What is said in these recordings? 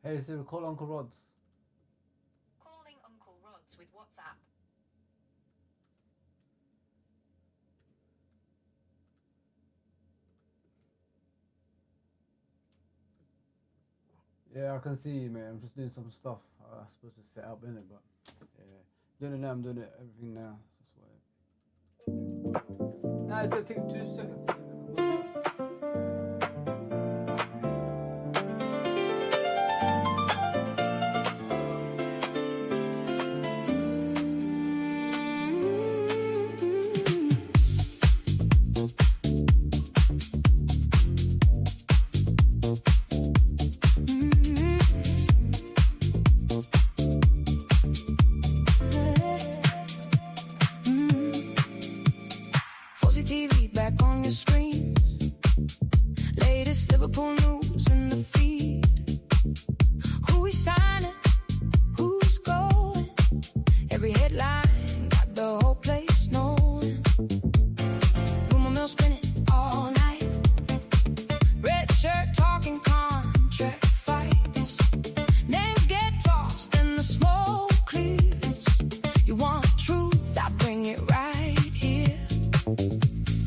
Hey Siri, call Uncle Rodz. Calling Uncle Rodz with WhatsApp. Yeah, I can see you, mate. I'm just doing some stuff. I'm supposed to set up in it, but yeah, doing it now. I'm doing it everything now. That's why. Nah, it's gonna take 2 seconds. 2 seconds. Fozi TV back on your screens. Latest Liverpool news in the feed. Who we signing? Who's going? Every headline got the whole place knowing. Rumor mill spinning all night. Red shirt talking contract fights. Names get tossed and the smoke clears. You want truth? I bring it right here.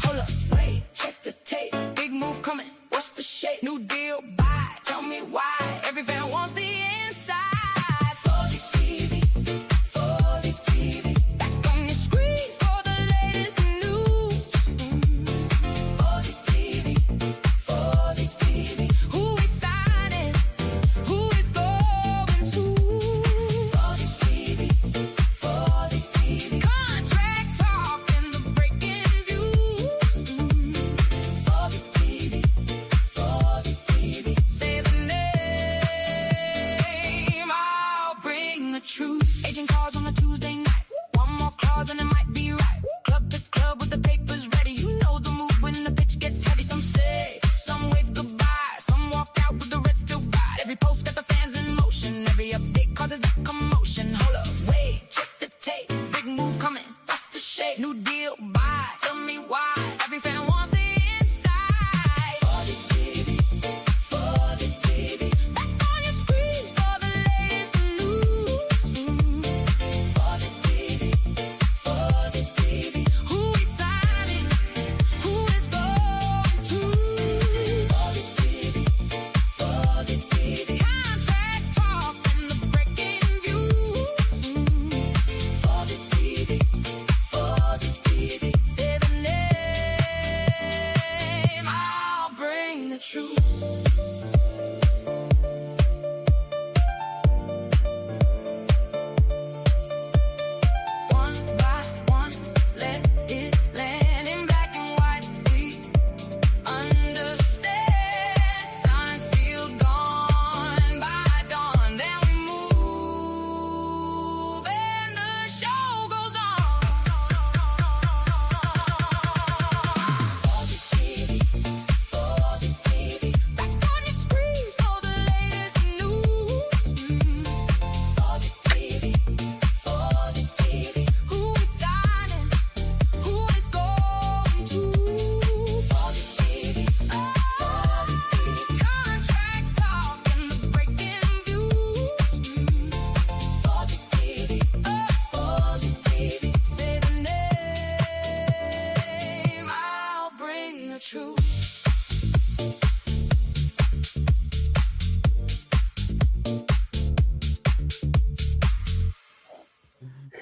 Hold up, wait, check the tape. Big move coming, what's the shape? New deal, buy, tell me why. Every fan wants the inside. Fozi TV, Fozi TV. Back on your screens for the latest news. Fozi TV, Fozi TV. Who is signing? Who is going to? Fozi TV, Fozi TV. Contract talk and the breaking news. Fozi TV, Fozi TV. Say the name, I'll bring the truth. Agent calls on a Tuesday night. One more clause and it might be right. Club to club with the papers ready. You know the move when the pitch gets heavy. Some stay, some wave goodbye. Some walk out with the red still bright. Every post got the fans in motion. Every update causes that commotion. Hold up, wait, check the tape. Big move coming, that's the shape. New deal, buy, tell me why. Every fan wants the inside. Fozi TV, Fozi TV. Back on your screens for the latest news. Fozi TV, Fozi TV. Who is signing? Who is going to? Fozi TV, Fozi TV. Contract talk and the breaking news. Fozi TV, Fozi TV. Say the name, I'll bring the truth. One by one, let it land in black and white. We understand. Signed, sealed, gone by dawn. Then we move and the show goes on. Fozi TV, Fozi TV. Back on your screens for the latest news. Fozi TV, Fozi TV. Who is signing? Who is going to? Fozi TV, Fozi TV. Contract talk and the breaking news. Fozi TV, Fozi TV. Say the name, I'll bring the truth.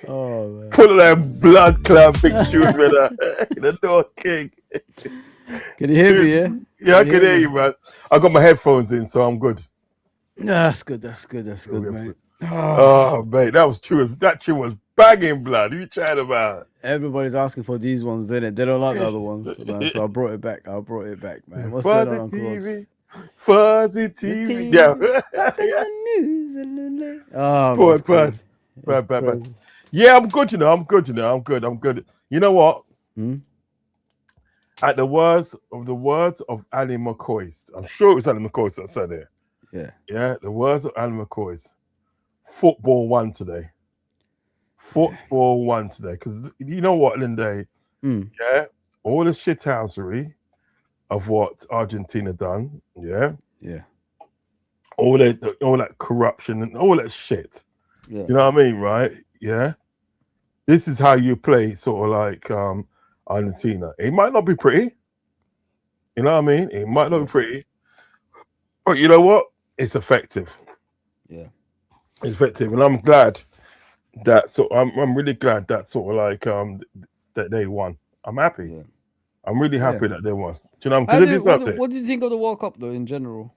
Oh man. Full of that blood clamping shoes, brother. The door king. Can you hear me? Yeah. Yeah, I can hear you, man. I got my headphones in, so I'm good. That's good. That's good. That's good, Yeah, mate. Oh, mate, that was true. That tune was banging, blood. Who you chatting about? Everybody's asking for these ones, innit? They don't like the other ones, man. So I brought it back. Man. What's going on, Uncle Fuzzy Rodz? TV. Fuzzy TV. Yeah. Yeah. Oh, Go on, that's go on. crazy. Bad, It's bad, bad. crazy. Yeah, I'm good, you know. I'm good. You know what? Hmm? At the words of Ali McCoy's, I'm sure it was Ali McCoy's that said it. Yeah. Yeah, the words of Ali McCoy's. Football won today. Football won today. Because you know what, Linday? Yeah, all the shithousery of what Argentina done, yeah, all that corruption and all that shit. Yeah. You know what I mean, right? Yeah. This is how you play, sort of like Argentina. It might not be pretty. You know what I mean? It might not be pretty, but you know what? It's effective. Yeah. It's effective, and I'm glad that. So I'm really glad that sort of like that they won. I'm happy. Yeah. I'm really happy that they won. Do you know? How Because do it you- deserved what, it. what did you think of the World Cup though in general?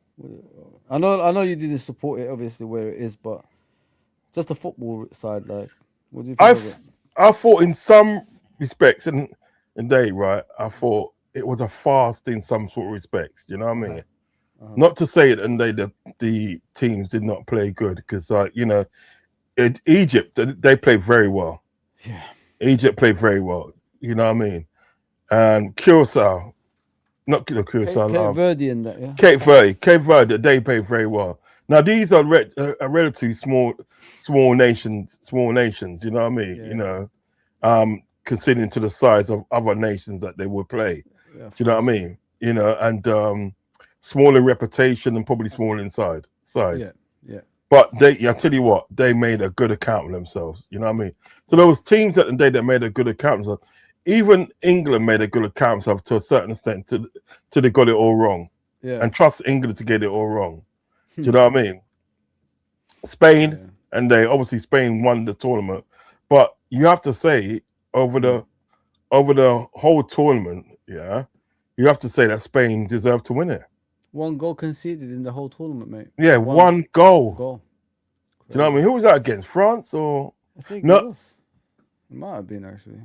I know you didn't support it obviously where it is, but just the football side, like, what do you think of it? I thought in some respects, and they right, I thought it was a fast in some sort of respects. You know what I mean? Not to say that, and the teams did not play good, because you know, Egypt, they played very well. Yeah. Egypt played very well. You know what I mean? And Curacao, not Curacao, Cape Verde and that, yeah. Cape Verde, they played very well. Now these are relatively small nations. You know what I mean? Yeah. You know, considering to the size of other nations that they would play. Yeah, Do you know what I mean? You know, and smaller reputation and probably smaller in size. Yeah. But I tell you what, they made a good account of themselves. You know what I mean? So there was teams at the day that made a good account of themselves. Even England made a good account of themselves to a certain extent, till they got it all wrong. Yeah. And trust England to get it all wrong. Do you know what I mean? Spain, and Spain won the tournament. But you have to say, over the whole tournament, yeah, you have to say that Spain deserved to win it. One goal conceded in the whole tournament, mate. Yeah, one goal. Goal. Do you know what I mean? Who was that against? France or? I think No. it was. It might have been actually.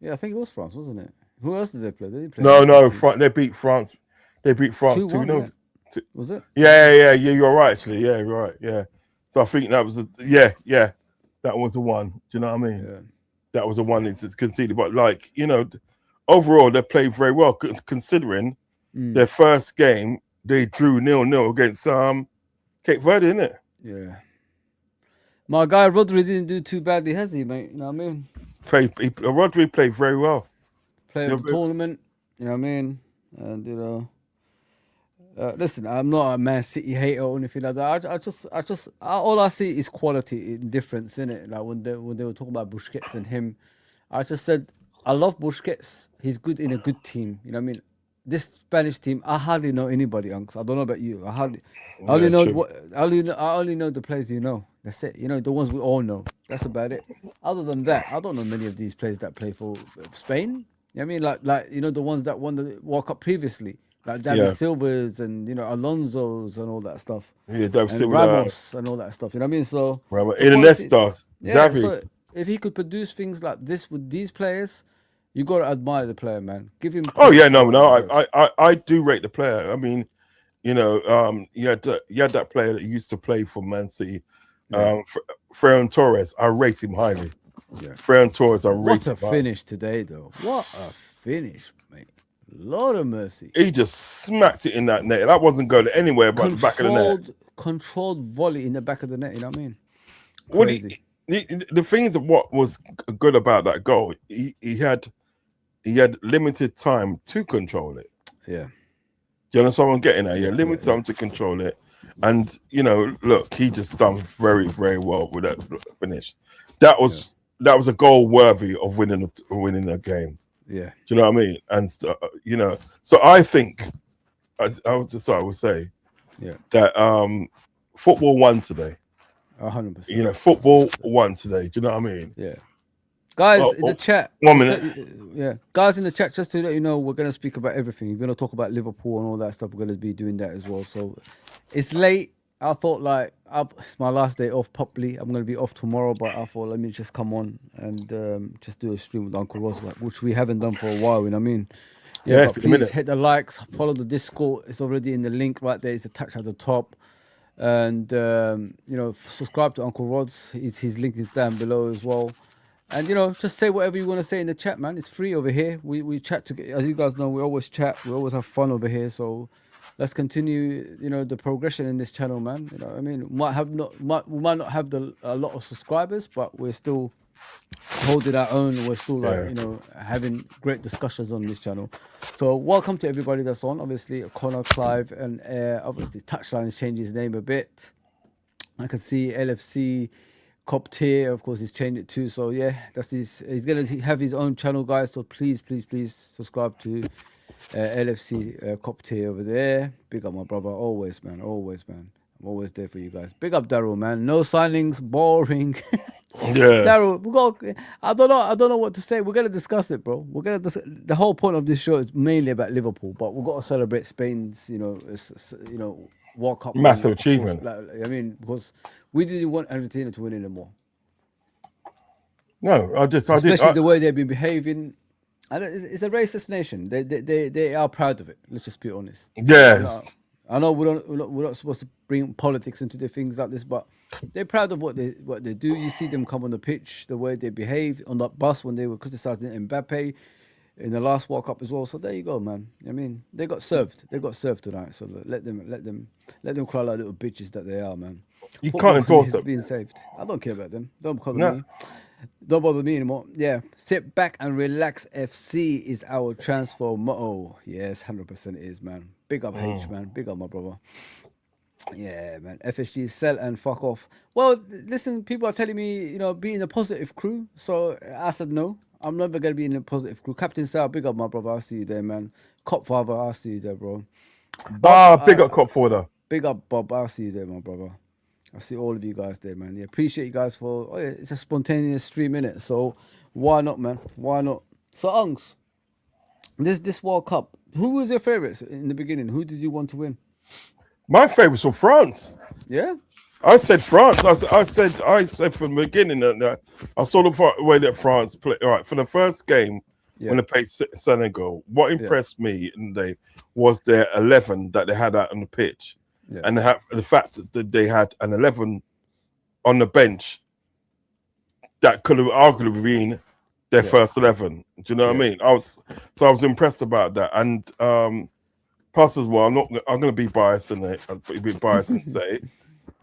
Yeah, I think it was France, wasn't it? Who else did they play? Did they play No, they beat France. They beat France 2-1, 2-0. yeah. Was it? Yeah, you're right, actually. Yeah, right, yeah. So I think that was that was the one. Do you know what I mean? Yeah. That was the one that's conceded. But like, you know, overall they played very well, considering their first game they drew 0-0 against Cape Verde, innit? Yeah. My guy Rodri didn't do too badly, has he, mate? You know what I mean? Rodri played very well. Play of the tournament, you know what I mean? And you know, listen, I'm not a Man City hater or anything like that. I just all I see is quality difference in it. Like when they were talking about Busquets and him, I just said I love Busquets. He's good in a good team. You know what I mean? This Spanish team, I hardly know anybody, Unks. I don't know about you. I only know the players you know. That's it. You know, the ones we all know. That's about it. Other than that, I don't know many of these players that play for Spain. You know what I mean? Like you know, the ones that won the World Cup previously. Like David Silvers and, you know, Alonso's and all that stuff. Yeah, David Silva. Ramos and all that stuff. You know what I mean? So Iniesta, Xavi. So if he could produce things like this with these players, you got to admire the player, man. Give him. Oh yeah, no. I do rate the player. I mean, you know, you had that player that used to play for Man City, Ferran Torres. I rate him highly. Yeah. Ferran Torres, I rate him. What a finish today, though. What a finish, mate. Lord of mercy. He just smacked it in that net. That wasn't going anywhere but the back of the net. Controlled volley in the back of the net. You know what I mean? Crazy. The things of what was good about that goal, he had limited time to control it. Yeah. Do you understand what I'm getting at? Yeah, limited time to control it. And, you know, look, he just done very, very well with that finish. That was a goal worthy of winning a game. Yeah. Do you know what I mean? And, you know, so I think, I would say that football won today. 100%. You know, football won today. Do you know what I mean? Yeah. Guys in the chat. 1 minute. Guys in the chat, just to let you know, we're going to speak about everything. We're going to talk about Liverpool and all that stuff. We're going to be doing that as well. So it's late. I thought it's my last day off properly. I'm going to be off tomorrow, but I thought let me just come on and just do a stream with Uncle Rodz, which we haven't done for a while. You know what I mean? Yeah, but please hit the likes, follow the Discord. It's already in the link right there. It's attached at the top. And, you know, subscribe to Uncle Rodz. His link is down below as well. And, you know, just say whatever you want to say in the chat, man. It's free over here. We chat together. As you guys know, we always chat. We always have fun over here. So let's continue, you know, the progression in this channel, man. You know what I mean? We might not have a lot of subscribers, but we're still holding our own. We're still like, Yeah. you know, having great discussions on this channel. So welcome to everybody that's on. Obviously, Connor, Clive, and obviously Touchline has changed his name a bit. I can see LFC Cop Tier, of course, he's changed it too. So yeah, that's his. He's gonna have his own channel, guys. So please subscribe to LFC Cop Tier over there. Big up my brother, always, man. I'm always there for you guys. Big up Daryl, man. No signings, boring. Yeah. Daryl, we got. I don't know what to say. We're gonna discuss it, bro. The whole point of this show is mainly about Liverpool, but we've got to celebrate Spain's, World Cup. Massive win, of course. achievement. I mean, because we didn't want Argentina to win anymore, No, especially the way they've been behaving. It's a racist nation. They are proud of it. Let's just be honest. Yeah. I know we're not supposed to bring politics into the things like this, but they're proud of what they do. You see them come on the pitch, the way they behave on that bus when they were criticizing Mbappe in the last World Cup as well. So there you go, man. I mean, they got served. They got served tonight. So let them cry like little bitches that they are, man. You Football can't endorse is them. being saved. I don't care about them. Don't bother No. me. Don't bother me anymore. Yeah. Sit back and relax. FC is our transfer motto. Yes, 100% it is, man. Big up H, man. Big up my brother. Yeah, man. FSG, sell and fuck off. Well, listen, people are telling me, be in a positive crew. So I said no. I'm never going to be in a positive crew. Captain Sal, big up my brother. I'll see you there, man. Cop Father, I'll see you there, bro. Big up Cop Forder. Big up, Bob. I'll see you there, my brother. I see all of you guys there, man. Yeah, appreciate you guys for. Oh yeah, it's a spontaneous 3 minutes, so why not, man? Why not? So, Unks, this World Cup, who was your favorites in the beginning? Who did you want to win? My favourites were France. Yeah, I said France. I said from the beginning that I saw the way that France played. All right, for the first game when they played Senegal, what impressed me was their 11 that they had out on the pitch. Yeah. And the fact that they had an 11 on the bench that could have arguably been their first 11. Do you know what I mean? I was impressed about that. And plus as well, I'm going to be biased and say,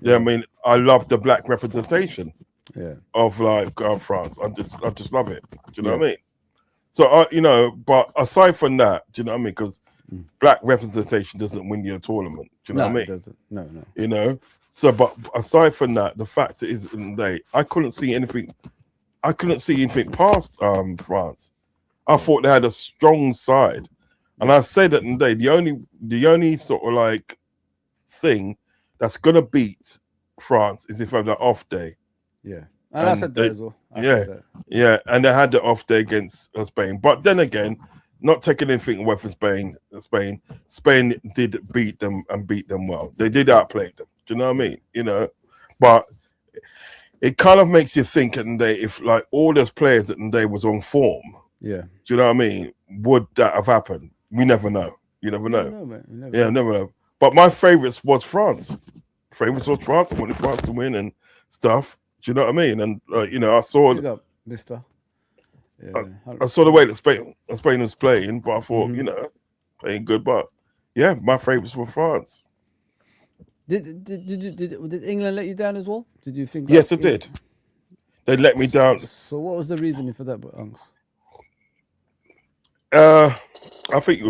I mean, I love the black representation of France. I just love it. Do you know what I mean? So but aside from that, do you know what I mean? Because black representation doesn't win you a tournament. Do you know what I mean? It doesn't. No. So, but aside from that, the fact is, I couldn't see anything. I couldn't see anything past France. I thought they had a strong side, and I say that today. The only sort of like thing that's gonna beat France is if they have an off day. Yeah, and I said that as well. Yeah, and they had the off day against Spain. But then again, not taking anything away from Spain did beat them and beat them well. They did outplay them. Do you know what I mean? But it kind of makes you think at the day if like all those players at the day was on form. Yeah. Do you know what I mean? Would that have happened? We never know. You never know. Never know. But my favourites was France. I wanted France to win and stuff. Do you know what I mean? And I saw. Big up, Mister. Yeah, I saw the way that Spain was playing, but I thought, playing good. But yeah, my favourites were France. Did England let you down as well? Did you think? Yes, it did. They let me down. So what was the reasoning for that, Unks? I think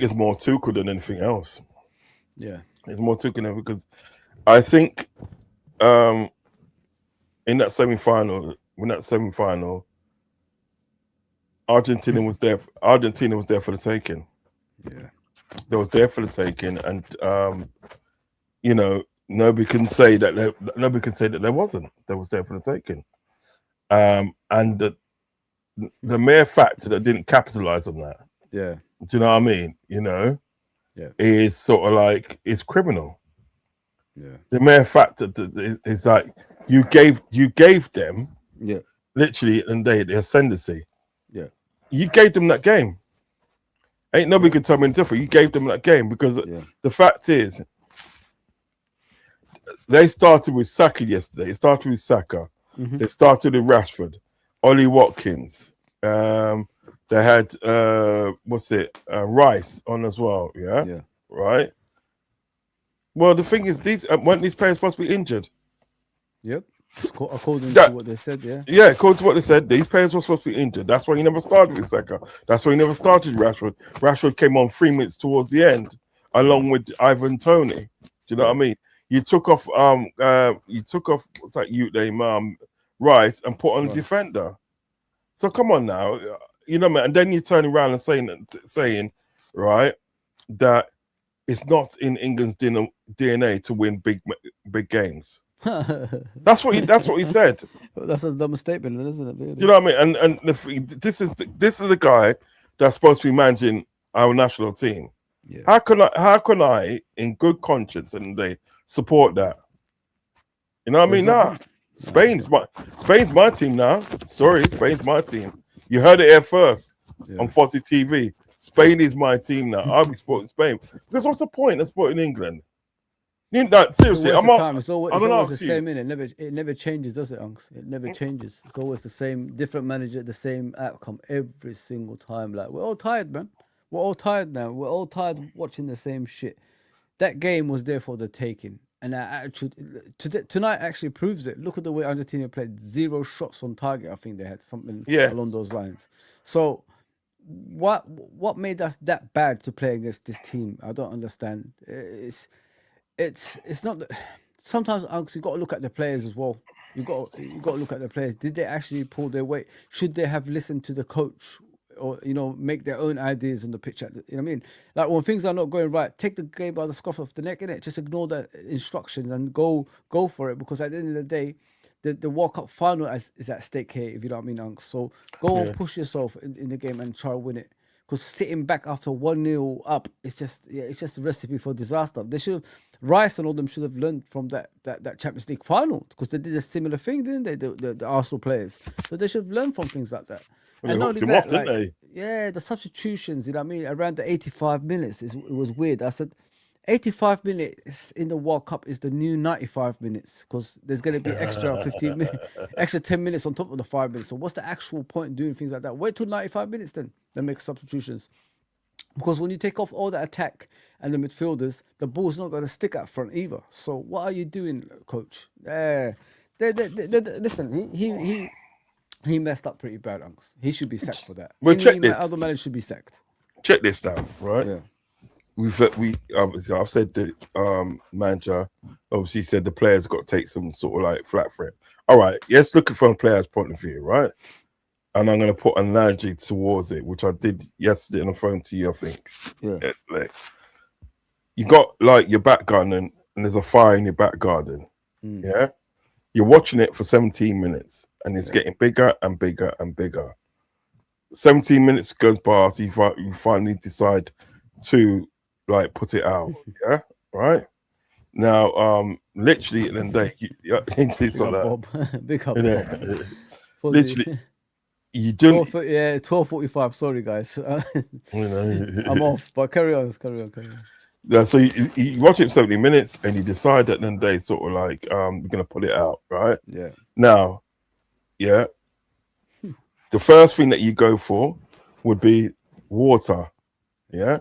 it's more Tuchel than anything else. Yeah, it's more Tuchel because I think in that semi-final, Argentina was there for the taking. Yeah, they was there for the taking, and nobody can say that there wasn't. They was there for the taking, and the mere fact that they didn't capitalize on that. Yeah, do you know what I mean? Is sort of like it's criminal. Yeah, the mere fact that it's like you gave them literally and the ascendancy. Yeah. You gave them that game. Ain't nobody can tell me different. You gave them that game because the fact is, they started with Saka yesterday. They started with Saka. Mm-hmm. They started with Rashford, Ollie Watkins. They had Rice on as well. Yeah. Right. Well, the thing is, weren't these players supposed to be injured? Yep. According That- to what they said, yeah. Yeah, according to what they said, these players were supposed to be injured. That's why he never started with Saka. That's why he never started Rashford. Rashford came on 3 minutes towards the end, along with Ivan Toney. Do you know what I mean? You took off what's that youth name, Rice, and put on a defender. So come on now, you know, man. And then you turn around and saying, right, that it's not in England's DNA to win big games. That's what he said. That's a dumb statement, isn't it? Really? Do you know what I mean? And this is the guy that's supposed to be managing our national team. Yeah. How can I, in good conscience, and they support that? You know what I mean? Nah. Spain's my team now. Sorry, Spain's my team. You heard it here first on Fozi TV. Spain is my team now. I'll be supporting Spain because what's the point of supporting England? Seriously, It's always the same, innit? It never changes, does it, Unks? It never changes. It's always the same, different manager, the same outcome every single time. Like, we're all tired, man. We're all tired now. We're all tired of watching the same shit. That game was there for the taking. And tonight actually proves it. Look at the way Argentina played. 0 shots on target. I think they had something along those lines. So what made us that bad to play against this team? I don't understand. It's not. Sometimes, Unks, you got to look at the players as well. You got to look at the players. Did they actually pull their weight? Should they have listened to the coach, or make their own ideas on the pitch? You know what I mean? Like, when things are not going right, take the game by the scruff of the neck, innit? Just ignore the instructions and go for it, because at the end of the day, the World Cup final is at stake here. If you know what I mean, Unks. So go and push yourself in the game and try to win it. Because sitting back after 1-0 up, it's just a recipe for disaster. Rice and all them should have learned from that Champions League final, because they did a similar thing, didn't they? The Arsenal players. So they should have learned from things like that. Well, and not only that, didn't they? Yeah, the substitutions. You know what I mean? Around the 85 minutes, it was weird. I said, 85 minutes in the World Cup is the new 95 minutes, because there's going to be extra 15 minutes, extra 10 minutes on top of the 5 minutes. So what's the actual point in doing things like that? Wait till 95 minutes then make substitutions. Because when you take off all the attack and the midfielders, the ball's not going to stick out front either. So what are you doing, coach? Listen, he messed up pretty bad, Unks. He should be sacked for that. Well, check this. Other managers should be sacked. Check this now, right? Yeah. I've said the manager obviously said the players got to take some sort of like flat for it. All right, let's look from a player's point of view, right? And I'm going to put an analogy towards it, which I did yesterday on the phone to you, I think. Yeah. Yesterday. You got like your back garden, and there's a fire in your back garden. Yeah. You're watching it for 17 minutes, and it's getting bigger and bigger and bigger. 17 minutes goes past, you finally decide to like put it out. Yeah, right. Now, literally, and then big up, literally, you do. 12:45. Sorry, guys. I'm off, but carry on. Yeah, so you watch it for 70 minutes, and you decide that then they sort of like we're gonna put it out, right? Yeah. Now, yeah, the first thing that you go for would be water. Yeah.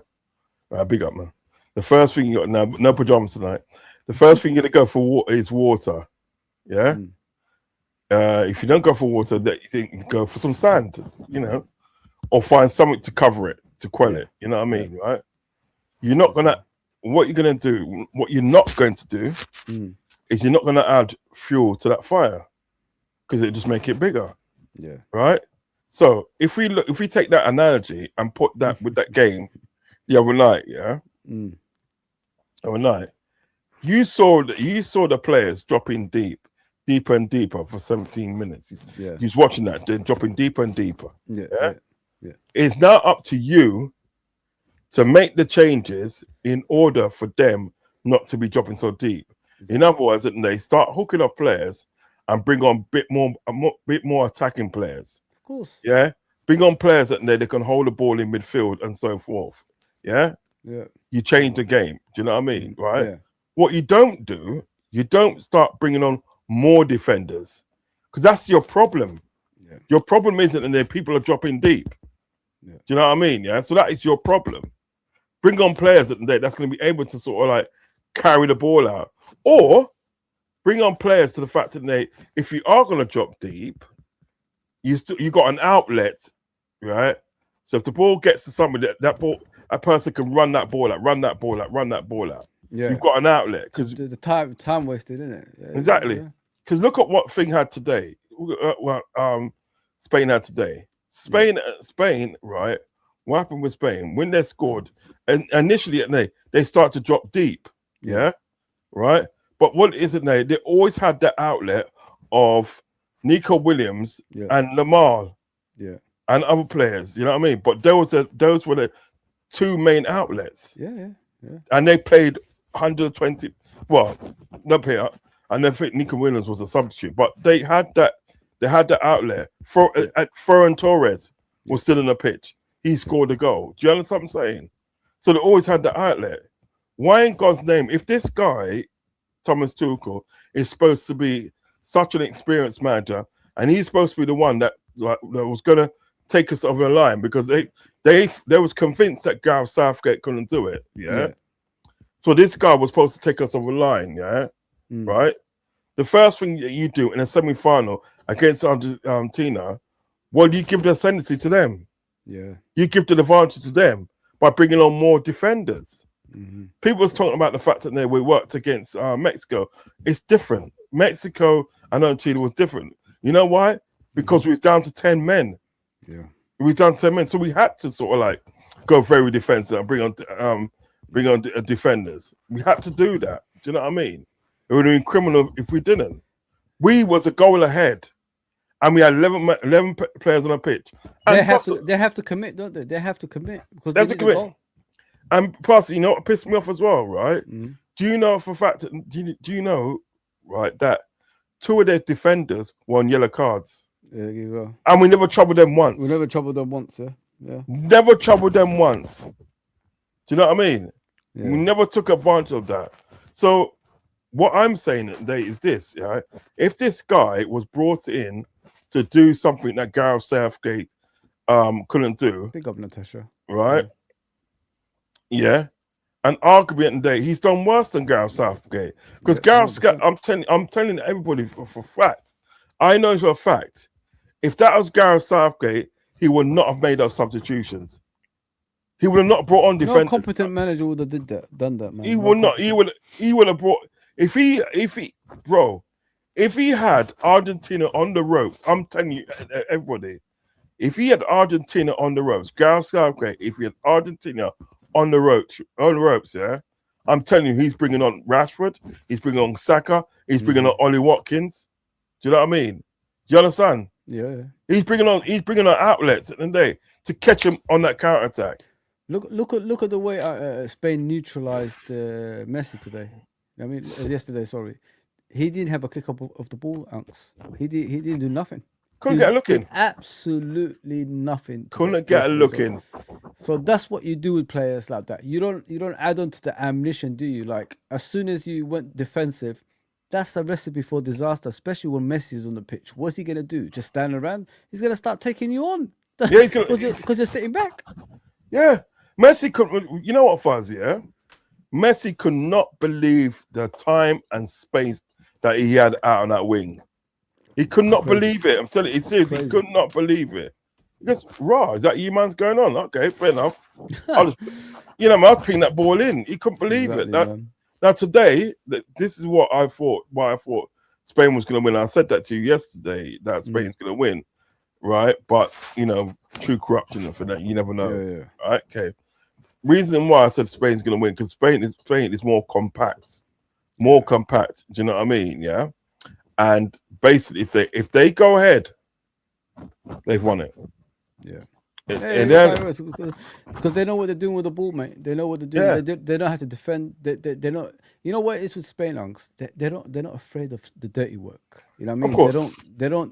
Big up, man. The first thing you got now, no pajamas tonight. The first thing you're gonna go for is water. Yeah. If you don't go for water, that you think you go for some sand, or find something to cover it, to quell it. You know what I mean, right? You're not gonna. What you're going to do, what you're not going to do, is you're not going to add fuel to that fire, because it just make it bigger. Yeah. Right. So if we take that analogy and put that with that game the other night, other night, you saw the players dropping deeper and deeper for 17 minutes. He's watching that, then dropping deeper and deeper. Yeah. It's now up to you to make the changes in order for them not to be dropping so deep. In other words, that they start hooking up players and bring on a bit more attacking players. Of course. Yeah. Bring on players that they can hold the ball in midfield and so forth. Yeah. Yeah. You change the game. Do you know what I mean? Right. Yeah. What you don't do, you don't start bringing on more defenders, because that's your problem. Yeah. Your problem isn't that people are dropping deep. Yeah. Do you know what I mean? Yeah. So that is your problem. Bring on players that's going to be able to sort of like carry the ball out, or bring on players to the fact that if you are going to drop deep, you got an outlet, right? So if the ball gets to somebody, a person can run that ball out. Yeah. You've got an outlet because the time wasted, isn't it? Yeah, exactly. yeah. Because look at what thing had today. Spain had today. Spain, right? What happened with Spain when they scored? And initially, they start to drop deep, yeah, right. But what is it? They always had that outlet of Nico Williams and Lamar, and other players. You know what I mean? But those were the two main outlets. Yeah. And they played 120. Well, not here. And I think Nico Williams was a substitute, but they had that. They had the outlet. Ferran Torres was still in the pitch. He scored a goal. Do you understand what I'm saying? So they always had the outlet. Why in God's name, if this guy, Thomas Tuchel, is supposed to be such an experienced manager, and he's supposed to be the one that was going to take us over the line, because they was convinced that Gareth Southgate couldn't do it. Yeah. So this guy was supposed to take us over the line. Yeah. Right. The first thing that you do in a semi-final against Argentina, well, you give the ascendancy to them. Yeah. You give the advantage to them by bringing on more defenders. People was talking about the fact that we worked against Mexico. It's different. Mexico and Argentina was different. You know why? Because we was down to 10 men. Yeah. We was down to 10 men. So we had to sort of like go very defensive and bring on defenders. We had to do that. Do you know what I mean? It would have been criminal if we didn't. We was a goal ahead, and we had 11 players on the pitch. And they have to commit, don't they? They have to commit because they have to commit. And plus, you know what pissed me off as well, right? Do you know for a fact? Do you know, right, that 2 of their defenders were on yellow cards? There you go. And we never troubled them once. Never troubled them once. Do you know what I mean? Yeah. We never took advantage of that. So what I'm saying today is this, yeah. If this guy was brought in to do something that Gareth Southgate couldn't do, big up Natasha, right? Yeah, and arguably today he's done worse than Gareth Southgate, because Gareth Southgate, I'm telling everybody for a fact, I know for a fact, if that was Gareth Southgate, he would not have made those substitutions. He would have not brought on defenders. No competent manager would have done that, man. He would not. He would have brought. If he had Argentina on the ropes, I'm telling you, everybody, if he had Argentina on the ropes, Gareth Southgate, if he had Argentina on the ropes, yeah, I'm telling you, he's bringing on Rashford, he's bringing on Saka, he's bringing on Ollie Watkins. Do you know what I mean? Do you understand? Yeah. He's bringing on outlets at the end of the day to catch him on that counter attack. Look at the way Spain neutralized Messi today. I mean, yesterday. Sorry, he didn't have a kick up of the ball. Unks. He didn't do nothing. Couldn't get a look in. Absolutely nothing. Couldn't get a look in. So that's what you do with players like that. You don't add on to the ammunition, do you? Like as soon as you went defensive, that's a recipe for disaster. Especially when Messi's on the pitch. What's he gonna do? Just stand around? He's gonna start taking you on. Yeah, because you're sitting back. Yeah, Messi could. You know what, Fozi? Yeah, Messi could not believe the time and space that he had out on that wing. He could not believe it. I'm telling you, it's serious. He could not believe it. He goes, "Raw, is that you man's going on? Okay, fair enough. I'll just ping that ball in." He couldn't believe it. Now today, this is what I thought. Why I thought Spain was going to win. I said that to you yesterday that Spain's going to win, right? But true corruption for that, you never know. Yeah. Right? Okay. Reason why I said Spain's going to win, because Spain is more compact. Do you know what I mean? Yeah. And basically, if they go ahead, they've won it. Yeah. Because they know what they're doing with the ball, mate. They know what they're doing. Yeah. They don't have to defend. They're not. You know what it is with Spain, Unks? They're not afraid of the dirty work. You know what I mean? Of course.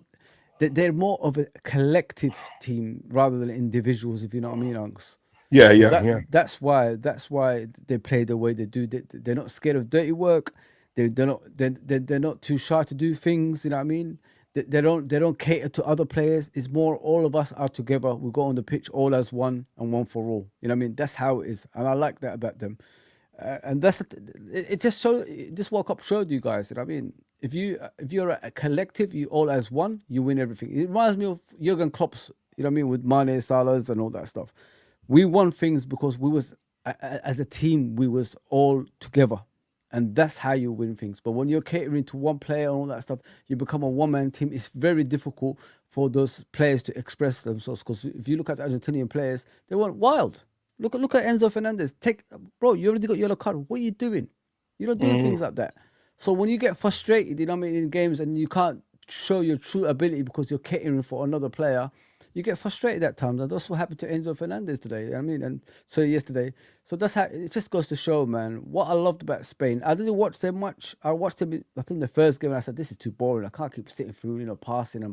They're more of a collective team rather than individuals. If you know what I mean, Unks. Yeah. That's why they play the way they do. They're not scared of dirty work. They're not too shy to do things. You know what I mean? They don't cater to other players. It's more all of us are together. We go on the pitch all as one and one for all. You know what I mean? That's how it is, and I like that about them. And it just showed. This World Cup showed you guys. You know what I mean? if you're a collective, you all as one, you win everything. It reminds me of Jurgen Klopp's, you know what I mean, with Mane, Salahs and all that stuff. We won things because we was as a team, we was all together, and that's how you win things. But when you're catering to one player and all that stuff, you become a one-man team. It's very difficult for those players to express themselves, because if you look at the Argentinian players, they went wild. Look at Enzo Fernandez. Bro, you already got yellow card. What are you doing? You don't do things like that. So when you get frustrated, you know what I mean, in games, and you can't show your true ability because you're catering for another player, you get frustrated at times. And that's what happened to Enzo Fernandez today. You know what I mean, and so yesterday. So that's how it just goes to show, man. What I loved about Spain, I didn't watch them much. I watched them, I think, the first game, and I said, this is too boring. I can't keep sitting through, you know, passing.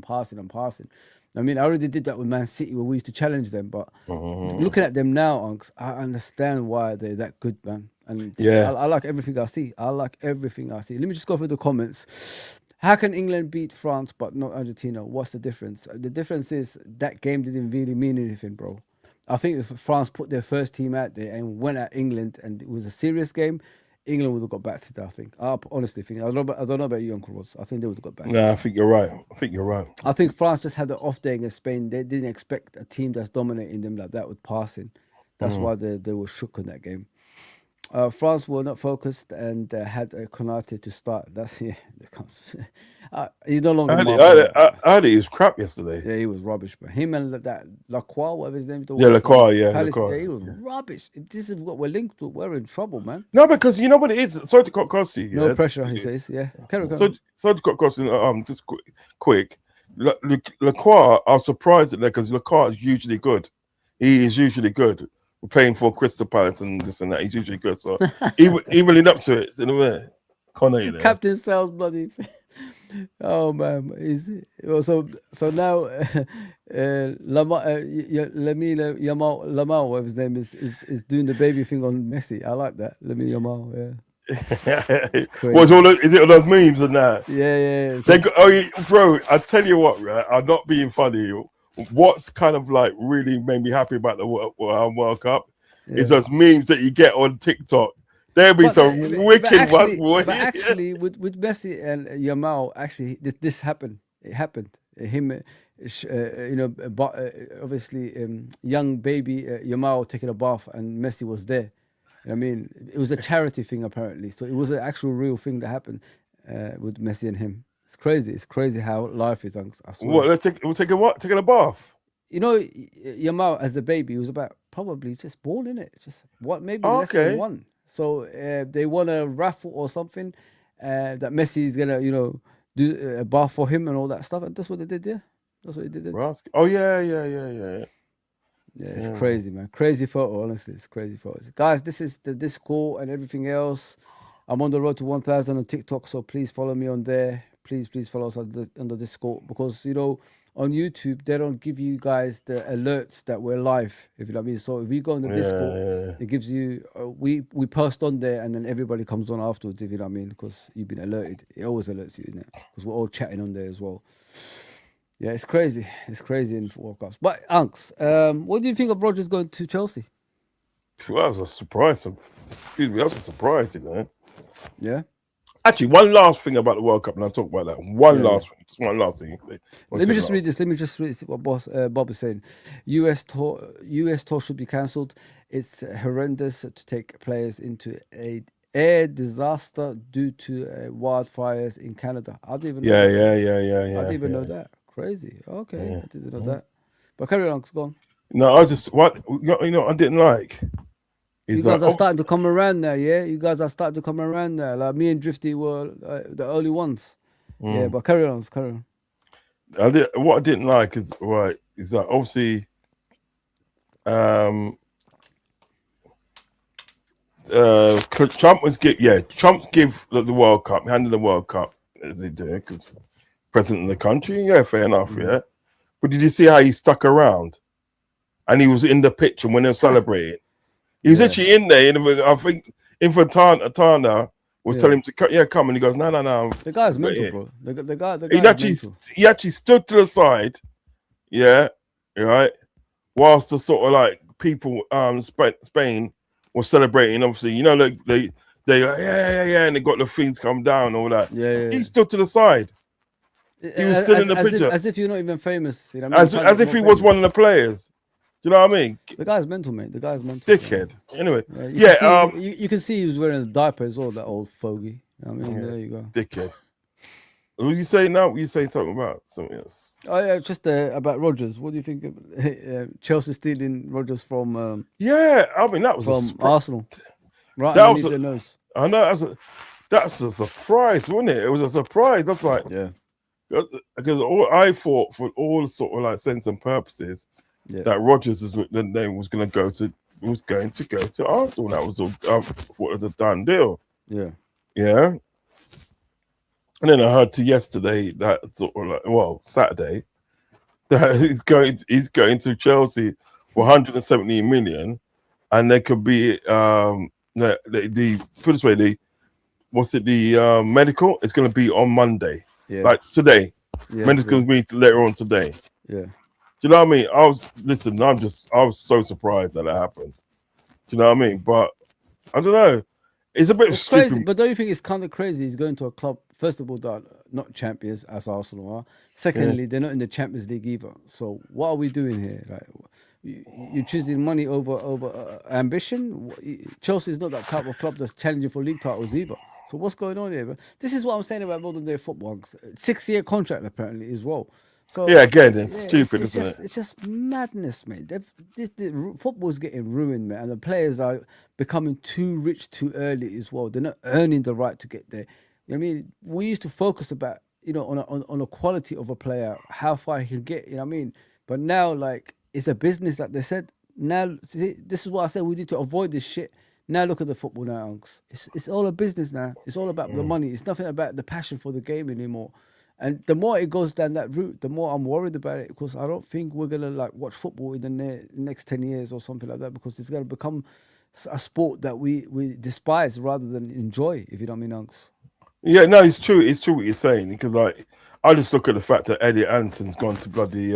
I mean, I already did that with Man City where we used to challenge them. But looking at them now, Unks, I understand why they're that good, man. And I like everything I see. Let me just go through the comments. How can England beat France but not Argentina? What's the difference? The difference is that game didn't really mean anything, bro. I think if France put their first team out there and went at England and it was a serious game, England would have got back to that, I think. I honestly think. I don't know about you, Uncle Rodz. I think they would have got back. No, I think you're right. I think France just had an off day against Spain. They didn't expect a team that's dominating them like that with passing. That's why they were shook in that game. France were not focused and had a Konate to start. That's he's no longer. I heard he was crap yesterday. Yeah, he was rubbish. But him and that Lacroix, whatever his name. Lacroix. He was rubbish. If this is what we're linked to, we're in trouble, man. No, because you know what it is. Sorry to cut across you. No pressure, he says. Yeah, carry on. Sorry to cut across you. Just quick. Lacroix, I was surprised at that because Lacroix is usually good. He is usually good. We're paying for Crystal Palace and this and that. He's usually good. So he really up to it in a way. Captain Sal's bloody. Oh man, so now Lamine Yamal, whatever his name is doing the baby thing on Messi. I like that. Lamine Yamal, is it all those memes and that? Yeah. Bro, I tell you what, right? I'm not being funny. What's kind of like really made me happy about the World Cup is those memes that you get on TikTok. There'll be some wicked ones, boy. But actually, with Messi and Yamal, actually, this happened. It happened. Him, obviously, young baby Yamal taking a bath, and Messi was there. I mean, it was a charity thing apparently, so it was an actual real thing that happened with Messi and him. It's crazy. It's crazy how life is. I swear. What? Taking a bath? You know, Yamal as a baby, he was about probably just born in it. Just maybe less than one. So they won a raffle or something that Messi is gonna, do a bath for him and all that stuff. And that's what they did. Yeah, that's what they did. Oh yeah. Yeah, it's crazy, man. Crazy photo. Honestly, it's crazy photos. Guys, this is the Discord and everything else. I'm on the road to 1,000 on TikTok, so please follow me on there. Please follow us on the Discord, because on YouTube they don't give you guys the alerts that we're live, if you know what I mean. So if we go on the Discord, it gives you we post on there and then everybody comes on afterwards, if you know what I mean, because you've been alerted. It always alerts you, because we're all chatting on there as well. Yeah, it's crazy in World Cups. But Unks, what do you think of Rodgers going to Chelsea? Well, that was a surprise. Excuse me, that was a surprise, Yeah. Actually, one last thing about the World Cup, and I'll talk about that. One last thing. Let me just read this. What Bob is saying. US tour should be cancelled. It's horrendous to take players into a air disaster due to wildfires in Canada. I didn't even know that. I didn't even know that. Crazy. Okay, I didn't know that. But carry on, go on. No, I just I didn't like. You guys are starting to come around now, yeah? You guys are starting to come around now. Like me and Drifty were the early ones. Yeah, but carry on. What I didn't like is that obviously Trump give the World Cup, handed the World Cup as they do, because president of the country, fair enough, yeah. But did you see how he stuck around? And he was in the picture when they were celebrating. He was actually in there. I think Infantana was telling him to come, and he goes, no. The guy's mental, bro. The guy. He actually stood to the side, right, whilst the sort of like people, Spain was celebrating. Obviously, they like, yeah, and they got the things come down, all that. Yeah. He stood to the side. He was still in the picture. As if you're not even famous. You know what I mean? As if he was one of the players. Do you know what I mean? The guy's mental, mate. The guy's mental. Dickhead. Anyway, you can see he was wearing a diaper as well, that old fogey. I mean, there you go. Dickhead. What are you saying now? You saying something about something else? Oh yeah, just about Rodgers. What do you think of Chelsea stealing Rodgers from? Yeah, I mean that was from Arsenal. Right, that underneath their nose. I know that's a surprise, wasn't it? It was a surprise. That's like because I thought for all sort of like sense and purposes that Rodgers was going to go to Arsenal. That was all. I thought it was a done deal. Yeah. And then I heard yesterday that sort of like, Saturday, that he's going to Chelsea for 170 million, and there could be put this way, the medical is going to be on Monday, like today. Medical's going to be later on today. Yeah. Do you know what I mean? I was so surprised that it happened. Do you know what I mean? But I don't know. It's a bit stupid. Crazy, but don't you think it's kind of crazy? He's going to a club, first of all, that not champions as Arsenal are. Secondly, they're not in the Champions League either. So what are we doing here? Like, you're choosing money over ambition. Chelsea is not that type of club that's challenging for league titles either. So what's going on here? This is what I'm saying about modern day football. 6-year contract apparently as well. So again, it's stupid, isn't it? It's just madness, mate. Football's getting ruined, man, and the players are becoming too rich too early as well. They're not earning the right to get there. You know what I mean? We used to focus about, on a quality of a player, how far he can get. You know what I mean? But now, like, it's a business, like they said. Now, see, this is what I said. We need to avoid this shit. Now look at the football now, Unks. It's all a business now. It's all about the money. It's nothing about the passion for the game anymore. And the more it goes down that route, the more I'm worried about it, because I don't think we're gonna like watch football in the next 10 years or something like that, because it's gonna become a sport that we despise rather than enjoy. If you don't mean, Unks. Yeah, no, it's true. It's true what you're saying, because like I just look at the fact that Eddie Anderson's gone to bloody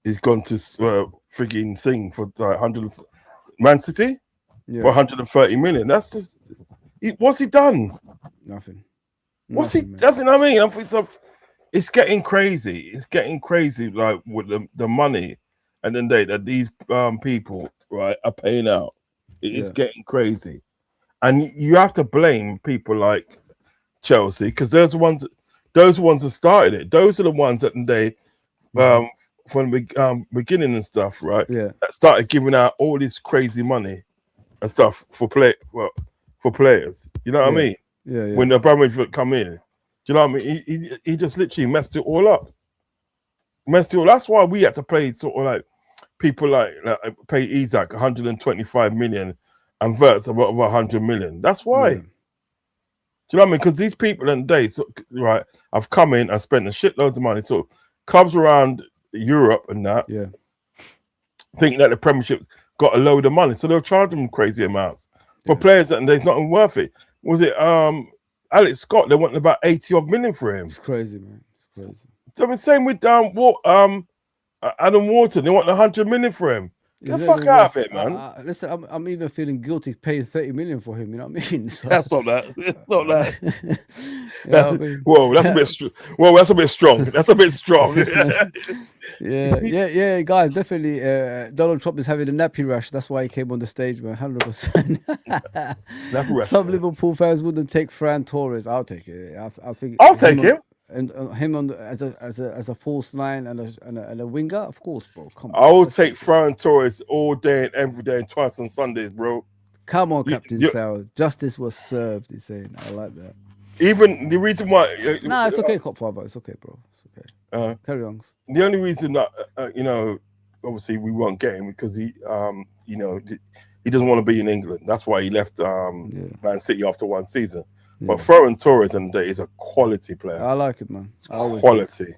he's gone to freaking thing for like 100 Man City for 130 million. That's just what's he done? Nothing. What's he doesn't I mean? It's getting crazy. It's getting crazy, like with the money, and then that these people right are paying out. It's getting crazy, and you have to blame people like Chelsea, because those ones that started it. Those are the ones that they from the beginning and stuff, right? Yeah, that started giving out all this crazy money and stuff for players. You know what I mean? Yeah. When the Abramovich would come in, you know what I mean? He just literally messed it all up. That's why we had to play sort of like people like pay Isaac 125 million and Verts about 100 million. That's why. Do you know what I mean? Because these people in the day, right, have come in and spent a shitloads of money. So clubs around Europe and that, thinking that the Premiership's got a load of money, so they'll charge them crazy amounts for players that they're not worth it. Was it Alex Scott? They wanted about 80-odd million for him. It's crazy, man. It's crazy. So the same with Adam Wharton. They want 100 million for him. Get the fuck out of it, man. Listen, I'm even feeling guilty paying 30 million for him. You know what I mean? So, that's not that. It's not that. You know what I mean? Whoa, that's a bit. Whoa, that's a bit strong. That's a bit strong. Yeah, guys, definitely. Donald Trump is having a nappy rash. That's why he came on the stage, man. 100%. Some Liverpool fans wouldn't take Fran Torres. I'll take it. I think I'll take him. And him on as a false nine and a winger, of course, bro. Come on. I will take Fran Torres all day and every day and twice on Sundays, bro. Come on, Captain Sal. Justice was served. He's saying, I like that. Even the reason why, it's okay, Cop Father. It's okay, bro. It's okay. Carry on. The only reason that obviously we won't get him because he doesn't want to be in England. That's why he left Man City after one season. But Ferran Torres is a quality player. I like it, man. Quality.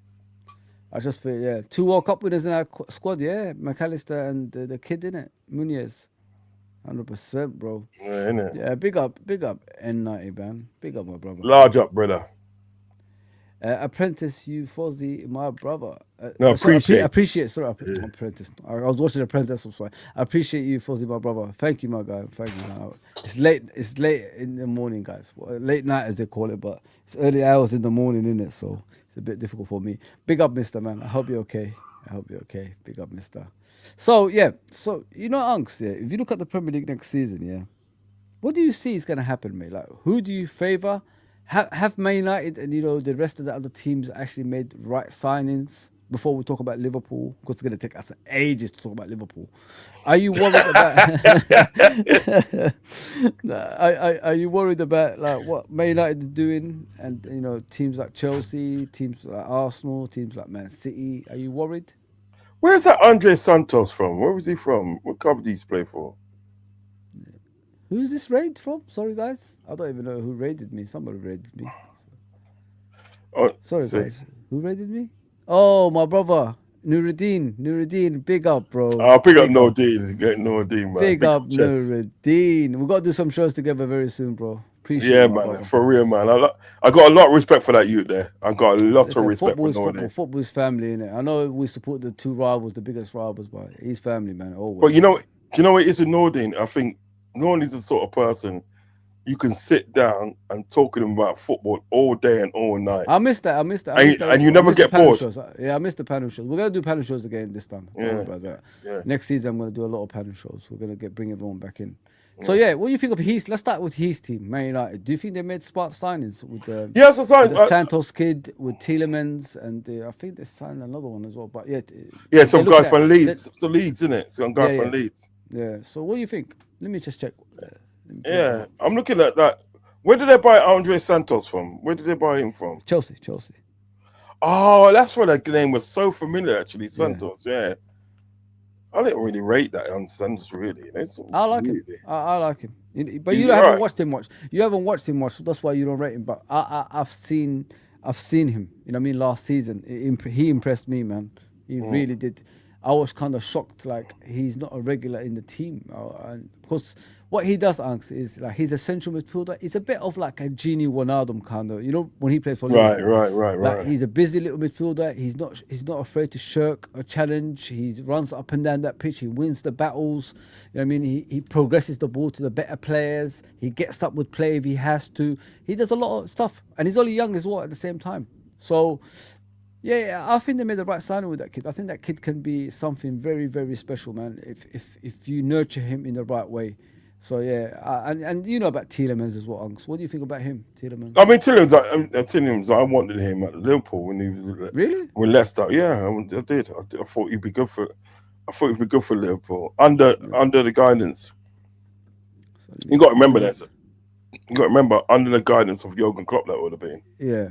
I just feel 2 World Cup winners in our squad. McAllister and the kid in it, Muniz. 100%, bro. Yeah, innit? Yeah, big up N90, man. Big up, my brother. Large up, brother. Apprentice, you Fozi, my brother. No, Sorry, appreciate. appreciate. Sorry, Apprentice. I was watching Apprentice. I'm sorry. I appreciate you, Fozi, my brother. Thank you, my guy. Thank you. Man. It's late. It's late in the morning, guys. Well, late night, as they call it, but it's early hours in the morning, isn't it? So it's a bit difficult for me. Big up, Mister Man. I hope you're okay. I hope you're okay. Big up, Mister. So yeah. So you know, Unks. Yeah. If you look at the Premier League next season, yeah. What do you see is going to happen, mate? Like, who do you favour? Have Man United and the rest of the other teams actually made right signings before we talk about Liverpool? Because it's going to take us ages to talk about Liverpool. Are you worried about? Are you worried about like what Man United are doing, and teams like Chelsea, teams like Arsenal, teams like Man City? Are you worried? Where's that Andre Santos from? Where was he from? What club did he play for? Who's this raid from? Sorry, guys. I don't even know who raided me. Somebody raided me. Oh, Sorry, guys. Who raided me? Oh, my brother. Nurideen. Big up, bro. I'll pick up Nurideen. Get Nurideen, man. Big up, Nurideen. We've got to do some shows together very soon, bro. Appreciate yeah, it, man. brother. For real, man. I got a lot of respect for that youth there. I got a lot of respect for Nurideen. Football's family, innit? I know we support the two rivals, the biggest rivals, but he's family, man. Always. But you know what it is with Nurideen? I think Nurideen's the sort of person you can sit down and talk to them about football all day and all night. I missed that. And you never get bored. Shows. Yeah, I missed the panel shows. We're gonna do panel shows again this time. Yeah. Next season, I'm gonna do a lot of panel shows. We're gonna bring everyone back in. So yeah, what do you think of his? Let's start with his team, Man United. Do you think they made smart signings with the Santos kid, with Tielemans, and I think they signed another one as well. But yeah, some guy from Leeds. It's Leeds, isn't it? Some guy from Leeds. Yeah. So what do you think? Let me just check. Yeah, I'm looking at that. Where did they buy Andre Santos from? Where did they buy him from? Chelsea. Oh, that's why the name was so familiar, actually. Santos, yeah. I didn't really rate that on Santos, really. I like him. I like him. But you haven't watched him much. You haven't watched him much, so that's why you don't rate him. But I've seen him. You know what I mean? Last season, he impressed me, man. He really did. I was kind of shocked, like he's not a regular in the team, and because what he does, Anks, is like he's a central midfielder. It's a bit of like a Gini Wijnaldum kind of, when he plays for Liverpool. Right. Like he's a busy little midfielder. He's not afraid to shirk a challenge. He runs up and down that pitch. He wins the battles. You know what I mean? He progresses the ball to the better players. He gets up with play if he has to. He does a lot of stuff, and he's only young as well at the same time. So. Yeah, I think they made the right signing with that kid. I think that kid can be something very, very special, man. If you nurture him in the right way. So yeah, and you know about Tielemans as well, Unks. What do you think about him, Tielemans? I mean, Tielemans. I wanted him at Liverpool when he was really with Leicester. Yeah, I did. I thought he'd be good for. I thought he'd be good for Liverpool under the guidance. So, you got to remember that. You got to remember under the guidance of Jurgen Klopp, that would have been. Yeah.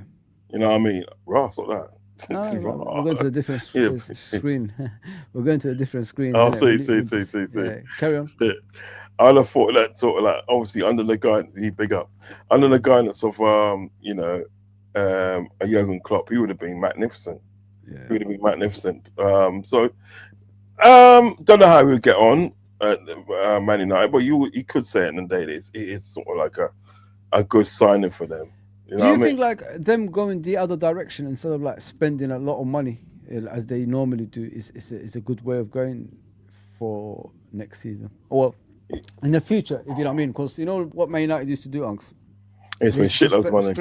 You know what I mean? Ross like that. No, we're going to a different screen. We're going to a different screen. Oh, see. Yeah, carry on. Yeah. I'd have thought that sort of like, obviously under the guidance, under the guidance of a Jurgen Klopp, he would have been magnificent. Yeah. He would have been magnificent. So don't know how he would get on at Man United, but you could say it in the day it is sort of like a good signing for them. Do you think like them going the other direction instead of like spending a lot of money as they normally do is a good way of going for next season or in the future, if you know what I mean? Because you know what Man United used to do, Unks? It's been shitloads of money.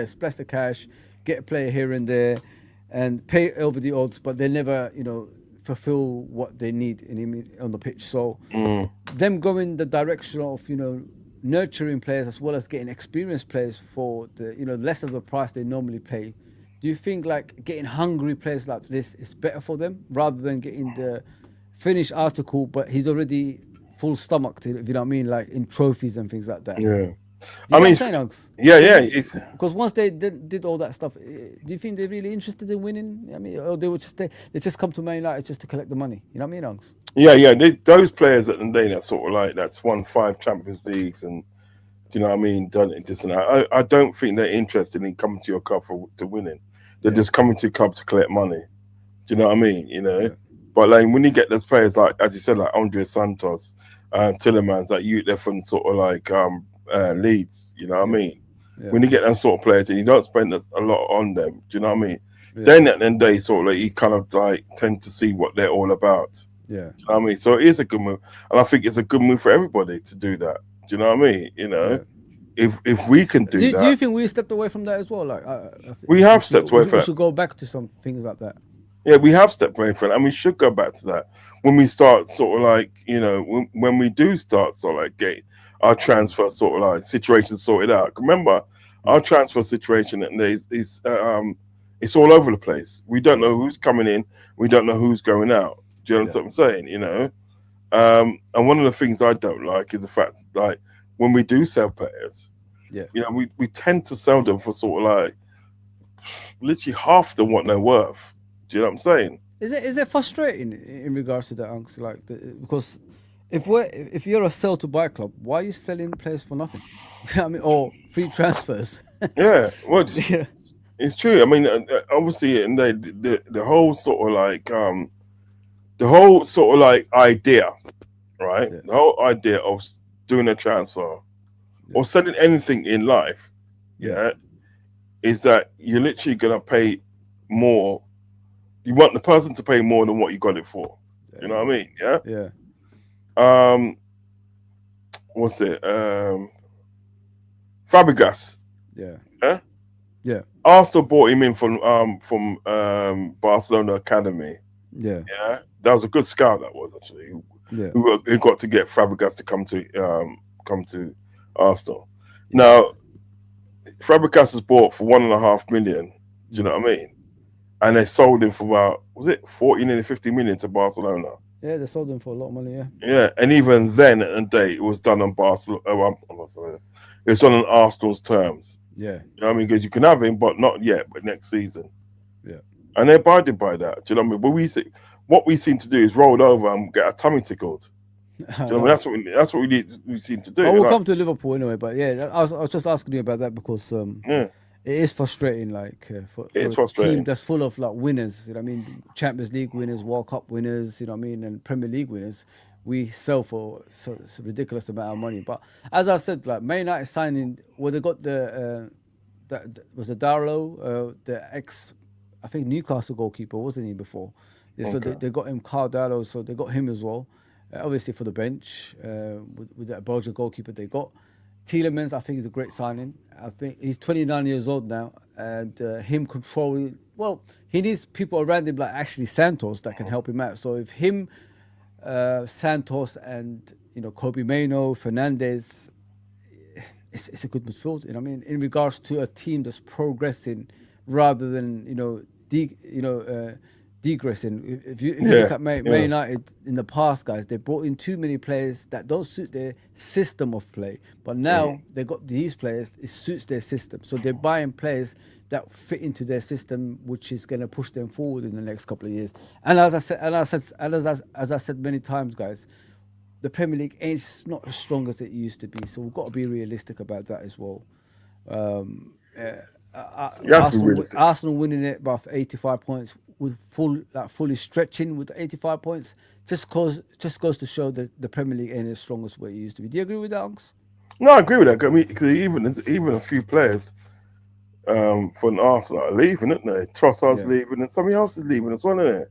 Splash the cash, get a player here and there, and pay over the odds, but they never, fulfill what they need on the pitch. So them going the direction of, nurturing players as well as getting experienced players for the less of the price they normally pay. Do you think like getting hungry players like this is better for them rather than getting the finished article but he's already full stomached, if you know what I mean, like in trophies and things like that? Yeah. Yeah. Because once they did all that stuff, do you think they're really interested in winning? I mean, or they would they just come to Man United just to collect the money? You know what I mean, Unks? Yeah. Those players at the day that's sort of like that's won 5 Champions Leagues and do you know what I mean, done it this and that. I don't think they're interested in coming to your club to winning. They're just coming to your club to collect money. Do you know what I mean? Yeah. But like when you get those players like, as you said, like Andre Santos, Tielemans, like they're from sort of like Leeds, you know what I mean? when you get them sort of players and you don't spend a lot on them, do you know what I mean? Yeah. Then at the end of the day, sort of like you kind of like tend to see what they're all about. Yeah. Do you know what I mean? So it is a good move, and I think it's a good move for everybody to do that. Do you know what I mean? You know, if we can do that, do you think we stepped away from that as well? Like we have stepped away from We that. should go back to some things like that. Yeah, we have stepped away from it, and we should go back to that when we start sort of like, you know, when we do start sort of like getting our transfer sort of like situation sorted out. Remember, our transfer situation is it's all over the place. We don't know who's coming in, we don't know who's going out. Do you understand what I'm saying? You know, and one of the things I don't like is the fact like when we do sell players, you know, we tend to sell them for sort of like literally half than what they're worth. Do you know what I'm saying? Is it frustrating in regards to that, Uncle? Like, because if you're a sell to buy club, why are you selling players for nothing? I mean, or free transfers? Yeah, well, it's true. I mean, obviously, and the whole sort of like idea, right? The whole idea of doing a transfer or selling anything in life, is that you're literally gonna pay more. You want the person to pay more than what you got it for. You know what I mean? Yeah. Yeah. What's it? Fabregas. Yeah. Yeah. Yeah. Arsenal bought him in from Barcelona Academy. Yeah. Yeah. That was a good scout. That was actually. Yeah. Who got to get Fabregas to come to Arsenal. Now, Fabregas was bought for $1.5 million. Do you know what I mean? And they sold him for about, was it 14 and 50 million to Barcelona? Yeah, they sold him for a lot of money. Yeah. Yeah, and even then at the day, it was done on Barcelona. It was done on Arsenal's terms. Yeah. You know what I mean? Because you can have him, but not yet, but next season. Yeah. And they abided by that. Do you know what I mean? But what we seem to do is roll over and get our tummy tickled. Do you know what I mean? That's what we seem to do. Well, we'll come to Liverpool anyway, but yeah, I was just asking you about that because it is frustrating, like for a team that's full of like winners. You know what I mean? Champions League winners, World Cup winners. You know what I mean? And Premier League winners. We sell for it's a ridiculous amount of money. But as I said, like Man United signing, well, they got was it Darlow, the ex, I think Newcastle goalkeeper, wasn't he before? Yeah, so they got him, Carl Darlow, so they got him as well. Obviously for the bench with that Belgian goalkeeper they got. Tielemans, I think, is a great signing. I think he's 29 years old now, and him controlling. Well, he needs people around him like actually Santos that can help him out. So if him, Santos, and Kobe Mainoo, Fernandes, it's a good midfield. You know what I mean? In regards to a team that's progressing rather than degressing. If you look at Man United in the past, guys, they brought in too many players that don't suit their system of play. But now they got these players, it suits their system. So they're buying players that fit into their system, which is going to push them forward in the next couple of years. And as I said many times, guys, the Premier League is not as strong as it used to be. So we've got to be realistic about that as well. Arsenal winning it by 85 points with fully stretching with 85 points just goes to show that the Premier League ain't as strong as what it used to be. Do you agree with that, Unks? No, I agree with that. I mean, cause even a few players from Arsenal are leaving, aren't they? Trossard's leaving, and somebody else is leaving as well, isn't it?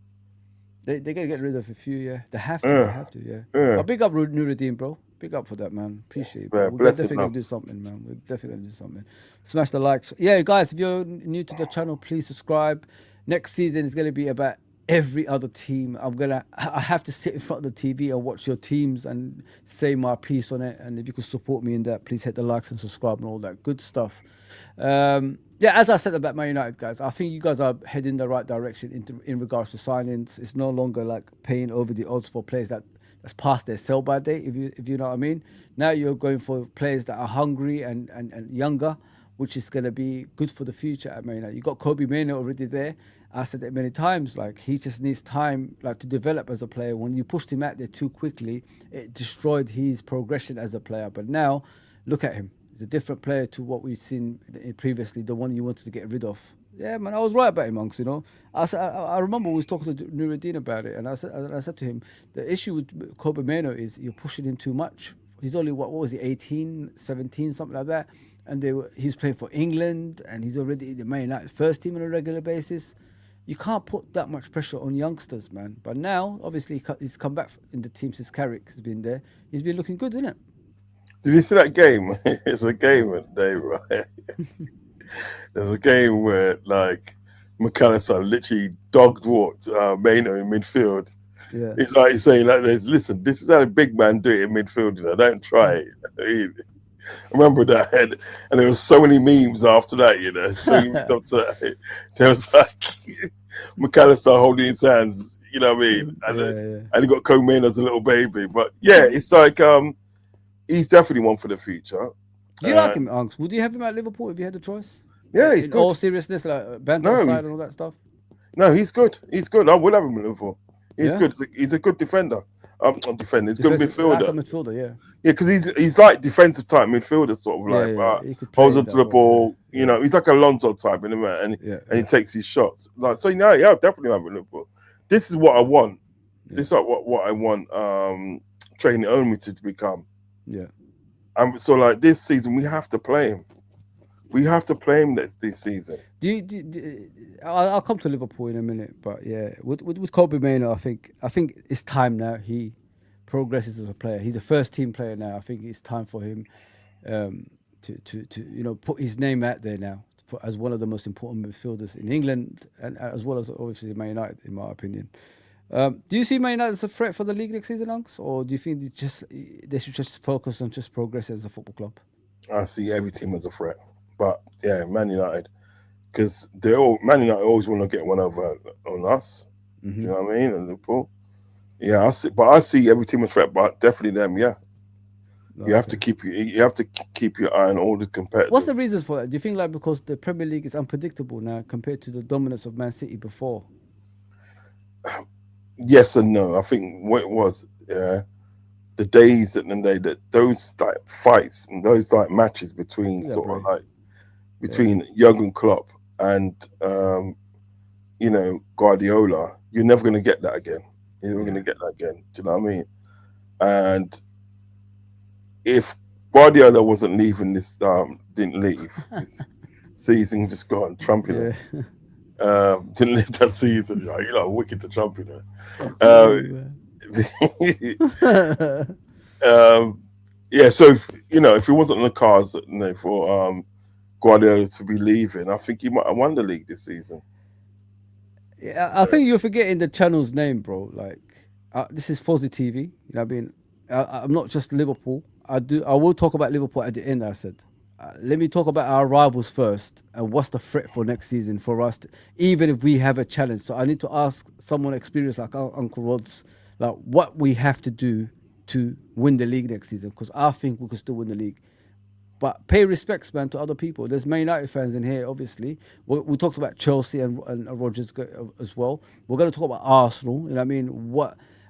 They gotta get rid of a few, yeah. They have to, yeah. Big up Nurideen, bro. Big up for that, man. Appreciate it. We're definitely going to do something, man. We're definitely going to do something. Smash the likes. Yeah, guys, if you're new to the channel, please subscribe. Next season is going to be about every other team. I have to sit in front of the TV and watch your teams and say my piece on it. And if you could support me in that, please hit the likes and subscribe and all that good stuff. As I said about Man United, guys, I think you guys are heading in the right direction in regards to signings. It's no longer like paying over the odds for players that's past their sell-by date, if you know what I mean. Now you're going for players that are hungry and younger, which is going to be good for the future at Man United. You got Kobe Mainoo already there. I said it many times, like he just needs time like to develop as a player. When you pushed him out there too quickly, it destroyed his progression as a player. But now, look at him. He's a different player to what we've seen previously, the one you wanted to get rid of. Yeah, man, I was right about him, Monks, I remember we was talking to Nurideen about it, and I said to him, the issue with Kobe Mainoo is you're pushing him too much. he's only what was he, 18, 17, something like that, and he's playing for England, and he's already in the Man United first team on a regular basis. You can't put that much pressure on youngsters, man. But now, obviously, he's come back in the team since Carrick has been there. He's been looking good, isn't it? Did you see that game? It's a game today, right? There's a game where like McAllister literally dog walked Maino in midfield. Yeah. It's like he's saying like this, listen, this is how a big man do it in midfield, you know, don't try it. I remember that, and there was so many memes after that, you know. So after that, there was like McAllister holding his hands, you know what I mean? And he got Coleman as a little baby. But yeah, it's like he's definitely one for the future. Do you like him, Unks? Would you have him at Liverpool if you had the choice? Yeah, he's in good. all seriousness, like banter side and all that stuff. No, he's good. He's good. I will have him at Liverpool. He's good. He's a good defender. Not defender. He's a good midfielder. Like a midfielder, yeah. Yeah, because he's like defensive type midfielder, sort of like holds onto the ball. Yeah. You know, he's like Alonso type, in a minute, and he takes his shots. Like so, yeah, definitely have him at Liverpool. This is what I want. Yeah. This is like what I want. Training only to become. Yeah. And so, like this season, we have to play him. We have to play him this season. I'll come to Liverpool in a minute, but yeah, with Kobe Mainoo, I think it's time now. He progresses as a player. He's a first team player now. I think it's time for him to put his name out there now as one of the most important midfielders in England, and as well as obviously Man United, in my opinion. Do you see Man United as a threat for the league next season, Unks, or do you think they should just focus on just progress as a football club? I see every team as a threat. But yeah, Man United, because Man United always want to get one over on us. Mm-hmm. Do you know what I mean? And Liverpool, yeah, I see every team a threat, but definitely them. Yeah, okay. You have to keep your eye on all the competitors. What's the reasons for that? Do you think like because the Premier League is unpredictable now compared to the dominance of Man City before? Yes and no. I think what it was, the days that those like fights and those like matches between between Jurgen Klopp and Guardiola, you're never going to get that again. You're never going to get that again. Do you know what I mean? And if Guardiola wasn't leaving didn't leave, this season just gone trumping. Yeah. Didn't leave that season. Wicked to Trump, yeah. So if it wasn't on the cards, for Guardiola to be leaving, I think he might have won the league this season. Yeah, I think you're forgetting the channel's name, bro. Like, this is Fozi TV. You know what I mean? I'm not just Liverpool. I will talk about Liverpool at the end. I said, let me talk about our rivals first and what's the threat for next season for us, even if we have a challenge. So I need to ask someone experienced like Uncle Rodz, like what we have to do to win the league next season, because I think we can still win the league. But pay respects, man, to other people. There's Man United fans in here, obviously. We talked about Chelsea and Rodgers as well. We're going to talk about Arsenal. You know what I mean?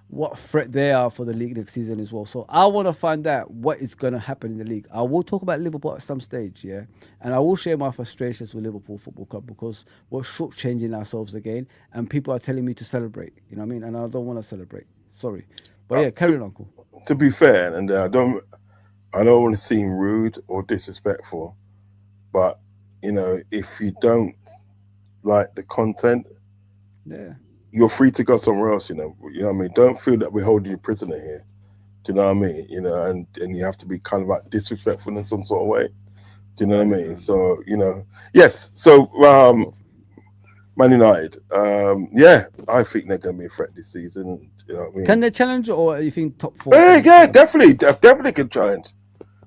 What threat they are for the league next season as well. So I want to find out what is going to happen in the league. I will talk about Liverpool at some stage, yeah? And I will share my frustrations with Liverpool Football Club because we're shortchanging ourselves again and people are telling me to celebrate. You know what I mean? And I don't want to celebrate. Sorry. But yeah, carry on, Uncle. To be fair, and I don't want to seem rude or disrespectful, but, if you don't like the content, yeah, you're free to go somewhere else, you know what I mean? Don't feel that we're holding you prisoner here. Do you know what I mean? And you have to be kind of like disrespectful in some sort of way. Do you know what I mean? So, yes. So, Man United, I think they're going to be a threat this season. You know what I mean? Can they challenge, or you think top four? Yeah, definitely can challenge.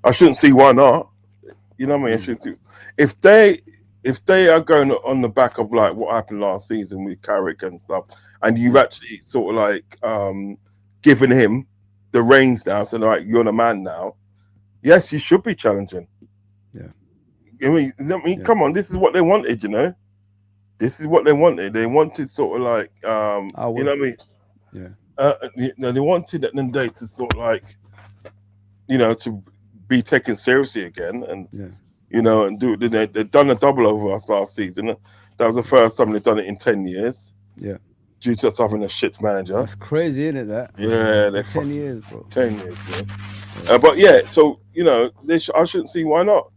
I shouldn't see why not. You know what I mean? If they are going on the back of like what happened last season with Carrick and stuff, and you've actually sort of like given him the reins now, so like you're the man now. Yes, you should be challenging. Yeah. I mean, come on, this is what they wanted, This is what they wanted. They wanted sort of like, you know what I mean? Yeah. They wanted at the end of the day to sort of like, to be taken seriously again, and and do it. They've done a double over us last season. That was the first time they've done it in 10 years. Yeah. due to us having a shit manager. That's crazy, isn't it? That. Yeah, they're 10 years, bro. 10 years, bro. But yeah, so you know, I shouldn't see why not.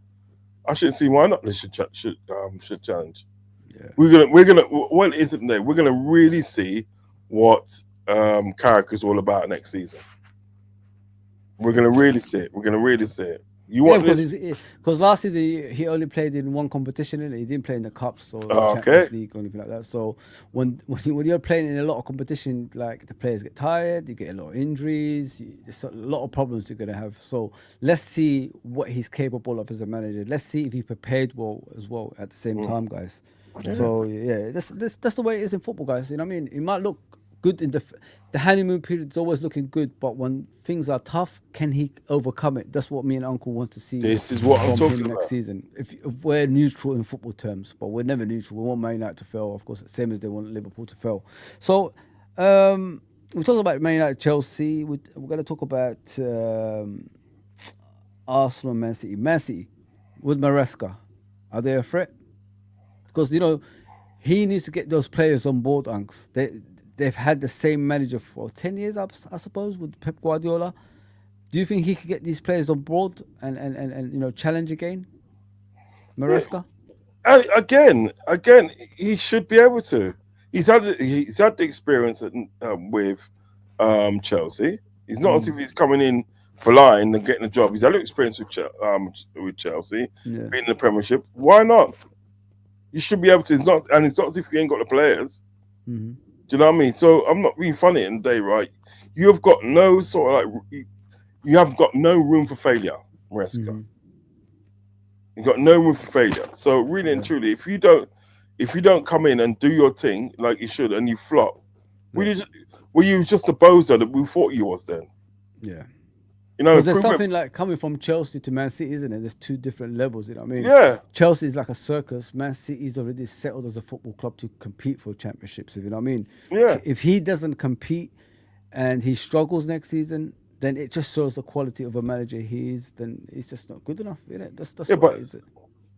I shouldn't see why not. They should challenge. Yeah. We're gonna. What is it today? We're gonna really see what Carrick all about next season. We're gonna really see it. We're gonna really see it. You want because last season he only played in one competition, and he didn't play in the cups or Oh, Champions okay. League or anything like that. So when you're playing in a lot of competition, like the players get tired, you get a lot of injuries, there's a lot of problems you're gonna have. So let's see what he's capable of as a manager. Let's see if he prepared well as well at the same time, guys. Yeah. So yeah, that's the way it is in football, guys. You know what I mean? It might look good in the honeymoon period is always looking good, but when things are tough, can he overcome it? That's what me and Uncle want to see. This is what I'm from talking him next about. season. If we're neutral in football terms, but we're never neutral. We want Man United to fail, of course, same as they want Liverpool to fail. So we talked about Man United, Chelsea. We're going to talk about Arsenal, and Man City. Man City with Maresca, are they a threat? Because you know he needs to get those players on board, Unks. They've had the same manager for 10 years, I suppose, with Pep Guardiola. Do you think he could get these players on board and you know, challenge again? Maresca? Yeah. Again, he should be able to. He's had the experience with Chelsea. He's not as if he's coming in blind and getting a job. He's had experience with Chelsea, being in the Premiership. Why not? You should be able to. It's not as if you ain't got the players. Mm-hmm. Do you know what I mean? So I'm not being funny in the day, right? You have got no sort of like, you have got no room for failure, Maresca. Mm-hmm. You've got no room for failure. So really and truly, if you don't come in and do your thing like you should and you flop, were you just a bozo that we thought you was then? Yeah. You know, there's something like coming from Chelsea to Man City, isn't it? There's two different levels, you know what I mean? Yeah. Chelsea is like a circus. Man City is already settled as a football club to compete for championships, if you know what I mean? Yeah. If he doesn't compete and he struggles next season, then it just shows the quality of a manager he is. Then he's just not good enough, you know? That's what it is.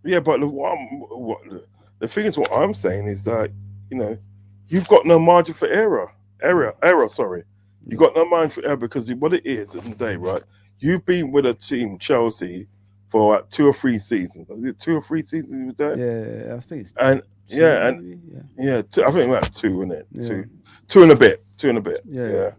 Yeah, but the thing is, what I'm saying is that, you know, you've got no margin for error. Sorry. You got no margin for error because what it is at the day, right? You've been with a team, Chelsea, for 2 or 3 seasons. Was it 2 or 3 seasons with that? Yeah, I think it's I think about 2, isn't it? Yeah. Two and a bit. Yeah.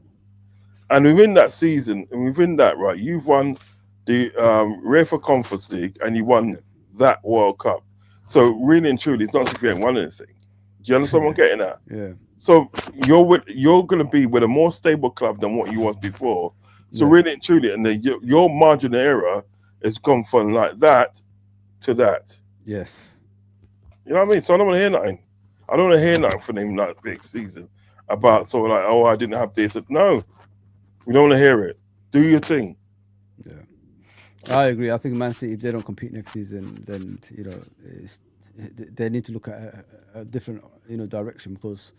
And within that season, right, you've won the UEFA Conference League and you won that World Cup. So really and truly, it's not as if you ain't won anything. Do you understand what I'm getting at? Yeah. So you're going to be with a more stable club than what you was before. So really and truly, and your margin of error has gone from like that to that. Yes. You know what I mean? So I don't want to hear nothing. I don't want to hear nothing from him like next season about sort of like, oh, I didn't have this. No, we don't want to hear it. Do your thing. Yeah, I agree. I think Man City, if they don't compete next season, then you know they need to look at a different direction because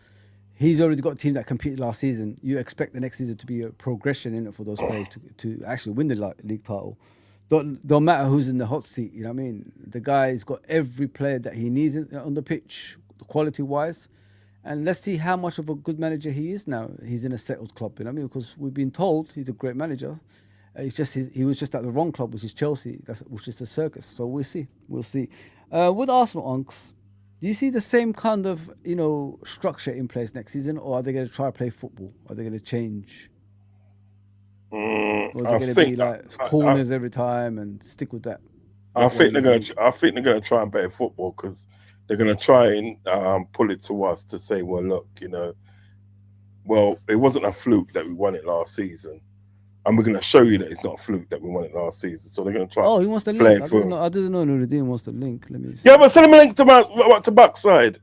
he's already got a team that competed last season. You expect the next season to be a progression in it for those players to actually win the league title. Don't matter who's in the hot seat. You know what I mean? The guy's got every player that he needs on the pitch, quality wise. And let's see how much of a good manager he is now. He's in a settled club, you know what I mean? Because we've been told he's a great manager. It's just he was just at the wrong club, which is Chelsea, which is a circus. So we'll see. With Arsenal, Unks, do you see the same kind of structure in place next season, or are they going to try to play football? Are they going to change? Or are they going to be like corners every time and stick with that? I think they're going to try and play football because they're going to try and pull it to us to say, well, look, well, it wasn't a fluke that we won it last season. And we're going to show you that it's not a fluke that we won it last season. So they're going to try. Oh, he wants the link. I didn't know Nurideen wants the link. Let me see. Yeah, but send him a link to backside.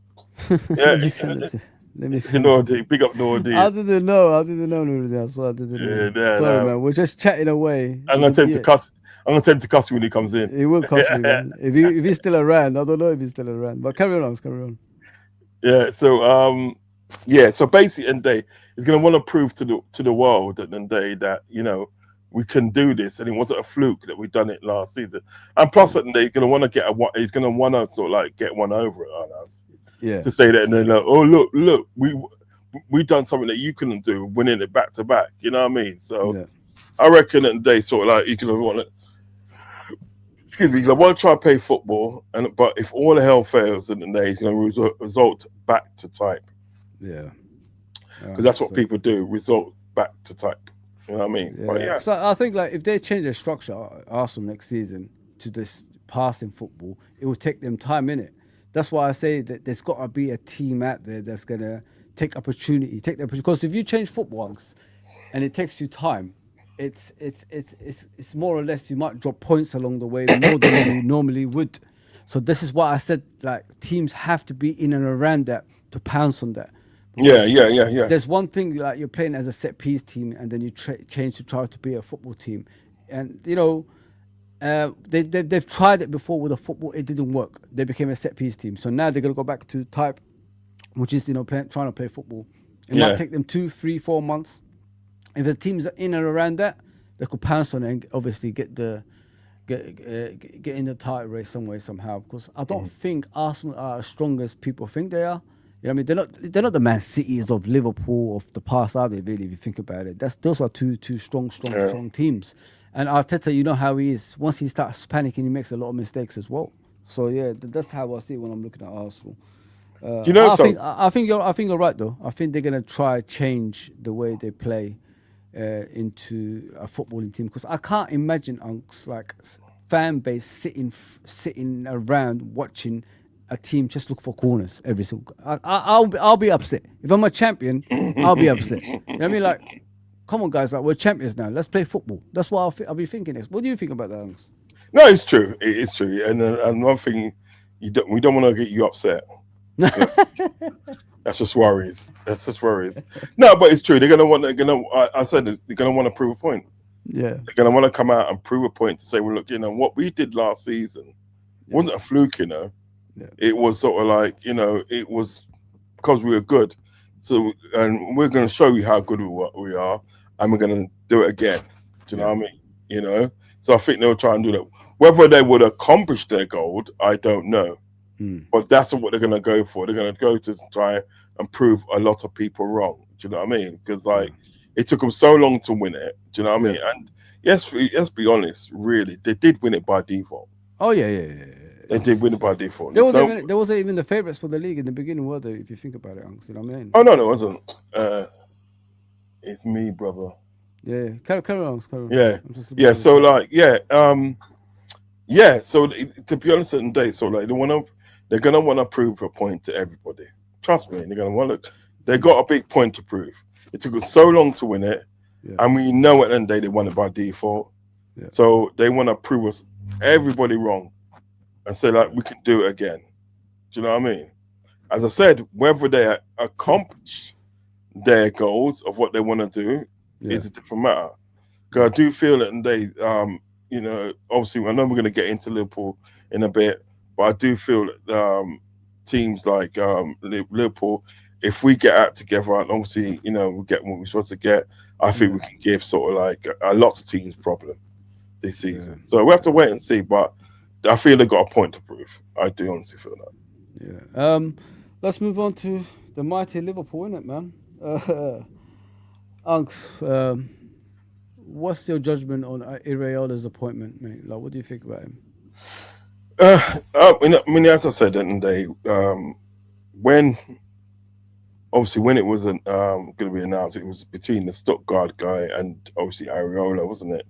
Yeah. Let me see. Nurideen, big up Nurideen. I didn't know Nurideen. I swear I didn't know. Yeah, sorry, man. We're just chatting away. I'm going to tell him to cuss. I'm going to tell him to cuss when he comes in. He will cuss me, man. If he's still around. I don't know if he's still around. But carry on. Yeah, so so basically in day he's going to want to prove to the world at the day that we can do this, and it wasn't a fluke that we done it last season. And plus at the day he's going to want to he's going to want to sort of like get one over it on us. Yeah. To say that, and then like, oh look, we done something that you couldn't do, winning it back to back. You know what I mean? So Yeah. I reckon that they sort of like you can want to. Excuse me, I want to try and play football, but if all the hell fails, then he's going to result back to type. Yeah. Because that's what people do, result back to type. You know what I mean? Yeah. But yeah. So I think like if they change their structure, Arsenal next season to this passing football, it will take them time in it. That's why I say that there's got to be a team out there that's gonna take opportunity, because if you change football and it takes you time, it's more or less you might drop points along the way more than you normally would. So this is why I said like teams have to be in and around that to pounce on that. Yeah. There's one thing like you're playing as a set piece team and then you change to try to be a football team, and you know they've tried it before with a football, it didn't work. They became a set piece team, so now they're gonna go back to type, which is trying to play football. It might take them 2, 3, 4 months. If the teams are in and around that, they could pounce on it and obviously get in the title race some way somehow. Because I don't think Arsenal are as strong as people think they are. You know what I mean? They're not the Man Cities of Liverpool of the past, are they? Really, if you think about it, those are two strong teams. And Arteta, you know how he is. Once he starts panicking, he makes a lot of mistakes as well. So yeah, that's how I see it when I'm looking at Arsenal. You know, I think you're right though. I think they're gonna try change the way they play into a footballing team, because I can't imagine like fan base sitting around watching a team just look for corners every single. I'll be upset if I'm a champion. I'll be upset. You know what I mean? Like, come on, guys! Like, we're champions now. Let's play football. That's what I'll be thinking. What do you think about that, Angus? No, it's true. It's true. And one thing, we don't want to get you upset. That's just worries. No, but it's true. I said they're gonna want to prove a point. Yeah. They're gonna want to come out and prove a point to say, well, look, what we did last season wasn't a fluke, Yeah. It was sort of like, it was because we were good. So, and we're gonna show you how good we are, and we're gonna do it again. Do you know what I mean? So I think they'll try and do that. Whether they would accomplish their goal, I don't know. But that's what they're going to go for. They're going to go to try and prove a lot of people wrong. Do you know what I mean? Because it took them so long to win it. Do you know what I mean? And let's be honest, really, they did win it by default. Oh yeah. They did win it by default. There wasn't even the favourites for the league in the beginning, were they? If you think about it, you know what I mean? Oh no, it wasn't. It's me, brother. Yeah, carry on. Yeah. So So to be honest, so like they're gonna want to prove a point to everybody. Trust me, they're gonna want to. They got a big point to prove. It took them so long to win it, and we know at the end of the day they won it by default. Yeah. So they want to prove everybody wrong, and say like we can do it again. Do you know what I mean? As I said, whether they accomplish their goals of what they want to do is a different matter. Because I do feel that they, obviously I know we're going to get into Liverpool in a bit. But I do feel that teams like Liverpool, if we get out together and obviously, we get what we're supposed to get, I think we can give sort of like a lot of teams problem this season. Yeah. So we have to wait and see. But I feel they've got a point to prove. I do honestly feel that. Yeah. Let's move on to the mighty Liverpool, innit, man? Unks, what's your judgment on Iraola's appointment, mate? Like, what do you think about him? I mean, as I said, didn't they? When it was going to be announced, it was between the Stuttgart guy and obviously Areola, wasn't it?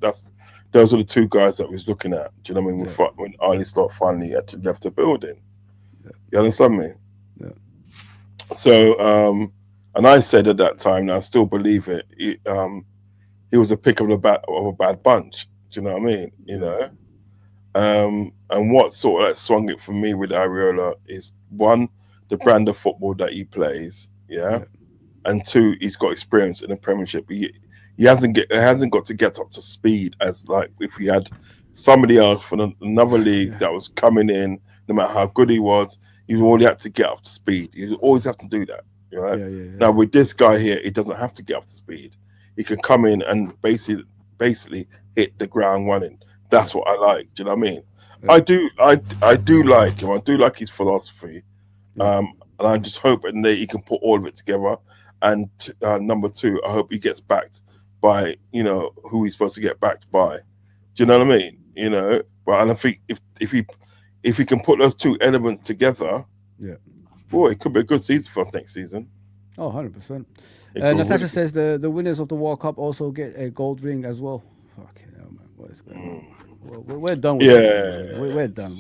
Those are the two guys that we was looking at. Do you know what I mean? When Arne Slot finally actually left the building, you understand me? Yeah. So, and I said at that time, and I still believe it. He was a pick of a bad bunch. Do you know what I mean? And what sort of like swung it for me with Areola is one, the brand of football that he plays, and two, he's got experience in the Premiership. He hasn't got to get up to speed as like if we had somebody else from another league that was coming in, no matter how good he was, he only had to get up to speed. You always have to do that, right? Yeah. Now with this guy here, he doesn't have to get up to speed. He can come in and basically hit the ground running. That's what I like. Do you know what I mean? Yeah. I do like him. I do like his philosophy. And I just hope that he can put all of it together and number two, I hope he gets backed by who he's supposed to get backed by. Do you know what I mean? But I think if he can put those two elements together, boy, it could be a good season for us next season. Oh, 100%. Natasha says the winners of the World Cup also get a gold ring as well. Fucking hell, man. What is going on? We're done with it. We're done.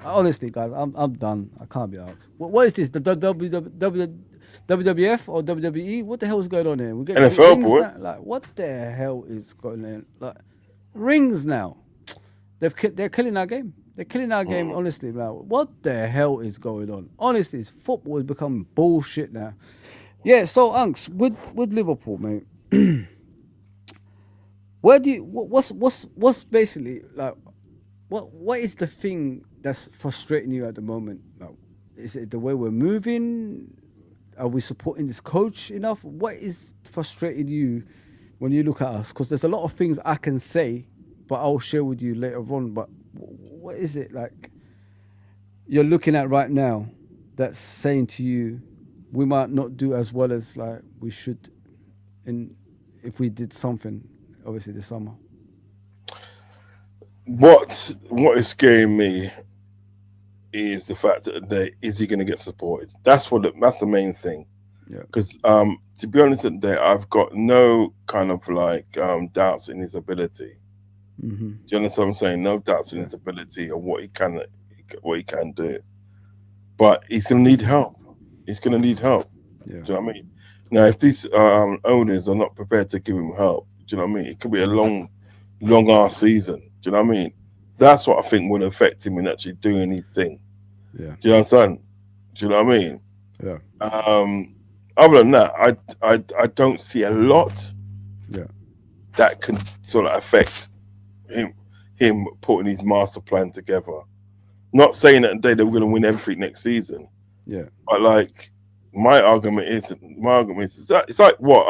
Honestly, guys, I'm done. I can't be asked. What is this? The WWF or WWE? What the hell is going on here? We get NFL, boy. Like, what the hell is going on? Like, rings now. They're killing our game. They're killing our game, honestly. Like, what the hell is going on? Honestly, football is becoming bullshit now. Yeah, so Unks, with Liverpool, mate. What's basically like what is the thing that's frustrating you at the moment? Like, is it the way we're moving? Are we supporting this coach enough? What is frustrating you when you look at us? Because there's a lot of things I can say, but I'll share with you later on. But what is it like you're looking at right now that's saying to you, we might not do as well as like we should if we did something, obviously this summer? What is scaring me is the fact that is he going to get supported? That's the main thing. Yeah. Because to be honest, today I've got no kind of like doubts in his ability. Mm-hmm. Do you understand what I'm saying? No doubts in his ability or what he can do. But he's going to need help. He's going to need help. Yeah. Do you know what I mean? Now, if these owners are not prepared to give him help, do you know what I mean? It could be a long ass season. Do you know what I mean? That's what I think would affect him in actually doing his thing. Yeah. Do you understand? Do you know what I mean? Yeah. Other than that, I don't see a lot. Yeah. That can sort of affect him putting his master plan together. Not saying that they're going to win everything next season. Yeah. But like my argument is it's like what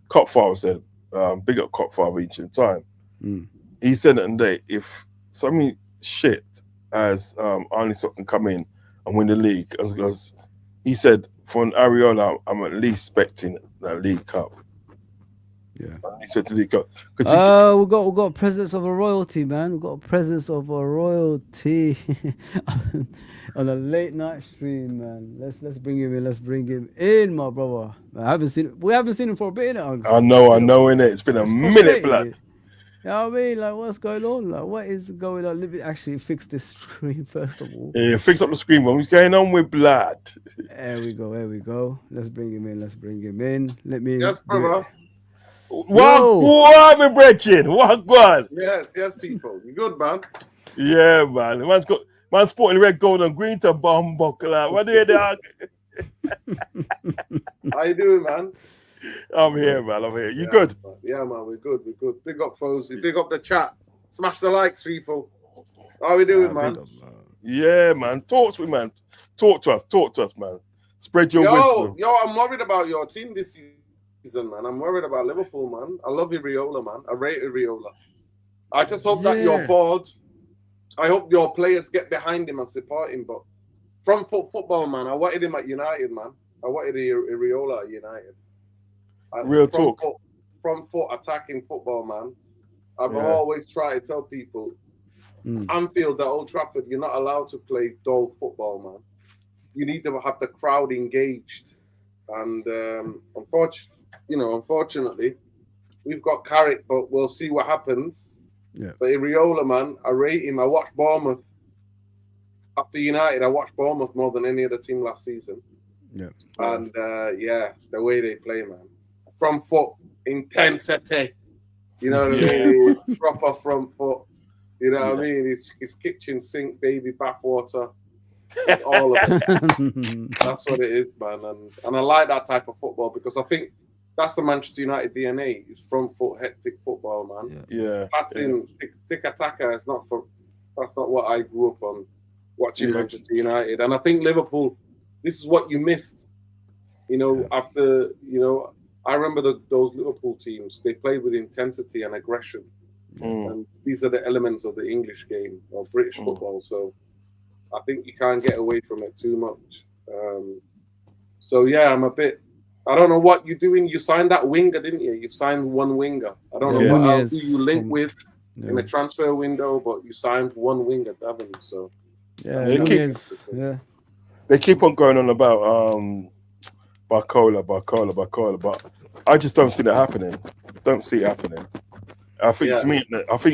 Copfather said. Big up Copfather each time. He said that day, if something shit as Arne Slot can come in and win the league, as he said, for an Areola, I'm at least expecting that League Cup. Yeah, he said the League Cup. We got presence of a royalty, man. We got a presence of a royalty on a late night stream, man. Let's bring him in. Let's bring him in, my brother. We haven't seen him for a bit, innit? I know, innit? It's been a minute, blood. You know what I mean? Like, what's going on? Like, what is going on? Let me actually fix this screen first of all. Yeah, fix up the screen. What's going on with blood? There we go. Let's bring him in. Let me. Yes, brother. What, my brethren? What, God? Yes, people. You good, man? Yeah, man. Man's sporting red, gold, and green to bomb buckle. What do you dog? How you doing, man? I'm here, man. You good? Man. Yeah, man. We're good. Big up, Fozi. Big up the chat. Smash the likes, people. How we doing, man? Yeah, man. Talk to me, man. Talk to us, man. Spread your wisdom. Yo, I'm worried about your team this season, man. I'm worried about Liverpool, man. I love Areola, man. I rate Areola. I just hope that you're bored. I hope your players get behind him and support him. But from football, man, I wanted him at United, man. I wanted Areola at United. Real talk. From foot attacking football, man. I've always tried to tell people, Anfield, at Old Trafford, you're not allowed to play dull football, man. You need to have the crowd engaged. And unfortunately, we've got Carrick, but we'll see what happens. Yeah. But Areola, man, I rate him. I watched Bournemouth. After United, I watched Bournemouth more than any other team last season. Yeah. And, the way they play, man. From foot, intensity. You know what I mean? It's proper from foot. You know what I mean? It's kitchen sink, baby, bathwater. It's all of it. That's what it is, man. And I like that type of football because I think that's the Manchester United DNA. It's from foot, hectic football, man. Yeah. Passing, tick-a-taka, that's not what I grew up on watching Manchester United. And I think Liverpool, this is what you missed. After, I remember those Liverpool teams, they played with intensity and aggression. And these are the elements of the English game or British football. So I think you can't get away from it too much. I'm a bit I don't know what you're doing. You signed that winger, didn't you? You signed one winger. I don't know Yeah, what Nunez else who you link from- with Yeah, in the transfer window, but you signed one winger, haven't you? So yeah, They keep- Nunez, yeah. They keep on going on about Barcola, but I just don't see that happening. Don't see it happening. I think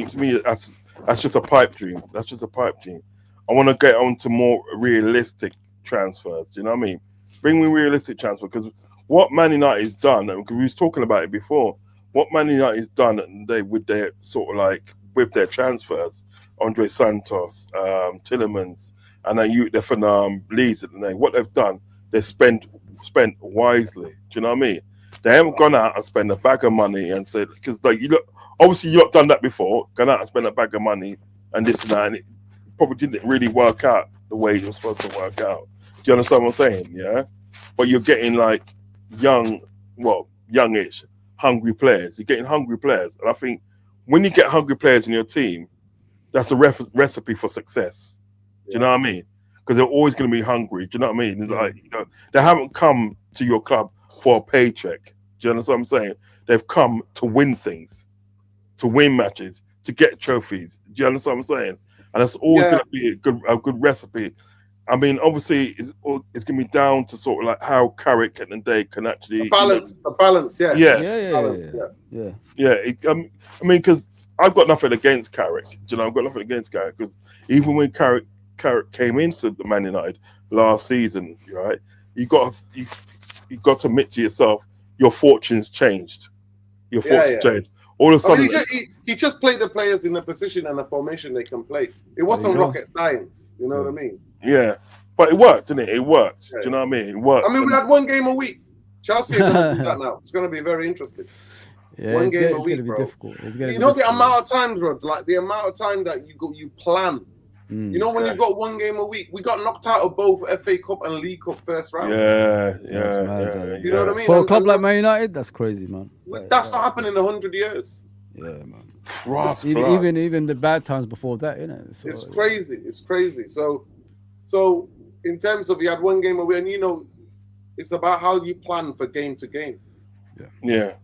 to me, that's just a pipe dream. That's just a pipe dream. I want to get on to more realistic transfers. You know what I mean? Bring me realistic transfer, because what Man United's done, because we was talking about it before, what Man United's done with their sort of like with their transfers, Andre Santos, Tillemans, and then they're from Leeds. What they've done, they spent wisely. Do you know what I mean? They haven't gone out and spent a bag of money and said, because like obviously you've done that before, gone out and spent a bag of money and this and that, and it probably didn't really work out the way it was supposed to work out. Do you understand what I'm saying? Yeah. But you're getting like youngish, hungry players. You're getting hungry players, and I think when you get hungry players in your team, that's a recipe for success. Do you know what I mean? Because they're always going to be hungry. Do you know what I mean? Like, they haven't come to your club for a paycheck. Do you understand what I'm saying? They've come to win things, to win matches, to get trophies. Do you understand what I'm saying? And that's always going to be a good recipe. I mean, obviously, it's going to be down to sort of like how Carrick and they can actually the balance, yeah. I mean, because I've got nothing against Carrick. Do you know, I've got nothing against Carrick, because even when Carrick came into the Man United last season, right? You got to admit to yourself, your fortune's changed. Your fortune's changed. All of a sudden, he just played the players in a position and a formation they can play. It wasn't rocket science. You know what I mean? Yeah, but it worked, didn't it? It worked. Do you know what I mean? It worked. I mean, we had one game a week. Chelsea are going to do that now. It's going to be very interesting. Yeah, one game a week, be bro. difficult. The amount of times, Rod, like the amount of time that you plan. You know, when you've got one game a week, we got knocked out of both FA Cup and League Cup first round. Yeah. You know what I mean? For a club like Man United, that's crazy, man. That's not happened in 100 years. Yeah, man. Even the bad times before that, So, it's crazy. It's crazy. So in terms of, you had one game away, and it's about how you plan for game to game. Yeah.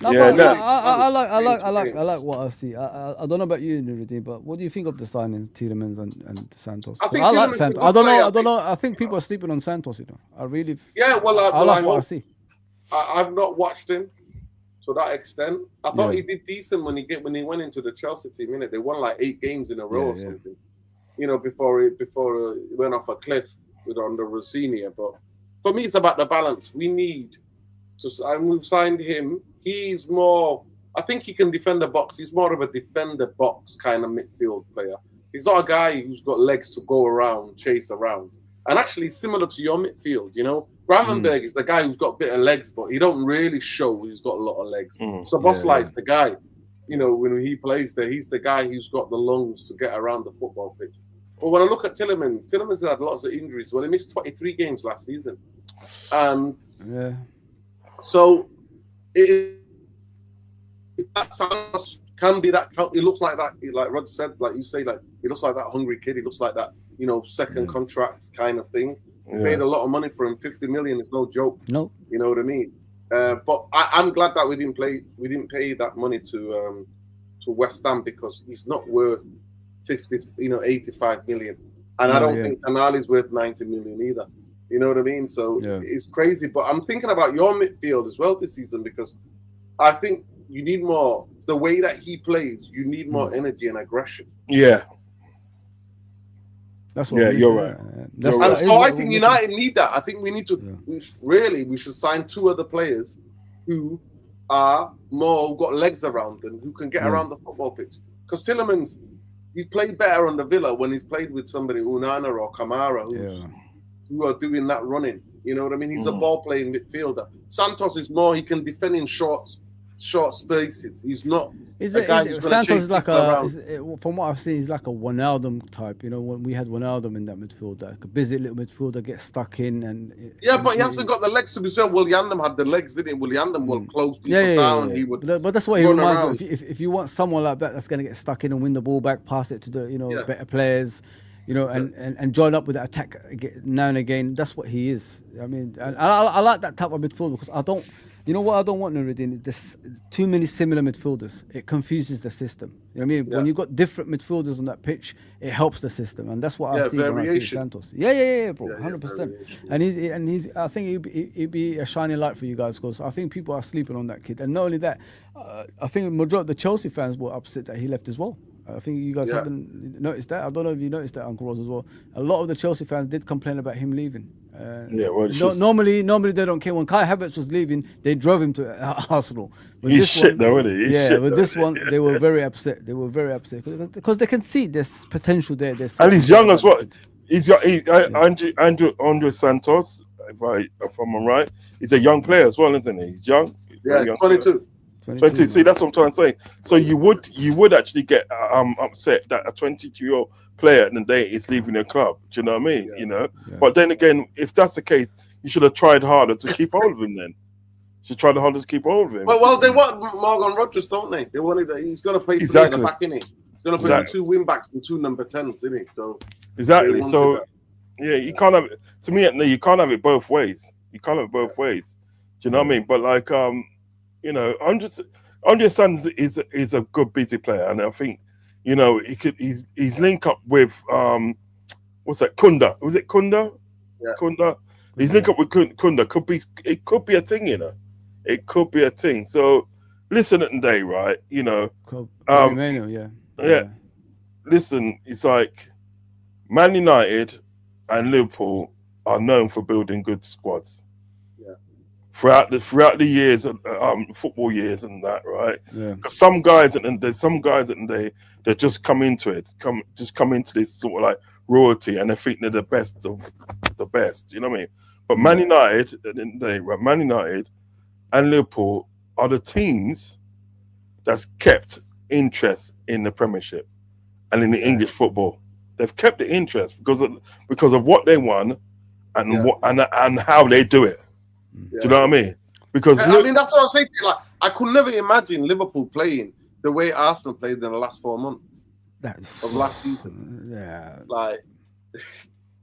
No, I like what I see. I don't know about you, Nurideen, but what do you think of the signings, Tillemans and Santos? I like Santos. I don't know. I think people are sleeping on Santos. I really. Yeah, I like what I see. I've not watched him to that extent. I thought he did decent when he went into the Chelsea team. They won like 8 games in a row or something. Before he went off a cliff under Rossini. But for me, it's about the balance. We need to, and we've signed him. He's more. I think he can defend the box. He's more of a defender box kind of midfield player. He's not a guy who's got legs to go around, chase around. And actually, similar to your midfield, Gravenberg is the guy who's got a bit of legs, but he don't really show he's got a lot of legs. So Bosley's the guy, when he plays there, he's the guy who's got the lungs to get around the football pitch. But when I look at Tillemans had lots of injuries. Well, he missed 23 games last season. And so that can be that. It looks like that, like Rod said, like you say, like he looks like that hungry kid. He looks like that, second contract kind of thing. We paid a lot of money for him. 50 million is no joke. No, you know what I mean. But I'm glad that we didn't pay that money to West Ham, because he's not worth 85 million, and I don't think Tonali's worth 90 million either. You know what I mean? So it's crazy. But I'm thinking about your midfield as well this season, because I think you need more. The way that he plays, you need more energy and aggression. Yeah. That's what you're right. And so I think United need that. I think we need to we should sign 2 other players who are more got legs around them, who can get around the football pitch. Because Tillemans, he's played better on the Villa when he's played with somebody, Unana or Kamara, who are doing that running. You know what I mean? He's a ball playing midfielder. Santos is more, he can defend in short spaces. He's not a guy who's going to chase people around. From what I've seen, he's like a Wijnaldum type. When we had Wijnaldum in that midfield, like a busy little midfielder, gets stuck in but he hasn't got the legs to be so. Williandam had the legs, didn't he? Williandam will close people down. He would. But that's what he reminds me. If you want someone like that, that's going to get stuck in and win the ball back, pass it to the better players. you know, and join up with the attack now and again. That's what he is. I mean, and I like that type of midfield because I don't. You know what I don't want, Nurideen? There's too many similar midfielders. It confuses the system. You know what I mean? Yeah. When you've got different midfielders on that pitch, it helps the system, and that's what I see when I see variation. Santos. Yeah, bro, Yeah, 100%. variation. And he's. I think he'd be a shining light for you guys because I think people are sleeping on that kid. And not only that, I think majority of the Chelsea fans were upset that he left as well. I think you guys haven't noticed that. I don't know if you noticed that, Uncle Rodz, as well. A lot of the Chelsea fans did complain about him leaving. Normally they don't care. When Kai Havertz was leaving, they drove him to Arsenal. With He's this shit one, though, isn't he? He's shit with though, this isn't one, they were very upset. They were very upset because they can see there's potential there. And he's young as well. Andre Santos, if I'm right, he's a young player as well, isn't he? He's young. Yeah, young 22. 20. See, that's what I'm trying to say. So you would actually get upset that a 22-year-old player in the day is leaving your club. Do you know what I mean? Yeah. You know. Yeah. But then again, if that's the case, you should have tried harder to keep hold of him. Then you should try harder to keep hold of him. Well, they want Morgan Rogers, don't they? They wanted that he's going to play three at the back, innit? He's going to play with 2 wing backs and 2 number 10s, isn't he? So exactly. So yeah, you can't have it. To me, no, you can't have it both ways. You can't have it both ways. Do you know what I mean? But like, you know, Andre Santos is a good busy player, and I think, you know, he's linked up with what's that? Kunda. Was it Kunda? Yeah. Kunda. He's linked up with Kunda. It could be a thing, you know. It could be a thing. So listen at the day, right? You know. Yeah. Listen, it's like Man United and Liverpool are known for building good squads. Throughout the years, football years and that, right? Yeah. Because some guys at the day, they just come into it, come into this sort of like royalty, and they think they're the best of the best. You know what I mean? But Man United at the end of the day, right? Man United and Liverpool are the teams that's kept interest in the Premiership and in the English football. They've kept the interest because of what they won and how they do it. Yeah. Do you know what I mean? Because I mean, that's what I'm saying. Like, I could never imagine Liverpool playing the way Arsenal played in the last 4 months of last season. Yeah, like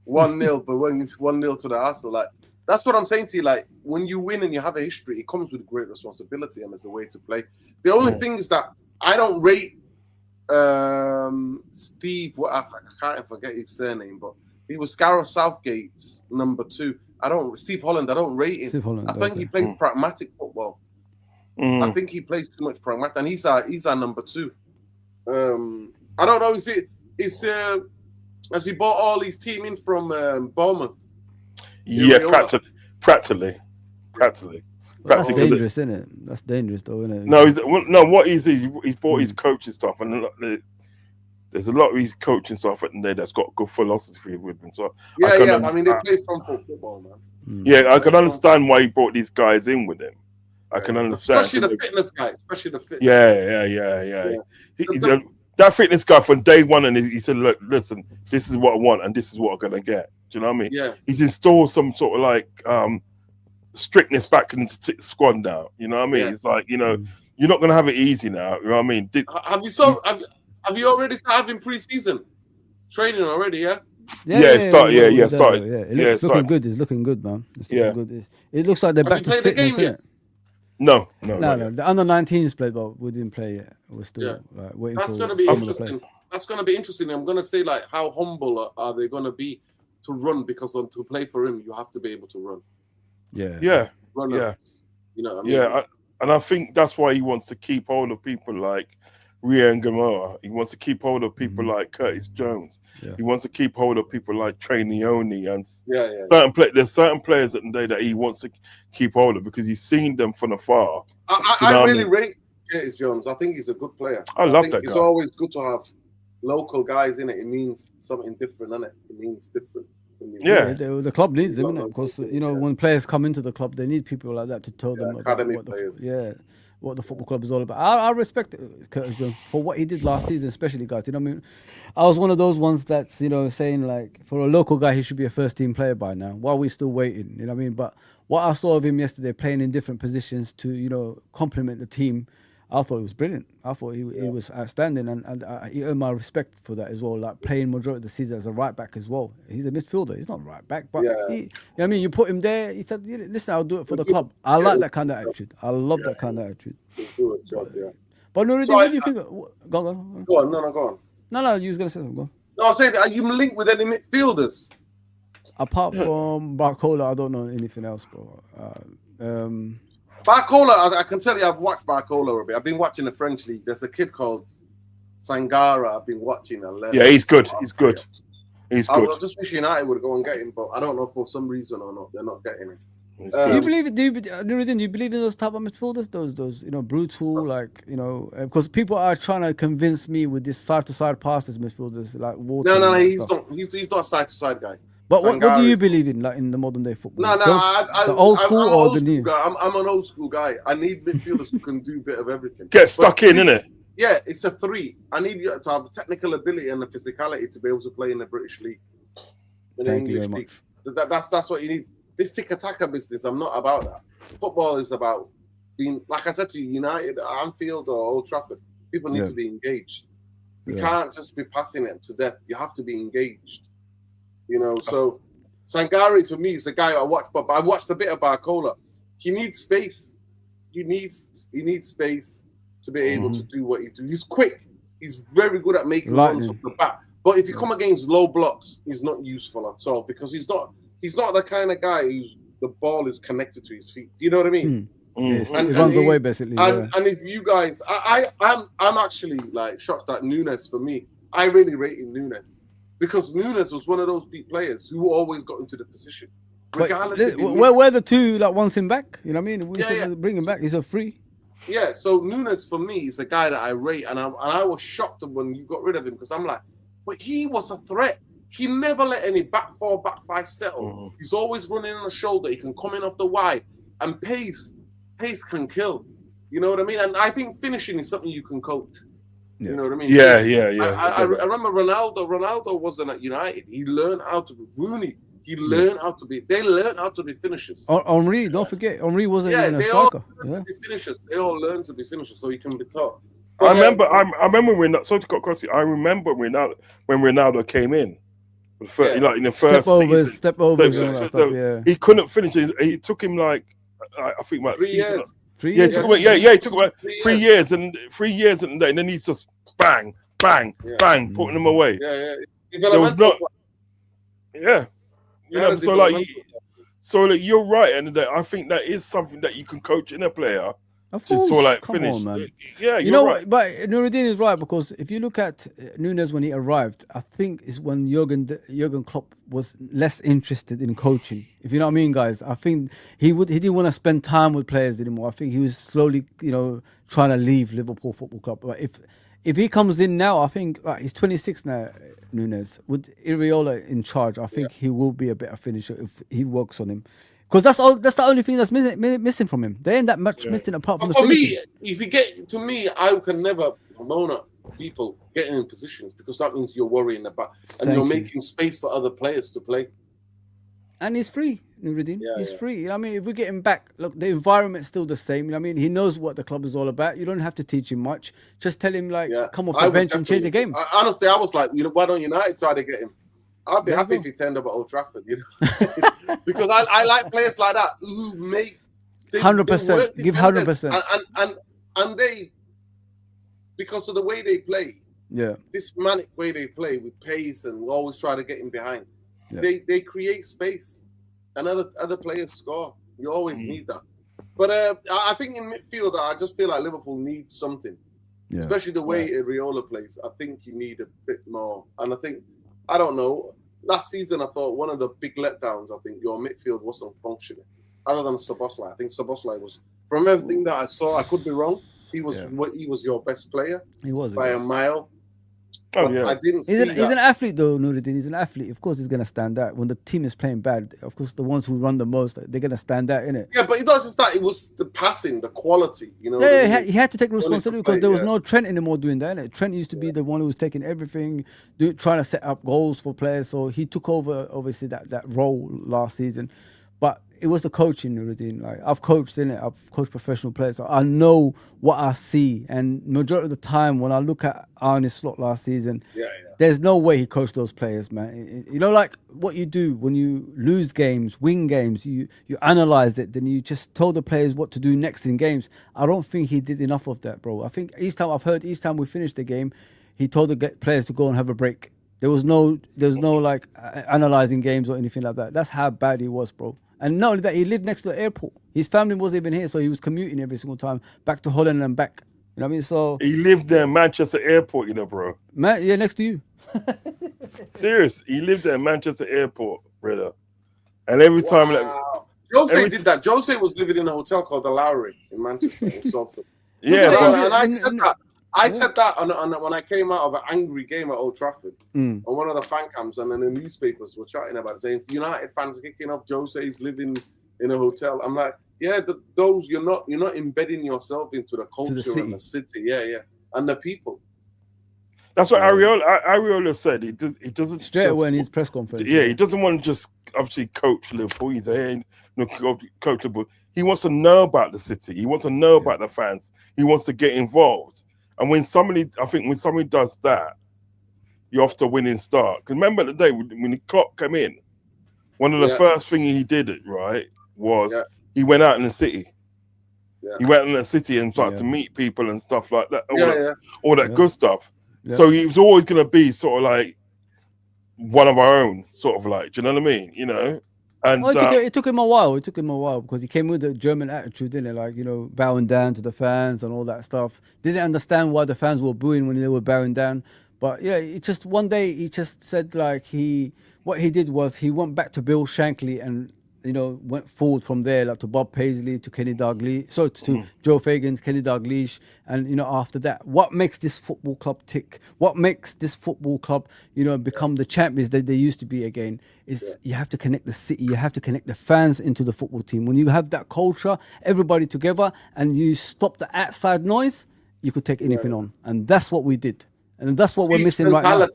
1-0, but when it's 1-0 to the Arsenal, like that's what I'm saying to you. Like when you win and you have a history, it comes with great responsibility and there's a way to play. The only thing is that I don't rate Steve. I can't forget his surname, but he was Gareth Southgate's number 2. Steve Holland, I don't rate him. I think he plays pragmatic football. I think he plays too much pragmatic, and he's our number 2. I don't know. Has he bought all his team in from Bournemouth? Yeah, practically. That's dangerous, isn't it? That's dangerous, though, isn't it? No. What he's bought his coaching stuff, and there's a lot of his coaching stuff at the day that's got good philosophy with him. So I mean, they play front foot football, man. Yeah, I can understand why he brought these guys in with him. I can understand, especially the fitness guy. Yeah. That fitness guy from day one, and he said, "Look, listen, this is what I want, and this is what I'm gonna get." Do you know what I mean? Yeah. He's installed some sort of like strictness back into the squad now. You know what I mean? Yeah. It's like, you know, you're not gonna have it easy now. You know what I mean? Have you already started having pre-season training already? Yeah. It started. It's looking good. It's looking good, man. It's looking good. It looks like they're back to fitness, isn't it? No. The under-19s played, but we didn't play yet. We're still waiting. That's going to be interesting. That's going to be interesting. I'm going to say, like, how humble are they going to be to run? Because to play for him, you have to be able to run. Yeah. Runners, you know what I mean? And I think that's why he wants to keep hold of people like Rian Gamoa. He wants to keep hold of people like Curtis Jones. Yeah. He wants to keep hold of people like Trey Leone and there's certain players at the day that he wants to keep hold of because he's seen them from afar. I really rate Curtis Jones. I think he's a good player. I love that guy. It's always good to have local guys in it. It means something different, doesn't it? It means different. The club needs them, innit? Because when players come into the club, they need people like that to tell them about what the football club is all about. I respect Curtis Jones for what he did last season, especially, guys. You know what I mean? I was one of those ones that's, saying like, for a local guy, he should be a first team player by now. While we're still waiting, you know what I mean? But what I saw of him yesterday, playing in different positions to, complement the team, I thought he was brilliant. I thought he was outstanding, and he earned my respect for that as well. Like playing majority of the season as a right back as well. He's a midfielder. He's not right back, but he, you know what I mean, you put him there. He said, "Listen, I'll do it for the club." I like that kind of attitude. I love that kind of attitude. Do a job, yeah. But Nurideen, what do you think? Go on. Go on. No, go on. No, you was gonna say something. Go on. No, I'm saying, are you linked with any midfielders? Apart from Barcola, I don't know anything else, bro. Barcola, I can tell you, I've watched Barcola a bit. I've been watching the French league. There's a kid called Sangara. I've been watching and learning. Yeah, he's good. He's good. He's I good. just wish United would go and get him, but I don't know for some reason or not. They're not getting him. Do you believe? Nurideen, do you believe in those type of midfielders? Those brutal, like because people are trying to convince me with this side to side passes midfielders like Water. No, he's not. He's not a side to side guy. But what do you believe in, like in the modern day football? The old school or the new? I'm an old school guy. I need midfielders who can do a bit of everything. Get stuck in, innit? Yeah, it's a 3. I need you to have the technical ability and the physicality to be able to play in the British league, in the English league. That's what you need. This tick-a-taka business, I'm not about that. Football is about being, like I said to you, United, Anfield or Old Trafford. People need to be engaged. You can't just be passing it to death. You have to be engaged. So Sangari to me is the guy I watched, but I watched a bit of Barcola. He needs space. He needs space to be able to do what he do. He's quick. He's very good at making runs off the back. But if you come against low blocks, he's not useful at all because he's not the kind of guy who's the ball is connected to his feet. Do you know what I mean? Yes, and runs away basically. And if you guys, I'm actually like shocked at Nunes. For me, I really rated Nunes. Because Nunes was one of those big players who always got into the position. Regardless where the two like wants him back, you know what I mean? We bring him back. He's a free. Yeah, so Nunes for me is a guy that I rate, and I was shocked when you got rid of him because I'm like, but he was a threat. He never let any back 4, back 5 settle. He's always running on the shoulder. He can come in off the wide, and pace can kill. You know what I mean? And I think finishing is something you can coach. You know what I mean? Yeah. I remember Ronaldo. Ronaldo wasn't at United. He learned how to be Rooney. He learned how to be. They learned how to be finishers. Henry, don't forget, Henry wasn't even a striker. To be finishers. They all learned to be finishers, so he can be taught. I remember when sorry to cut across you. I remember when Ronaldo came in. Like in the first step overs. He couldn't finish. He took him like I think about 3 years. 3 years. He took about 3 years, and 3 years, and then he's just bang, putting them away. There was not. So you're right, and I think that is something that you can coach in a player. Of course, to sort of come finish. on, man. Yeah, you know right. what? But Nurideen is right because if you look at Nunes when he arrived, I think it's when Jurgen Klopp was less interested in coaching. If you know what I mean, guys. I think he didn't want to spend time with players anymore. I think he was slowly, trying to leave Liverpool Football Club. But if he comes in now, I think he's 26 now, Nunes. With Iriola in charge, I think he will be a better finisher if he works on him. Because that's the only thing that's missing from him. There ain't that much missing apart from the finishing. Me, if you get to me, I can never moan at people getting in positions because that means you're worrying about and you're making space for other players to play. And he's free, Nurideen. He's free. You know what I mean? If we get him back, look, the environment's still the same. You know what I mean? He knows what the club is all about. You don't have to teach him much. Just tell him come off the bench and change the game. Honestly, I was like, why don't United try to get him? I'd be happy if he turned up at Old Trafford, because I like players like that who make 100%. Give 100%. And they, because of the way they play, this manic way they play with pace and always try to get in behind, they create space, and other players score. You always need that. But I think in midfield, I just feel like Liverpool needs something, especially the way Iriola plays. I think you need a bit more, and I don't know. Last season, I thought one of the big letdowns, I think your midfield wasn't functioning. Other than Szoboszlai. I think Szoboszlai was, from everything that I saw, I could be wrong. He was your best player. He was. By a mile. I didn't see he's an athlete, though, Nurideen. He's an athlete. Of course, he's going to stand out. When the team is playing bad, of course, the ones who run the most, they're going to stand out, innit? Yeah, but it's not just that. It was the passing, the quality, he had to take responsibility because there was no Trent anymore doing that, innit? Trent used to be the one who was taking everything, trying to set up goals for players. So he took over, obviously, that role last season. But it was the coaching, Nurideen. Like I've coached in it. I've coached professional players. So I know what I see, and majority of the time when I look at Arne Slot last season, there's no way he coached those players, man. You know, like what you do when you lose games, win games, you analyze it, then you just tell the players what to do next in games. I don't think he did enough of that, bro. I think each time we finished the game, he told the players to go and have a break. There was no like analyzing games or anything like that. That's how bad he was, bro. And not only that, he lived next to the airport. His family wasn't even here, so he was commuting every single time back to Holland and back. You know what I mean? So he lived there in Manchester Airport, you know, bro. Yeah, next to you. Serious, he lived there in Manchester Airport, brother. And every time, like, Jose did that. Jose was living in a hotel called the Lowry in Manchester, in Salford. Yeah, and I said that. I said that on when I came out of an angry game at Old Trafford on one of the fan cams, and then the newspapers were chatting about it, saying United fans are kicking off. Jose's living in a hotel. I'm like, yeah, those you're not embedding yourself into the culture and the city, and the people. That's what Areola said. He doesn't straight away in his press conference. Yeah, he doesn't want to just obviously coach Liverpool. He's coach Liverpool. He wants to know about the city. He wants to know about the fans. He wants to get involved. And when somebody does that, you're off to a winning start. Because remember the day when the clock came in, one of the first things he did was he went out in the city. Yeah. He went in the city and started to meet people and stuff like that. All that good stuff. Yeah. So he was always going to be sort of like one of our own, sort of like, do you know what I mean? You know? And it took him a while. It took him a while because he came with the German attitude, didn't it? Like, you know, bowing down to the fans and all that stuff. Didn't understand why the fans were booing when they were bowing down. But yeah, it just one day he just said like what he did was he went back to Bill Shankly and, you know, went forward from there, like to Bob Paisley, to Kenny Dalglish, to Joe Fagan, Kenny Dalglish, and, you know, after that, what makes this football club tick? What makes this football club, you know, become the champions that they used to be again? Is you have to connect the city, you have to connect the fans into the football team. When you have that culture, everybody together, and you stop the outside noise, you could take anything on, and that's what we did, and that's what we're missing right now.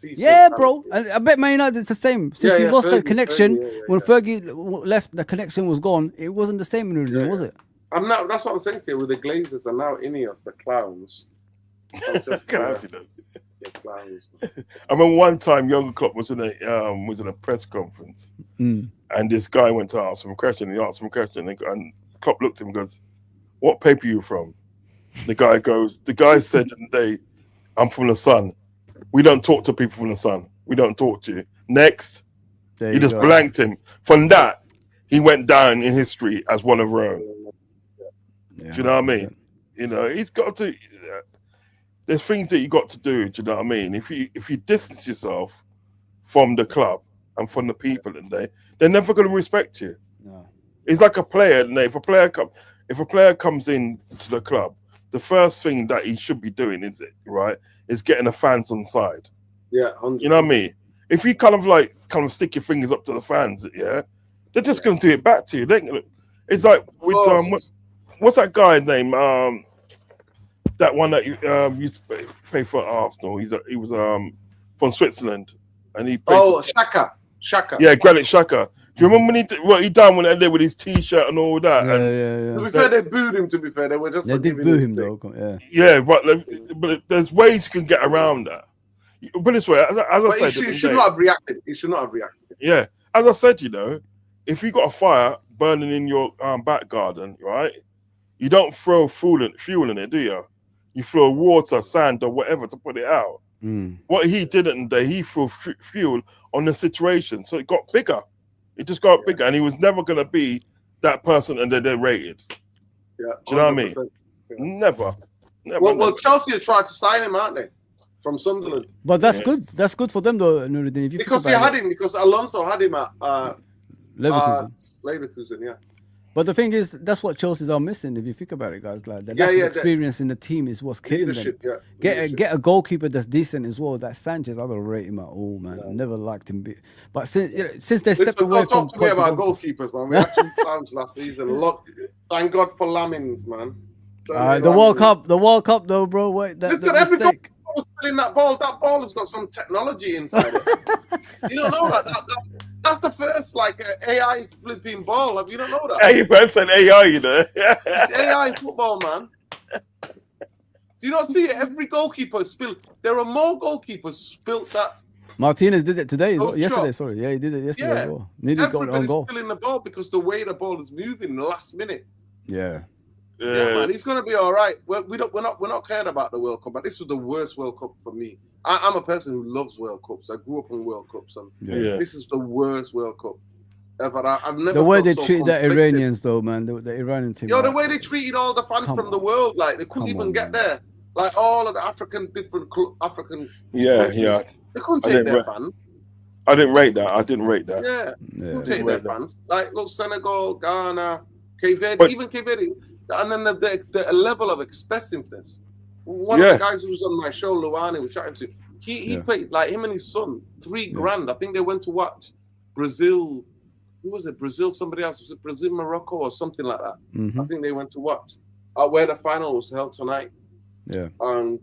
Yeah, bro. And I bet Man United it's the same. Since you lost that connection, when Fergie left, the connection was gone. It wasn't the same anymore, was it? That's what I'm saying to you. With the Glazers and now Ineos, the clowns. The clowns. I remember one time, Jurgen Klopp was in a press conference, and this guy went to ask him a question. He asked him a question, and Klopp looked at him and goes, "What paper are you from?" The guy said, "I'm from the Sun. We don't talk to people from the Sun. We don't talk to you." Next, he just blanked him. From that, he went down in history as one of our own. Do you know what I mean? You know, he's got to. There's things that you got to do. Do you know what I mean? If you distance yourself from the club and from the people, they're never going to respect you. No. It's like a player. If a player comes in to the club, the first thing that he should be doing is getting the fans on side. Yeah, 100%. You know what I mean? If you kind of stick your fingers up to the fans, they're just going to do it back to you. It's like with what's that guy's name? That one that used to play for Arsenal. He was from Switzerland, and he played Xhaka. Yeah, Granit Xhaka. Do you remember what he done when they did with his T-shirt and all that? To be fair, they booed him. To be fair, they were just. They did boo him though. Yeah, but there's ways you can get around that. Put it this way, as I said, he should not have reacted. He should not have reacted. Yeah, as I said, you know, if you got a fire burning in your back garden, right? You don't throw fuel in it, do you? You throw water, sand, or whatever to put it out. What he didn't do, he threw fuel on the situation, so it got bigger. It just got bigger, and he was never going to be that person and they're rated. Yeah, do you know what I mean? Yeah. Never. Well, Chelsea have tried to sign him, aren't they? From Sunderland. But that's good. That's good for them, though, Nurideen. Because they had him, because Alonso had him at Leverkusen, yeah. But the thing is, that's what Chelsea's are missing. If you think about it, guys, like the lack of experience in the team is what's killing them. Get a goalkeeper that's decent as well. That Sanchez, I don't rate him at all, man. I never liked him. But since they stepped away from, talk to me about goalkeepers, man. We had 2 clowns last season. Thank God for Lamins, man. The World Cup, though, bro. Wait, every goal was filling that ball. That ball has got some technology inside it. You don't know that That's the first like AI flipping ball. Have you don't know that? Hey, man, said AI, you know. It's AI football, man. Do you not see it? Every goalkeeper spilled. There are more goalkeepers spilled that. Martinez did it today. Oh, Yesterday, sure. sorry. Yeah, he did it yesterday Yeah. as well. Needed got on Everybody's goal. spilling the ball because the way the ball is moving in the last minute. Yeah. Yeah, man, he's gonna be all right. Well, we're not caring about the World Cup, but this was the worst World Cup for me. I'm a person who loves World Cups. I grew up in World Cups, and this is the worst World Cup ever. I've never. The way they so treat the conflicted. Iranians, though, man, the Iranian team. Yo, the way they treated all the fans from the world, like they couldn't even get there. Like all of the different African. Yeah, countries, yeah. They couldn't take their fans. I didn't rate that. Yeah, couldn't take their fans. Like look, Senegal, Ghana, Cape Verde, even Cape Verde. And then the level of expressiveness. One of the guys who was on my show, Luani, was chatting to. He played like him and his son, $3,000. I think they went to watch Brazil. Who was it? Brazil, somebody else. Was it Brazil, Morocco, or something like that? I think they went to watch. Where the final was held tonight. Yeah. And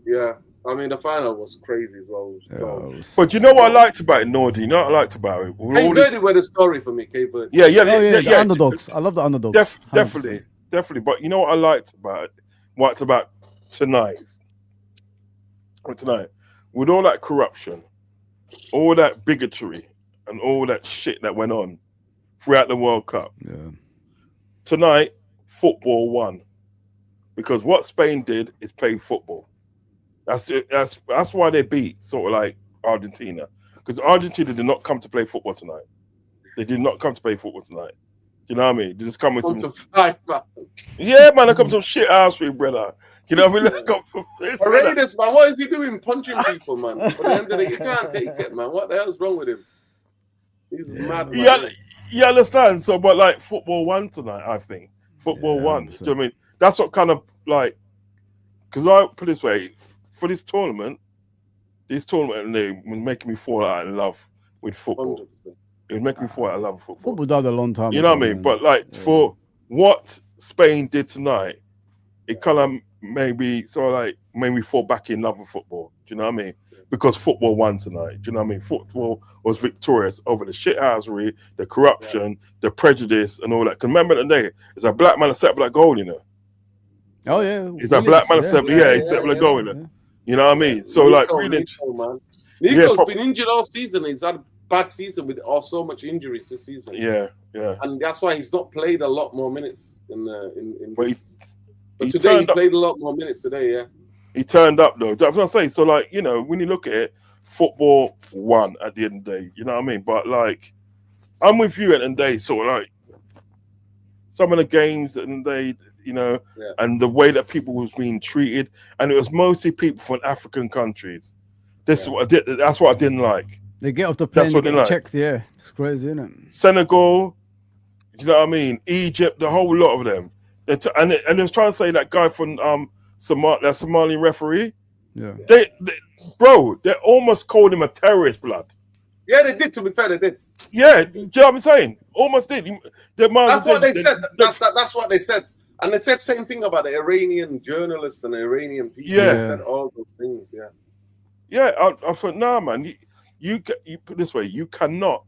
I mean the final was crazy as well. But you know what I liked about it, Nordy? You know what I liked about it? Cape Verde were the story for me, Cape Verde. The underdogs. I love the underdogs. Definitely. But you know what I liked about it? What about tonight? With all that corruption, all that bigotry, and all that shit that went on throughout the World Cup. Yeah. Tonight, football won. Because what Spain did is play football. That's why they beat sort of like Argentina. Because Argentina did not come to play football tonight. They did not come to play football tonight. You know what I mean? They just come with some fight, man. Yeah, man, they come some shit ass for you, brother. You know what I mean? Horrendous, man. What is he doing? Punching people, man. At the end of the day, you can't take it, man. What the hell's wrong with him? He's mad, man. Yeah, you understand? So, but like football won tonight, I think. Football won. Do you know what I mean? That's what kind of like, because I put it this way, for this tournament, they were making me fall out in love with football. 100%. It was making me fall out in love with football. Football died a long time ago. You know what I mean? But like for what Spain did tonight, it kind of made me fall back in love with football. Do you know what I mean? Because football won tonight. Do you know what I mean? Football was victorious over the shithousery, the corruption, the prejudice, and all that. Because remember the day, it's a black man that set up that goal, you know. Oh yeah, it's a black man that set up that goal, you know. You know what I mean? So like, really, Nico's been injured all season. He's had a bad season with so much injuries this season. Yeah, and that's why he's not played a lot more minutes But he today he played a lot more minutes today. Yeah, he turned up though. That's what I'm saying. So like, you know, when you look at it, football won at the end of the day. You know what I mean? But like, I'm with you at the end of the day. Sort of like some of the games and they, you know, and the way that people was being treated, and it was mostly people from African countries. That's what I didn't like. They get off the plane, they get checked. Yeah, it's crazy, isn't it? Senegal, you know what I mean? Egypt, the whole lot of them. And it was trying to say that guy from that Somali referee. Yeah. They almost called him a terrorist, blood. Yeah, they did. To be fair, they did. Yeah, do you know what I'm saying? Almost did. That's what they said. That's what they said. And they said same thing about the Iranian journalists and the Iranian people. Yeah. They said all those things. Yeah. Yeah, I thought, nah, man. You put it this way, you cannot.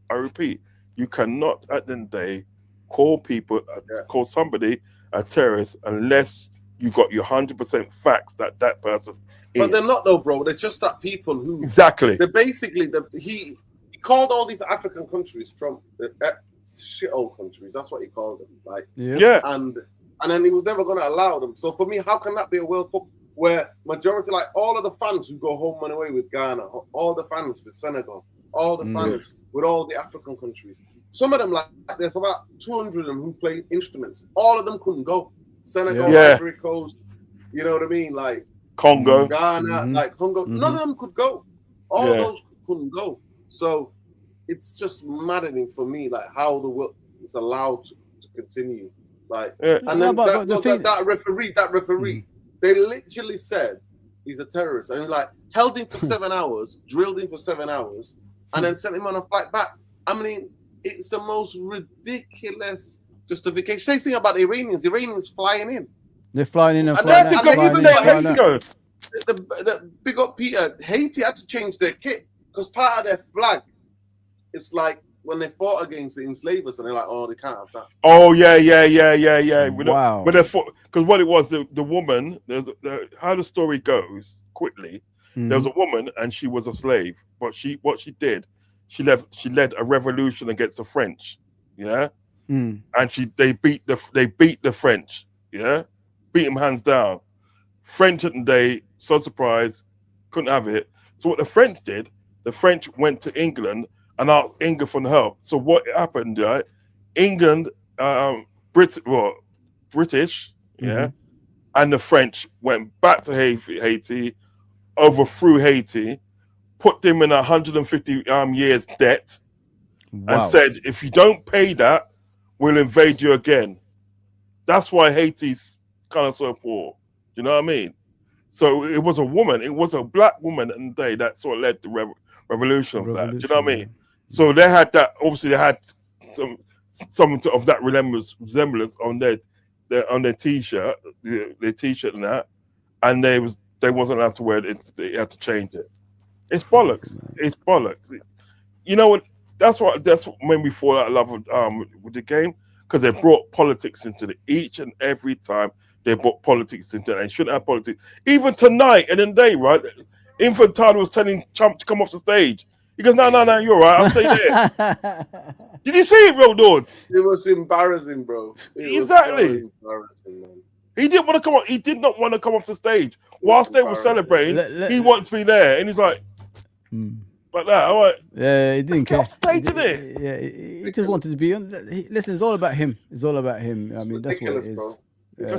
I repeat, you cannot at the end of the day call somebody a terrorist unless you got your 100% facts that person is. But they're not though, bro. They're just that people who exactly. They're basically he called all these African countries Trump shithole countries. That's what he called them. Like and then he was never going to allow them. So for me, how can that be a World Cup where majority, like all of the fans who go home and away with Ghana, all the fans with Senegal, all the fans with all the African countries, some of them, like there's about 200 of them who play instruments. All of them couldn't go. Senegal, Ivory Coast, you know what I mean? Like Congo, Ghana, like Congo. None of them could go. All those couldn't go. So it's just maddening for me, like how the world is allowed to continue. Like, and then that referee, they literally said he's a terrorist, and like held him for 7 hours, drilled him for 7 hours, and then sent him on a flight back. I mean, it's the most ridiculous justification. Same thing about the Iranians. The Iranians flying in. They're flying in and flying out. The big up Peter, Haiti had to change their kit because part of their flag is like when they fought against the enslavers, and they're like, oh, they can't have that. Oh yeah. Wow. But because what it was, the woman, how the story goes quickly. There was a woman, and she was a slave. But what she did, she led a revolution against the French. Yeah, and they beat the French. Yeah, beat them hands down. French at the day, so surprised, couldn't have it. So what the French did, the French went to England and asked England for help. So what happened, right? England, British, yeah, and the French went back to Haiti, overthrew Haiti, put them in 150 years debt, and said, if you don't pay that, we'll invade you again. That's why Haiti's kind of so poor. You know what I mean? So it was a woman, it was a black woman in the day that sort of led the revolution of that. Do you know what I mean? So they had that, obviously they had some of that resemblance on their t-shirt, their t-shirt and that, and they wasn't allowed to wear it, they had to change it. It's bollocks. It's bollocks. You know what? That's what made me fall out of love with the game, because they brought politics into it each and every time. They brought politics into it. They shouldn't have politics. Even tonight and in the day, right? Infantino was telling Trump to come off the stage. He goes, no, you're all right. I'll stay there. Did you see it, bro, Lord? It was embarrassing, bro. Exactly. Was so embarrassing, man. He didn't want to come on. He did not want to come off the stage. Whilst they were celebrating, he wanted to be there. And he's like that, all right. Yeah, he didn't care. Stage of it. Yeah, he just wanted to be on. Listen, it's all about him. It's all about him. I mean, that's what it is. Bro.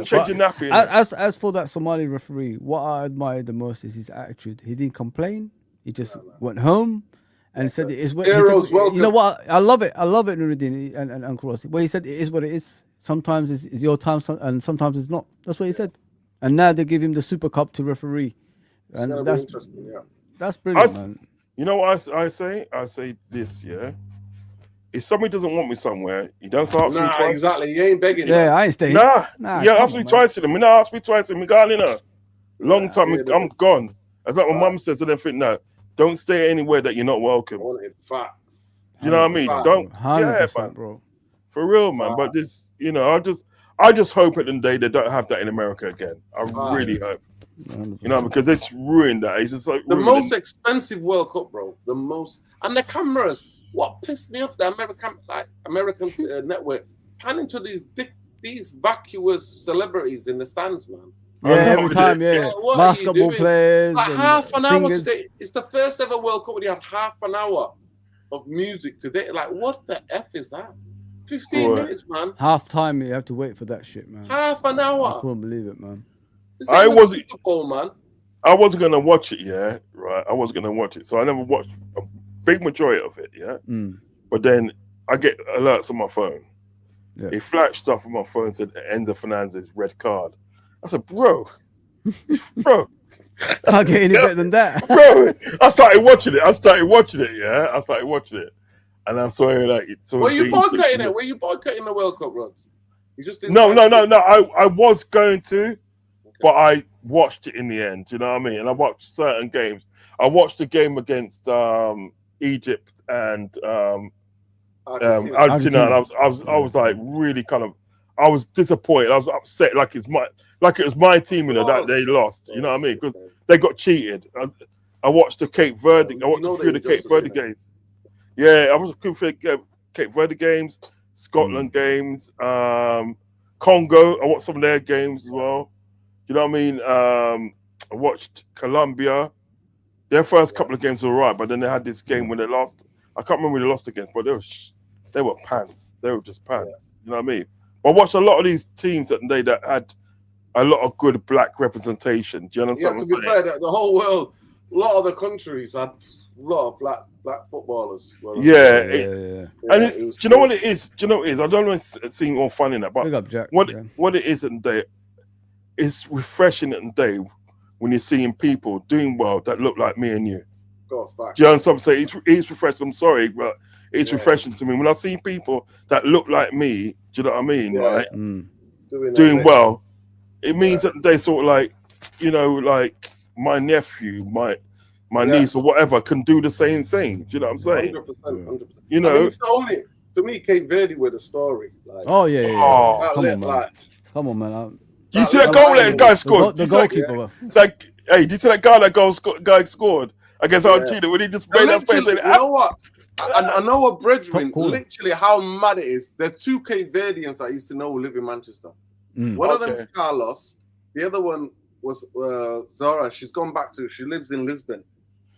Changing nappy. As for that Somali referee, what I admire the most is his attitude. He didn't complain. He just went home and said it is what. You know what? I love it, Nurideen and Uncle Rodz. Well, he said it is what it is. Sometimes it's your time, and sometimes it's not. That's what he said. And now they give him the Super Cup to referee, and that's interesting. Yeah, that's brilliant, man. You know what I say? I say this, yeah. If somebody doesn't want me somewhere, he don't ask me twice. Exactly. You ain't begging. Yeah, I ain't staying. Nah, ask me twice to them. Me not ask me twice to them. Long time, I'm gone. As like my mum says, I don't think, no, don't stay anywhere that you're not welcome. Facts. You know what I mean? Don't, 100%, man. Bro. For real, man. But this, you know, I just hope at the end of the day they don't have that in America again. I really hope. 100%. You know, because it's ruined that. It's just like the most expensive World Cup, bro. The most, and the cameras. What pissed me off? The American network panning to these vacuous celebrities in the stands, man. Yeah, every time, basketball players, like half an hour today. It's the first ever World Cup where you had half an hour of music today. Like, what the F is that? 15 minutes, man. Half time, you have to wait for that shit, man. Half an hour. I couldn't believe it, man. I wasn't Super Bowl, man. I wasn't gonna watch it, yeah, right. I wasn't gonna watch it, so I never watched a big majority of it, yeah. But then I get alerts on my phone. Yeah. It flashed stuff on my phone, said Ender Fernandez red card. I said, bro. Can't get any better than that. Bro, I started watching it, yeah. I started watching it. And I saw it like Were you boycotting it? Were you boycotting the World Cup, Rodz? You just didn't No. I was going to, but I watched it in the end. You know what I mean? And I watched certain games. I watched the game against Egypt and Argentina, and I was like really kind of, I was disappointed. I was upset, like it was my team, you know, that they lost. You know what I mean? Because they got cheated. I watched the Cape Verde. I watched a few of the Cape Verde games. Yeah, I was looking for Cape Verde games, Scotland games, Congo. I watched some of their games as well. You know what I mean? I watched Colombia. Their first couple of games were all right, but then they had this game when they lost. I can't remember who they lost against, but they were pants. They were just pants. You know what I mean? But I watched a lot of these teams that had a lot of good black representation. Do you understand? Yeah, to be fair, the whole world, a lot of the countries had a lot of black footballers. And do you know what it is? I don't know if it seems all funny now, but big up, Jack, what it is at the day, it's refreshing at the day when you're seeing people doing well that look like me and you. Of course, back. Do you understand what I'm saying? It's refreshing. I'm sorry, but it's refreshing to me. When I see people that look like me, do you know what I mean? Yeah. Right? Doing well, it means that they sort of like, you know, like my nephew, my niece or whatever can do the same thing. Do you know what I'm saying? 100%. You know, I mean, it's only to me, Cape Verde with a story. Like, oh yeah. Oh, Come on, man. like, Come on, man. you see that goal that guy scored? The goalkeeper. Like, hey, did you see that guy guy scored against Argentina when he just made that space? You know what? I know a brethren, literally how mad it is. There's 2 Cape Verdeans I used to know who live in Manchester. One of them's Carlos. The other one was Zora. She lives in Lisbon.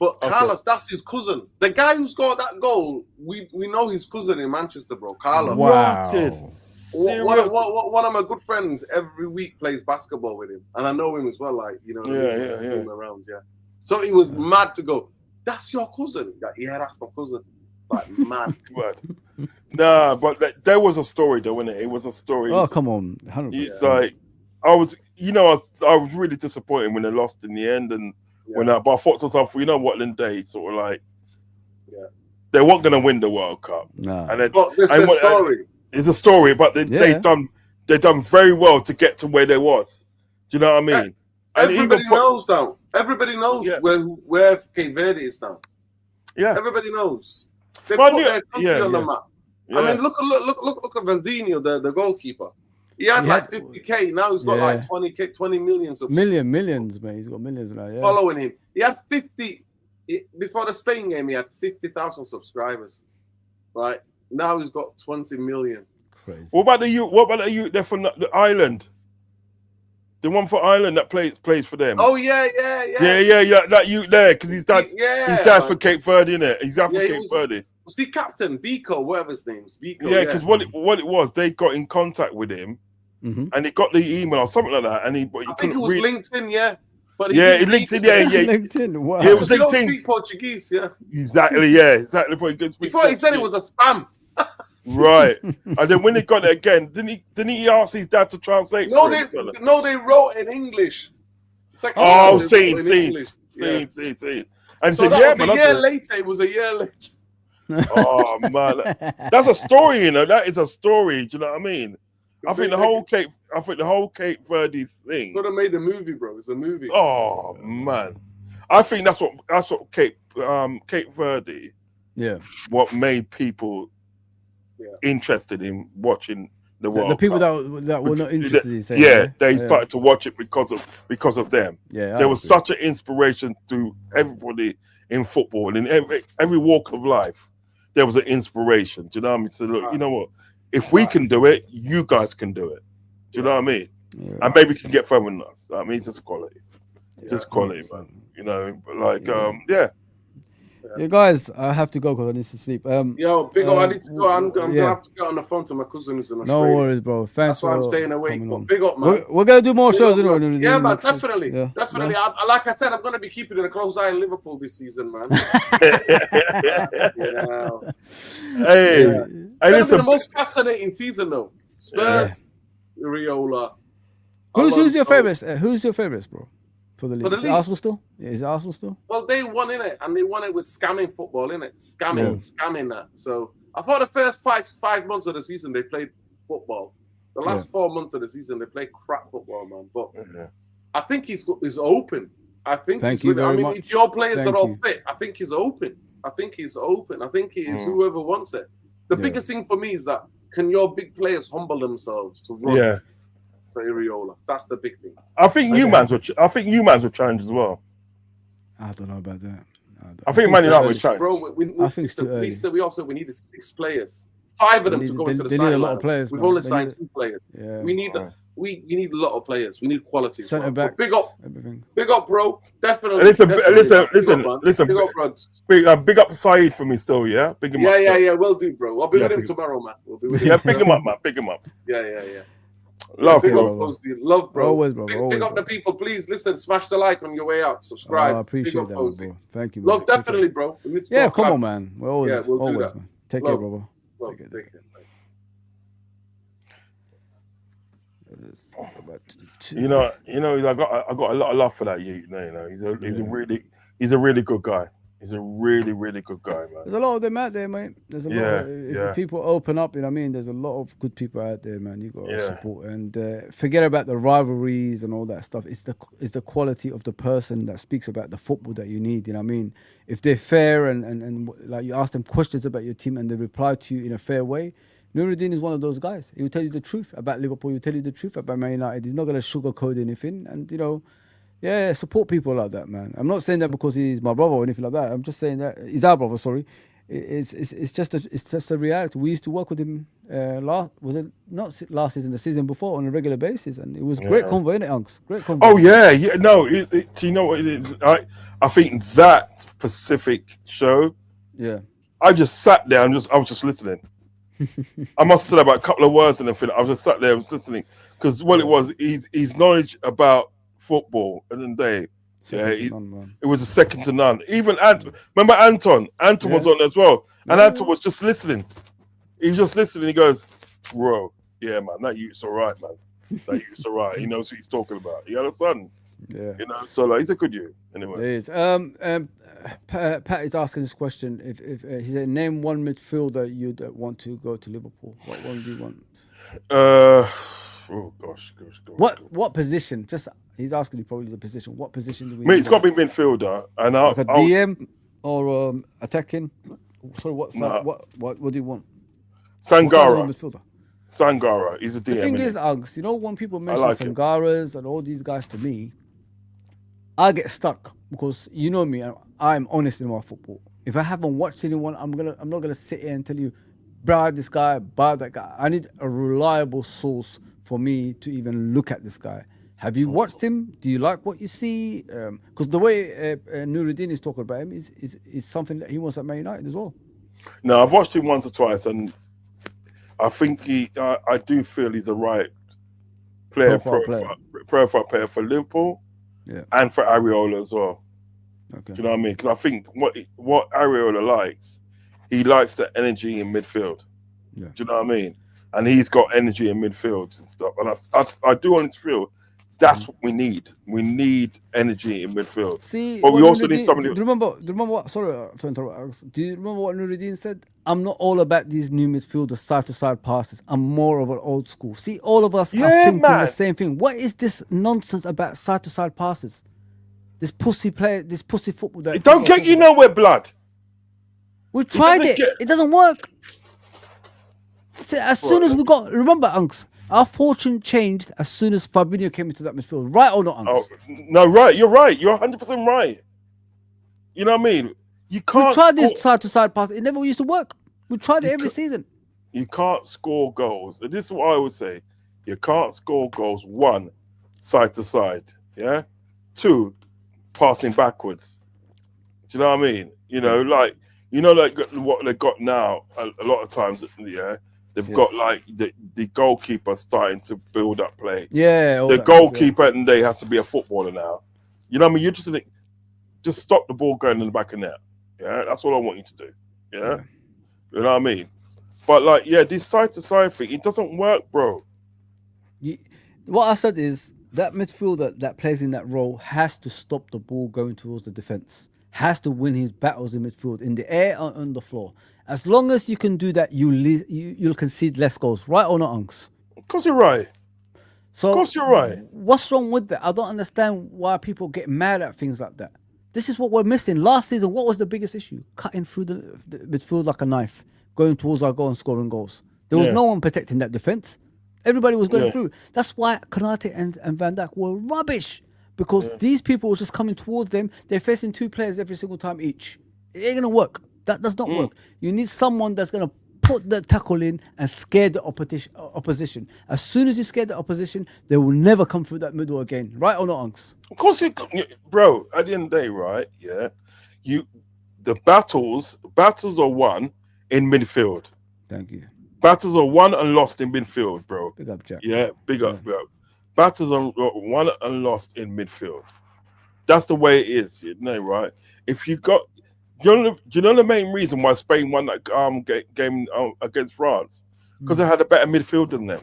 But Carlos, that's his cousin. The guy who scored that goal, we know his cousin in Manchester, bro. Carlos. Wow. One of my good friends every week plays basketball with him. And I know him as well, like, you know, him around, So he was mad to go, that's your cousin? Yeah, that's my cousin. Like, mad. Nah, but there was a story though, wasn't it? It was a story. Oh, come on. 100%. It's like, I was really disappointed when they lost in the end, and but I thought to myself, you know what, then they sort of like, they weren't going to win the World Cup. No. And but it's a story. It's a story, but they done very well to get to where they was. Do you know what I mean? Everybody knows now. Everybody knows where Cape Verde is now. Yeah. Everybody knows. They put their country on the map. Yeah. I mean, look at Vanzinho, the goalkeeper. He had like 50K. Now he's got like 20 million. Millions, man. He's got millions now. Yeah. Following him. He had 50 before the Spain game. He had 50,000 subscribers. Right now he's got 20 million. Crazy. Oh, What about the youth there from the island? The one for Ireland that plays for them. Oh yeah. That youth there, because his dad's for Cape Verde, innit? He's dad for Cape Verde. Was he captain Biko, whatever his name is? Biko. Yeah, because what it was, they got in contact with him, and he got the email or something like that, and I think it was LinkedIn, yeah. But LinkedIn, LinkedIn, wow. Yeah, it was LinkedIn. LinkedIn. Don't speak Portuguese, yeah. Exactly, exactly. Before he said it was a spam. Right, and then when he got it again, didn't he ask his dad to translate? No, they wrote in English. See. And so said, a year later. It was a year later. Oh man, that's a story, you know. That is a story. Do you know what I mean? I think the whole Cape Verde thing could have made a movie, bro. It's a movie. Oh man, I think that's what Cape Verde. Yeah. What made people interested in watching the World The people Cup. that were not interested in saying, they started to watch it because of them. Yeah, there was such an inspiration to everybody in football and in every walk of life. There was an inspiration. Do you know what I mean? So look, you know what? If we can do it, you guys can do it. Do you know what I mean? Yeah. And maybe we can get further than us. I mean, it's just quality. Just quality, man. You know, but like, Yeah, guys, I have to go because I need to sleep. Yo, big up, I need to go. I'm gonna have to get on the phone to my cousin who's in Australia. No worries, bro. Thanks. That's why I'm staying awake. But big up, man. We're gonna do more shows, Yeah, man, definitely. Definitely. Like I said, I'm gonna be keeping a close eye on Liverpool this season, man. Hey, it's the most fascinating season, though. Spurs, Riola. Who's your favorites? Who's your favorites, bro? For the league. Is it Arsenal still? Yeah, is it Arsenal still? Well, they won in it, and they won it with scamming football, innit? Scamming that. So I thought the first five months of the season they played football. The last 4 months of the season they played crap football, man. But I think he's open. I think Thank you very much. If your players are all fit, I think he's open. I think he is whoever wants it. The biggest thing for me is that can your big players humble themselves to run? Yeah. Areola. That's the big thing. I think humans will challenge as well. I don't know about that. I think Man United will challenge. Bro, I think we needed 6 players. 5 of them to go into the sideline. Need a lot of players. We've only signed 2 players. Yeah. We need a lot of players. We need quality. Centre backs. Big up, everything. Big up, bro. Definitely. Listen. Big up, Rodz. Big up Saeed for me still, yeah. Big him up. Yeah. We'll do, bro. I'll be with him tomorrow, man. We'll be with him. Big him up, man. Big him up. Yeah. Love, big bro. Up, love, bro. Always, bro. Pick up the people, please. Listen, smash the like on your way out. Subscribe. I appreciate that, bro. Thank you. Love, definitely, bro. Yeah, come on, man. We're always, we'll do always, that. man. Take care, bro. Take care. You know, I got a lot of love for that. You know, he's a really good guy. He's a really, really good guy, man. There's a lot of them out there, mate. There's a lot. If people open up, you know what I mean. There's a lot of good people out there, man. You got to support and forget about the rivalries and all that stuff. It's the quality of the person that speaks about the football that you need. You know what I mean. If they're fair and like you ask them questions about your team and they reply to you in a fair way, Nurideen is one of those guys. He will tell you the truth about Liverpool. He will tell you the truth about Man United. He's not going to sugarcoat anything. And you know. Yeah, support people like that, man. I'm not saying that because he's my brother or anything like that. I'm just saying that he's our brother. Sorry, it's just a reality. We used to work with him last last season, the season before on a regular basis, and it was great convo, innit, Unks? Great convo. Oh yeah. No, you know what it is? I think that Pacific show. Yeah. I just sat there and I was just listening. I must have said about a couple of words and everything. I was just sat there, I was listening because what it was, his knowledge about football at the end of the day, it was a second to none. Even remember Anton was on as well, and Anton was just listening. He was just listening. He goes, bro, yeah, man, that youth's all right, man. That youth's all right. He knows what he's talking about. You understand? Yeah. You know, so like, he's a good youth anyway. It is. Pat is asking this question. If he said, name one midfielder you'd want to go to Liverpool. What one do you want? Oh gosh. What position? Just he's asking you probably the position. What position do we? Mate, it's got to be midfielder, and like a DM or attacking. Sorry, what do you want? Sangara. Midfielder. Sangara. He's a DM. The thing is, Uggs, you know when people mention Sangaras and all these guys to me, I get stuck because you know me. I'm honest in my football. If I haven't watched anyone, I'm not gonna sit here and tell you, buy this guy, buy that guy. I need a reliable source for me to even look at this guy. Have you watched him? Do you like what you see? Because the way Nurideen is talking about him is something that he wants at Man United as well. No, I've watched him once or twice, and I think I do feel he's the right profile player for Liverpool, and for Areola as well. Okay. Do you know what I mean? Because I think what Areola likes, he likes the energy in midfield. Yeah. Do you know what I mean? And he's got energy in midfield and stuff. And I do honestly feel that's what we need. We need energy in midfield. See, but we also need somebody. Do you remember what? Sorry to interrupt. Do you remember what Nurideen said? I'm not all about these new midfielders, side-to-side passes. I'm more of an old school. See, all of us are thinking the same thing. What is this nonsense about side-to-side passes? This pussy football. It don't get you nowhere, blood. We tried it. It doesn't work. As soon as we got, remember, Unks, our fortune changed as soon as Fabinho came into that midfield. Right or not, Unks? Oh, no, right. You're right. You're 100% right. You know what I mean? You can't. We tried this side-to-side pass. It never used to work. We tried it every season. You can't score goals. This is what I would say. You can't score goals. 1, side to side. Yeah. 2, passing backwards. Do you know what I mean? You know, like what they got now. A lot of times, they've got like the goalkeeper starting to build up play. Yeah. The goalkeeper and they has to be a footballer now. You know what I mean? You just stop the ball going in the back of net. Yeah, that's all I want you to do. Yeah. You know what I mean? But like, this side to side thing, it doesn't work, bro. What I said is that midfielder that plays in that role has to stop the ball going towards the defense. Has to win his battles in midfield, in the air or on the floor. As long as you can do that, you'll concede less goals, right or not, Unks? Of course you're right. So, of course you're right. What's wrong with that? I don't understand why people get mad at things like that. This is what we're missing. Last season, what was the biggest issue? Cutting through the midfield like a knife, going towards our goal and scoring goals. There was no one protecting that defense. Everybody was going through. That's why Konate and Van Dijk were rubbish. Because these people were just coming towards them. They're facing 2 players every single time each. It ain't going to work. That does not work. You need someone that's going to put the tackle in and scare the opposition. As soon as you scare the opposition, they will never come through that middle again. Right or not, Unks? Of course, bro, at the end of the day, right? Yeah. The battles are won in midfield. Thank you. Battles are won and lost in midfield, bro. Big up, Jack. Yeah, big up, bro. Battles are won and lost in midfield. That's the way it is, right? If you got, do you know the main reason why Spain won that game against France? Because they had a better midfield than them.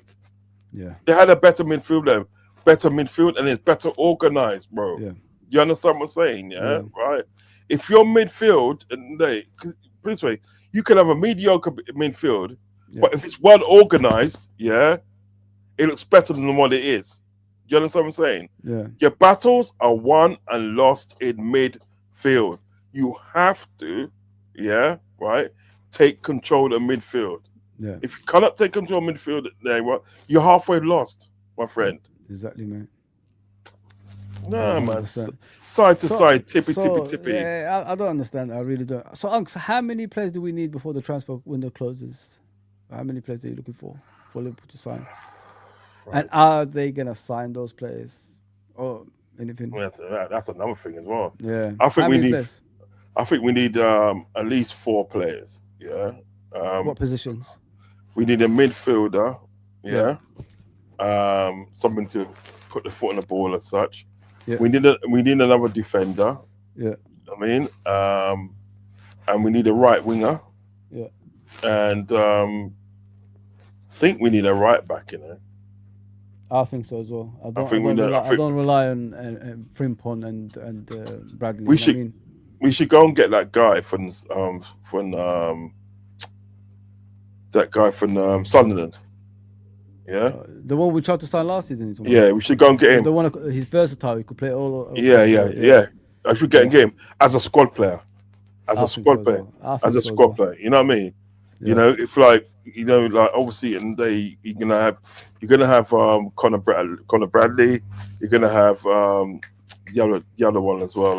Yeah, they had a better midfield, and it's better organized, bro. Yeah, you understand what I'm saying? Yeah, right. if your midfield, and put it this way, you can have a mediocre midfield, but if it's well organized, it looks better than what it is. You understand what I'm saying? Yeah. Your battles are won and lost in midfield. You have to, take control of midfield. Yeah. If you cannot take control of midfield, you're halfway lost, my friend. Exactly, mate. Nah, 100%. man. Side to side, tippy. Yeah, I don't understand. I really don't. So, Unks, how many players do we need before the transfer window closes? How many players are you looking for Liverpool to sign? Right. And are they gonna sign those players or anything? Well, that's another thing as well. Yeah, I think we need. Players? I think we need at least 4 players. Yeah. What positions? We need a midfielder. Yeah. Something to put the foot on the ball as such. Yeah. We need another defender. Yeah. I mean, and we need a right winger. Yeah. And think we need a right back, I think so as well. I don't rely on Frimpong and Bradley. We should go and get that guy from Sunderland. Yeah, the one we tried to sign last season. Yeah, we should go and get him. The one he's versatile. He could play all. Yeah. I should get him as a squad player. As a squad player. You know what I mean? Yeah. You know, if like obviously in the day you're gonna have Connor Bradley. You're gonna have the other one as well.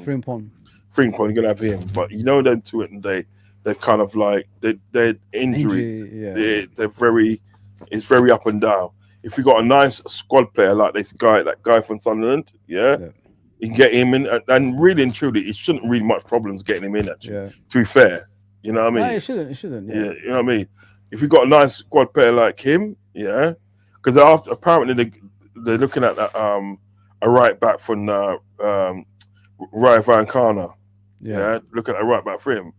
Frimpong. You're gonna have him, but them two in the day, they're kind of like they're injuries. It's very up and down. If you got a nice squad player like that guy from Sunderland, you can get him in, and really and truly, it shouldn't really much problems getting him in. Actually, to be fair, you know what I mean? No, it shouldn't. Yeah, you know what I mean. If you got a nice squad player like him, because apparently they're looking at that, a right back from Ryan Van Kana. Looking at a right back for him.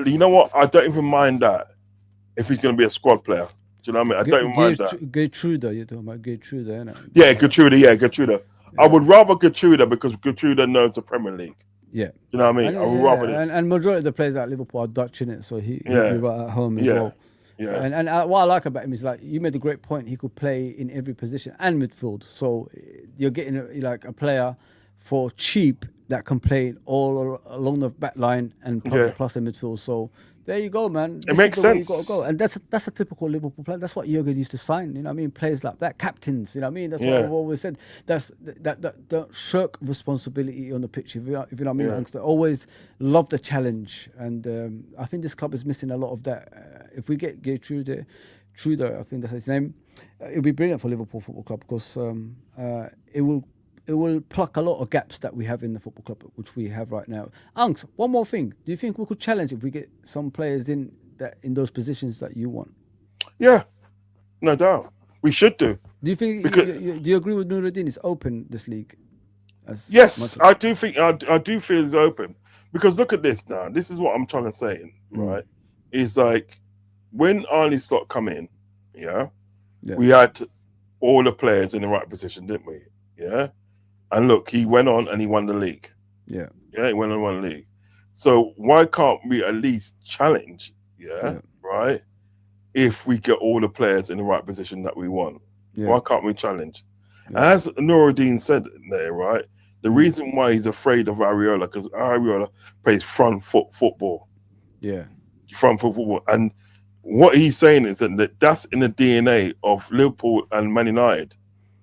You know what? I don't even mind that if he's going to be a squad player. Do you know what I mean? I don't even mind that. Gertruda, you're talking about Gertruda, innit? Yeah, Gertruda. Yeah. I would rather Gertruda because Gertruda knows the Premier League. Yeah. You know what I mean? I would rather and majority of the players at Liverpool are Dutch, innit? So he'll be right at home as well. Yeah. And what I like about him is, like, you made a great point. He could play in every position and midfield. So you're getting a player for cheap that can play all along the back line and plus in midfield. So there you go, man. It makes sense. You got to go, and that's a typical Liverpool player. That's what Jurgen used to sign. You know what I mean? Players like that, captains. You know what I mean? That's what I've always said. That don't shirk responsibility on the pitch. If you know what I mean? They always love the challenge, and I think this club is missing a lot of that. If we get Trudeau, I think that's his name, it'll be brilliant for Liverpool Football Club because it will pluck a lot of gaps that we have in the football club, which we have right now. Unks, one more thing. Do you think we could challenge if we get some players in those positions that you want? Yeah, no doubt. We should do. Do you think? Do you agree with Nurideen? It's open, this league. Yes, I do think. I do feel it's open because look at this now. This is what I'm trying to say. Right? Is like when Arnie Slot come in. We had all the players in the right position, didn't we? Yeah. And look, he went on and he won the league. Yeah, he went on and won the league. So why can't we at least challenge? Right. If we get all the players in the right position that we want, why can't we challenge? As Nurideen said there, right? The reason why he's afraid of Areola because Areola plays front foot football. Yeah, front foot football, and what he's saying is that that's in the DNA of Liverpool and Man United.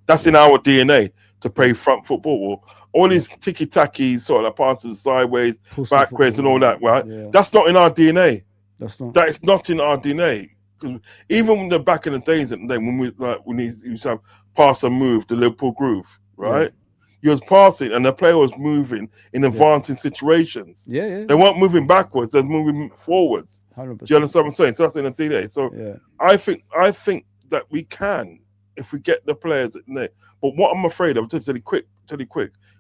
That's in our DNA. To play front football, all these ticky-tacky sort of passes sideways, backwards, and all that, right? Yeah. That's not in our DNA. That is not in our DNA. Because even the back in the days, when he used to have pass and move, the Liverpool groove, right? He was passing, and the player was moving in advancing situations. They weren't moving backwards; they're moving forwards. 100%. Do you understand what I'm saying? So that's in the DNA. So I think that we can if we get the players in there. But what I'm afraid of, tell you quick,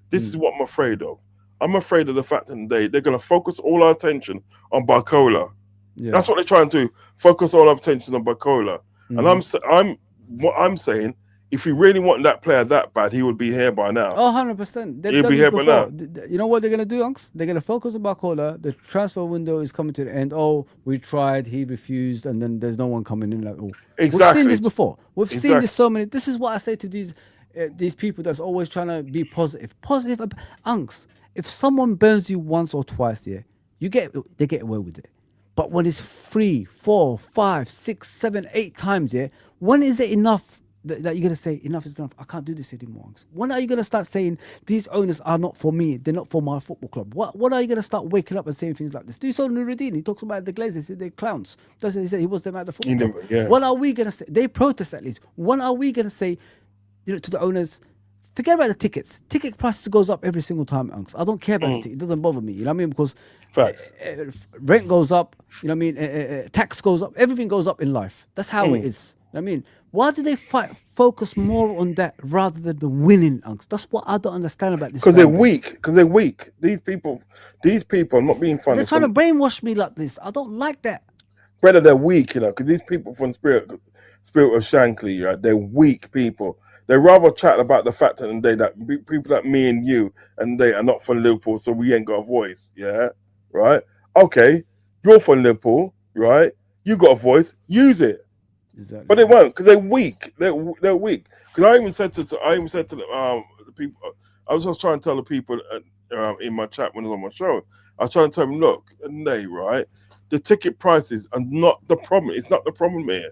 this is what I'm afraid of. I'm afraid of the fact that they're going to focus all our attention on Barcola. That's what they're trying to do. Focus all our attention on Barcola. And what I'm saying if he really wanted that player that bad, he would be here by now. Oh, 100%. They've He'll done be this here by before. now. You know what they're going to do, Unks? They're going to focus on Barcola. The transfer window is coming to the end. Oh, we tried, he refused, and then there's no one coming in. Like, oh. We've seen this before. We've seen this so many. This is what I say to these people that's always trying to be positive. Positive. Unks, if someone burns you once or twice, yeah, they get away with it. But when it's 3, 4, 5, 6, 7, 8 times, yeah, when is it enough? That you're going to say, enough is enough, I can't do this anymore. When are you going to start saying, these owners are not for me, they're not for my football club? What are you going to start waking up and saying things like this? Do you saw Nurideen? He talks about the Glazers, they're clowns. Doesn't he say he was them at the football club? Yeah. What are we going to say? They protest at least. When are we going to say, to the owners, forget about the tickets. Ticket prices goes up every single time, Unks. I don't care about it. It doesn't bother me. You know what I mean? Because rent goes up. You know what I mean? Tax goes up. Everything goes up in life. That's how it is. You know what I mean? Why do they focus more on that rather than the winning, Unks? That's what I don't understand about this. Because they're weak. Because they're weak. These people, I'm not being funny. They're trying to brainwash me like this. I don't like that. Brother, they're weak, because these people from Spirit of Shankly, right? They're weak people. They rather chat about the fact that people like me and you and they are not from Liverpool, so we ain't got a voice. Yeah, right. Okay, you're from Liverpool, right? You got a voice. Use it. Exactly. But they won't because they're weak. They're weak. Because I even said to the people. I was just trying to tell the people in my chat when I was on my show. I was trying to tell them, look, right? The ticket prices are not the problem. It's not the problem here.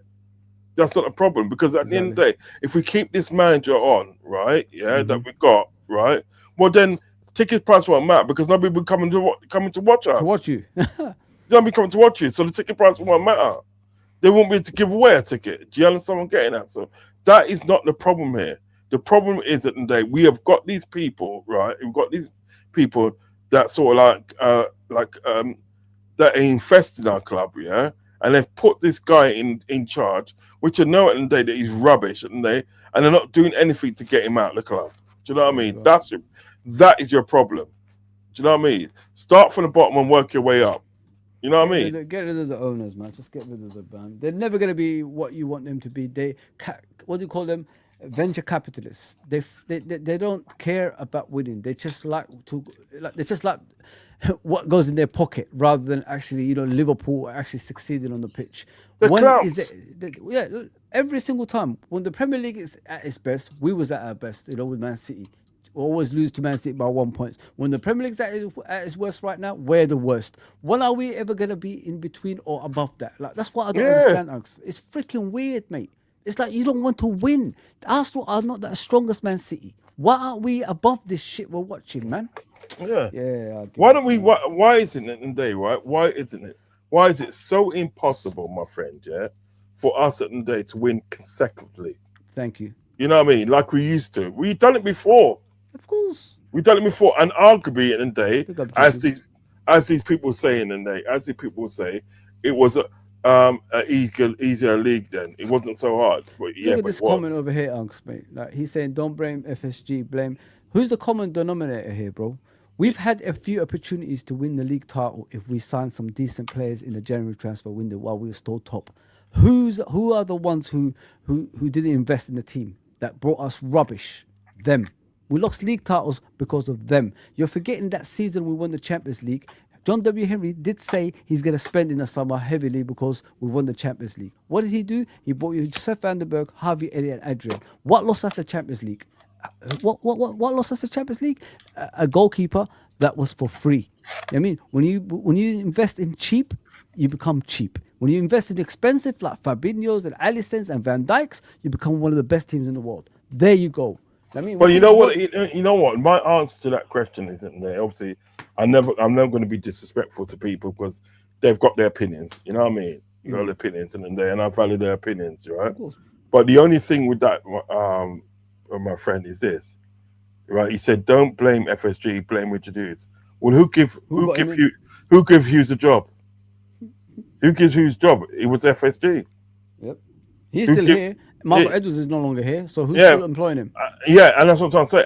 That's not a problem because at the end of the day, if we keep this manager on, right, that we got, right, well then ticket price won't matter because nobody will coming to watch us. To watch you. They'll be coming to watch you, so the ticket price won't matter. They won't be able to give away a ticket. Do you understand what I'm getting at? So that is not the problem here. The problem is that today we have got these people, right? We've got these people that sort of that invest in our club, yeah, and they've put this guy in charge, which I know at the end of the day that he's rubbish, and they're not doing anything to get him out of the club. Do you know what I mean? Right. That is your problem. Do you know what I mean? Start from the bottom and work your way up. You know what I mean? Get rid of the owners, man. Just get rid of the band. They're never going to be what you want them to be. What do you call them? Venture capitalists. They don't care about winning. They just like what goes in their pocket rather than actually, Liverpool actually succeeding on the pitch. Every single time when the Premier League is at its best, we was at our best, with Man City. We always lose to Man City by 1 point. When the Premier League's at its worst right now, we're the worst. When are we ever going to be in between or above that? That's what I don't understand, Alex. It's freaking weird, mate. It's like you don't want to win. Arsenal are not the strongest Man City. Why aren't we above this shit we're watching, man? Yeah. Why don't we? Why isn't it today, right? Why isn't it? Why is it so impossible, my friend? Yeah, for us at the day to win consecutively. Thank you. You know what I mean? Like we used to. We've done it before. Of course. We've done it before, and arguably in the day, as these people say in the day, as the people say, it was a easier league then. It wasn't so hard. But Look at this comment over here, Unks, mate. Like he's saying, don't blame FSG, blame. Who's the common denominator here, bro? We've had a few opportunities to win the league title if we signed some decent players in the January transfer window while we were still top. Who are the ones who didn't invest in the team that brought us rubbish? Them. We lost league titles because of them. You're forgetting that season we won the Champions League. John W. Henry did say he's going to spend in the summer heavily because we won the Champions League. What did he do? He bought you Joseph van der Berg, Harvey Elliott, and Adrian. What lost us the Champions League? What lost us the Champions League? A goalkeeper that was for free. I mean, when you invest in cheap, you become cheap. When you invest in expensive, like Fabinho's and Alisson's and Van Dijk's, you become one of the best teams in the world. There you go. I mean, well, you know what? My answer to that question isn't there. Obviously, I'm never going to be disrespectful to people because they've got their opinions. You know what I mean? You got their opinions, and I value their opinions, right? But the only thing with that, my friend, is this, right? He said, "Don't blame FSG, blame Richard Hughes." Well, who gives Hughes a job? Who gives Hughes a job? It was FSG. Yep, he's still here. Michael Edwards is no longer here, so who's still employing him? And that's what I'm trying to say.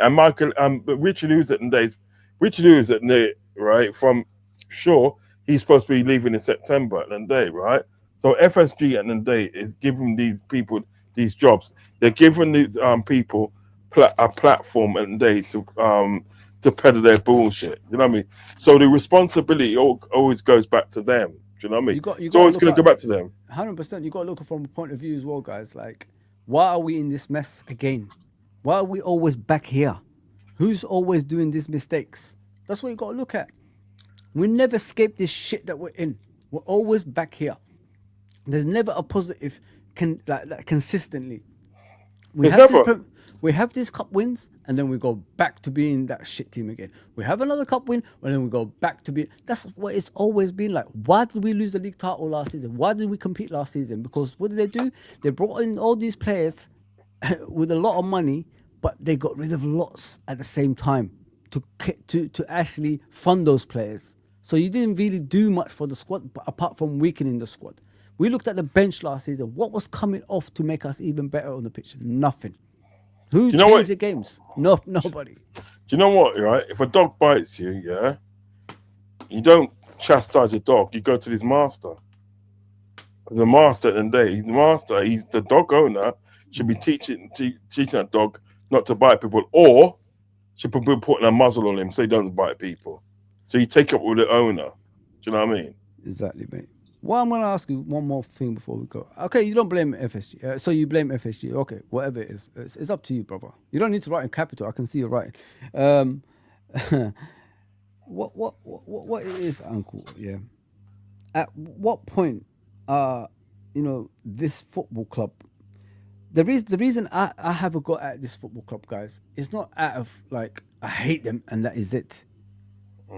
And but Richard Hughes at the day, right? From sure, he's supposed to be leaving in September at the day, right? So FSG at the day is giving these people these jobs. They're giving these people a platform and they to peddle their bullshit. You know what I mean? So the responsibility always goes back to them. Do you know what I mean? It's always going to go back to them. 100%. You got to look from a point of view as well, guys. Like, why are we in this mess again? Why are we always back here? Who's always doing these mistakes? That's what you got to look at. We never escape this shit that we're in. We're always back here. There's never a positive consistently. We have these cup wins, and then we go back to being that shit team again. We have another cup win, and then we go back to being. That's what it's always been like. Why did we lose the league title last season? Why did we compete last season? Because what did they do? They brought in all these players with a lot of money, but they got rid of lots at the same time to actually fund those players. So you didn't really do much for the squad, apart from weakening the squad. We looked at the bench last season. What was coming off to make us even better on the pitch? Nothing. Who changed the games? Nobody. Do you know what, right? If a dog bites you, yeah, you don't chastise a dog. You go to his master. The master at the end of the day, he's the dog owner, should be teaching that dog not to bite people, or should be putting a muzzle on him so he doesn't bite people. So you take up with the owner. Do you know what I mean? Exactly, mate. Well, I'm going to ask you one more thing before we go. Okay, you don't blame FSG. So you blame FSG. Okay, whatever it is. It's up to you, brother. You don't need to write in capital. I can see you writing. What it is, Uncle, yeah. At what point, this football club, the reason I have a go at this football club, guys, is not out of, like, I hate them and that is it.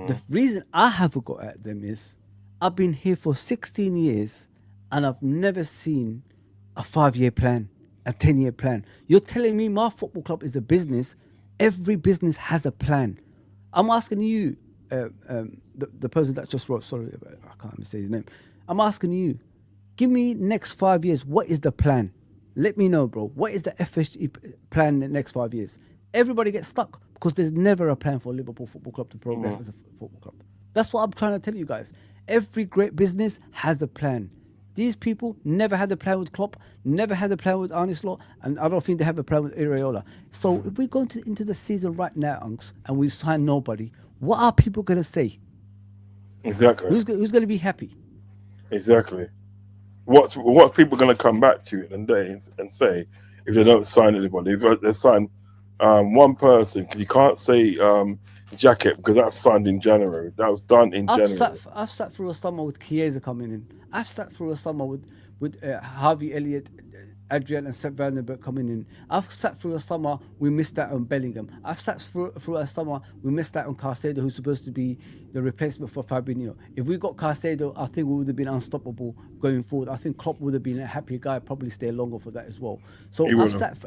The reason I have a go at them is I've been here for 16 years and I've never seen a 5-year plan, a 10-year plan. You're telling me my football club is a business. Every business has a plan. I'm asking you, the person that just wrote, sorry, I can't even say his name. I'm asking you, give me next 5 years. What is the plan? Let me know, bro. What is the FSG plan in the next 5 years? Everybody gets stuck because there's never a plan for Liverpool Football Club to progress as a football club. That's what I'm trying to tell you guys. Every great business has a plan. These people never had a plan with Klopp, never had a plan with Arne Slot, and I don't think they have a plan with Iraola. So if we go into the season right now, Unks, and we sign nobody, what are people going to say? Exactly. Who's going to be happy? Exactly. What's people going to come back to it and say if they don't sign anybody? If they sign one person, because you can't say Jacket because that's signed in January. That was done in January. I've sat through a summer with Chiesa coming in. I've sat through a summer with Harvey Elliott, Adrian and Sepp Vandenberg coming in. I've sat through a summer, we missed out on Bellingham. I've sat through a summer, we missed out on Caicedo, who's supposed to be the replacement for Fabinho. If we got Caicedo, I think we would have been unstoppable going forward. I think Klopp would have been a happy guy, probably stay longer for that as well. So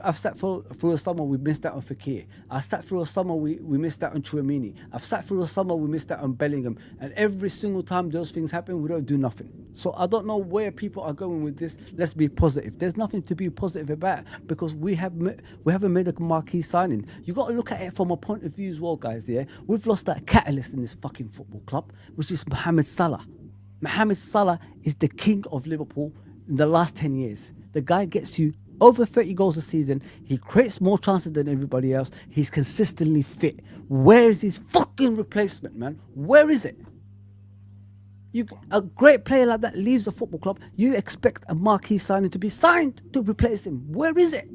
I've sat through a summer, we missed out on Fekir. I sat through a summer, we missed out on Tchouameni. I've sat through a summer, we missed out on Bellingham. And every single time those things happen, we don't do nothing. So I don't know where people are going with this. Let's be positive. There's nothing to be positive about because we haven't made a marquee signing. You got to look at it from a point of view as well, guys. Yeah, we've lost that catalyst in this fucking football club, which is Mohamed Salah. Mohamed Salah is the king of Liverpool in the last 10 years. The guy gets you over 30 goals a season. He creates more chances than everybody else. He's consistently fit. Where is his fucking replacement, man? Where is it? A great player like that leaves a football club. You expect a marquee signing to be signed to replace him. Where is it?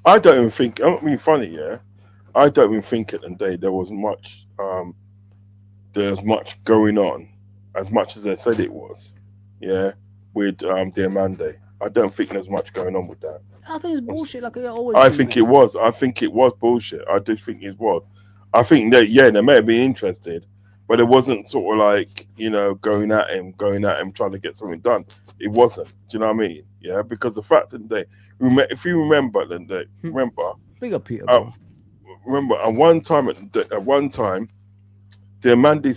I don't even think. I mean, funny, yeah. I don't even think at the day there was much. There's much going on, as much as they said it was. Yeah, with Diamande. I don't think there's much going on with that. I think it's bullshit. Like I always. I think it was. I think it was bullshit. I did think it was. I think that they may have been interested. But it wasn't sort of like, going at him, trying to get something done. It wasn't. Do you know what I mean? Yeah, because the fact that if you remember, big up Peter. Remember, at one time, Diamante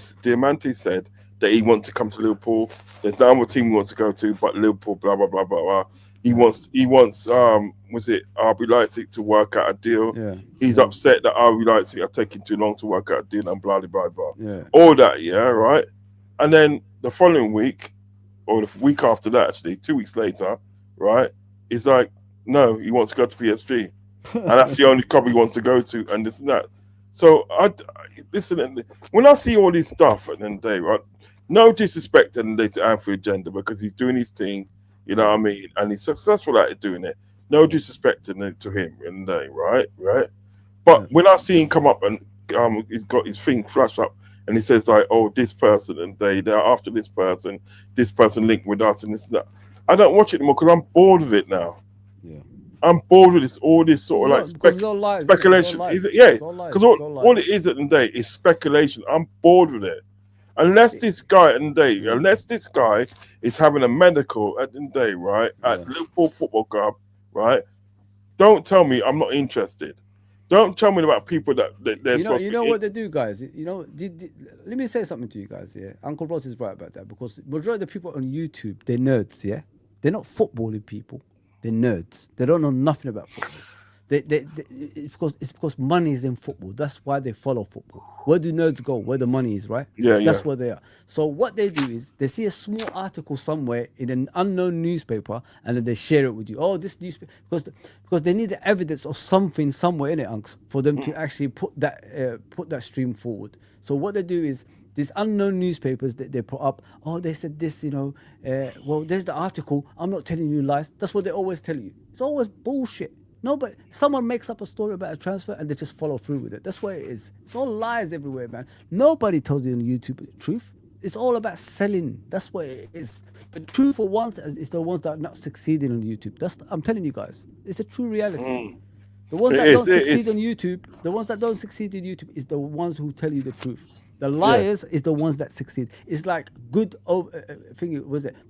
said that he wants to come to Liverpool. There's no other team he wants to go to, but Liverpool. Blah blah blah blah blah. He wants was it RB Leipzig to work out a deal? Yeah. He's upset that RB Leipzig are taking too long to work out a deal and blah blah blah. Yeah. All that, yeah, right? And then the following week, or the week after that, actually, 2 weeks later, right? It's like, No, he wants to go to PSG, and that's the only club he wants to go to, and this and that. So listen. When I see all this stuff at the end of the day, right? No disrespect at the end of the day to Anfield Gender because he's doing his thing, you know what I mean, and he's successful at doing it. No disrespect to him at the end of the day, right? But when I see him come up and he's got his thing flashed up, and he says like, "Oh, this person," and they're after this person linked with us, and this and that. I don't watch it anymore because I'm bored of it now. Yeah. I'm bored with all this sort of like speculation. Because all it is at the end of the day is speculation. I'm bored with it. Unless this guy is having a medical at the end of the day, right, at Liverpool Football Club, right? Don't tell me I'm not interested. Don't tell me about people that they're supposed to. You know what they do, guys. You know, let me say something to you guys. Yeah, Uncle Rodz is right about that because majority of the people on YouTube, they're nerds. Yeah, they're not footballing people. They're nerds. They don't know nothing about football. It's because money is in football. That's why they follow football. Where do nerds go? Where the money is, right? That's where they are. So what they do is they see a small article somewhere in an unknown newspaper and then they share it with you. Oh, this newspaper because they need the evidence of something somewhere in it, Unks, for them to actually put that stream forward. So what they do is these unknown newspapers that they put up, oh, they said this, well, there's the article. I'm not telling you lies. That's what they always tell you. It's always bullshit. No, but someone makes up a story about a transfer and they just follow through with it. That's what it is. It's all lies everywhere, man. Nobody tells you on YouTube the truth. It's all about selling. That's what it is. The truth for once is the ones that are not succeeding on YouTube. I'm telling you guys, it's a true reality. The ones that don't succeed on YouTube, is the ones who tell you the truth. The liars is the ones that succeed. It's like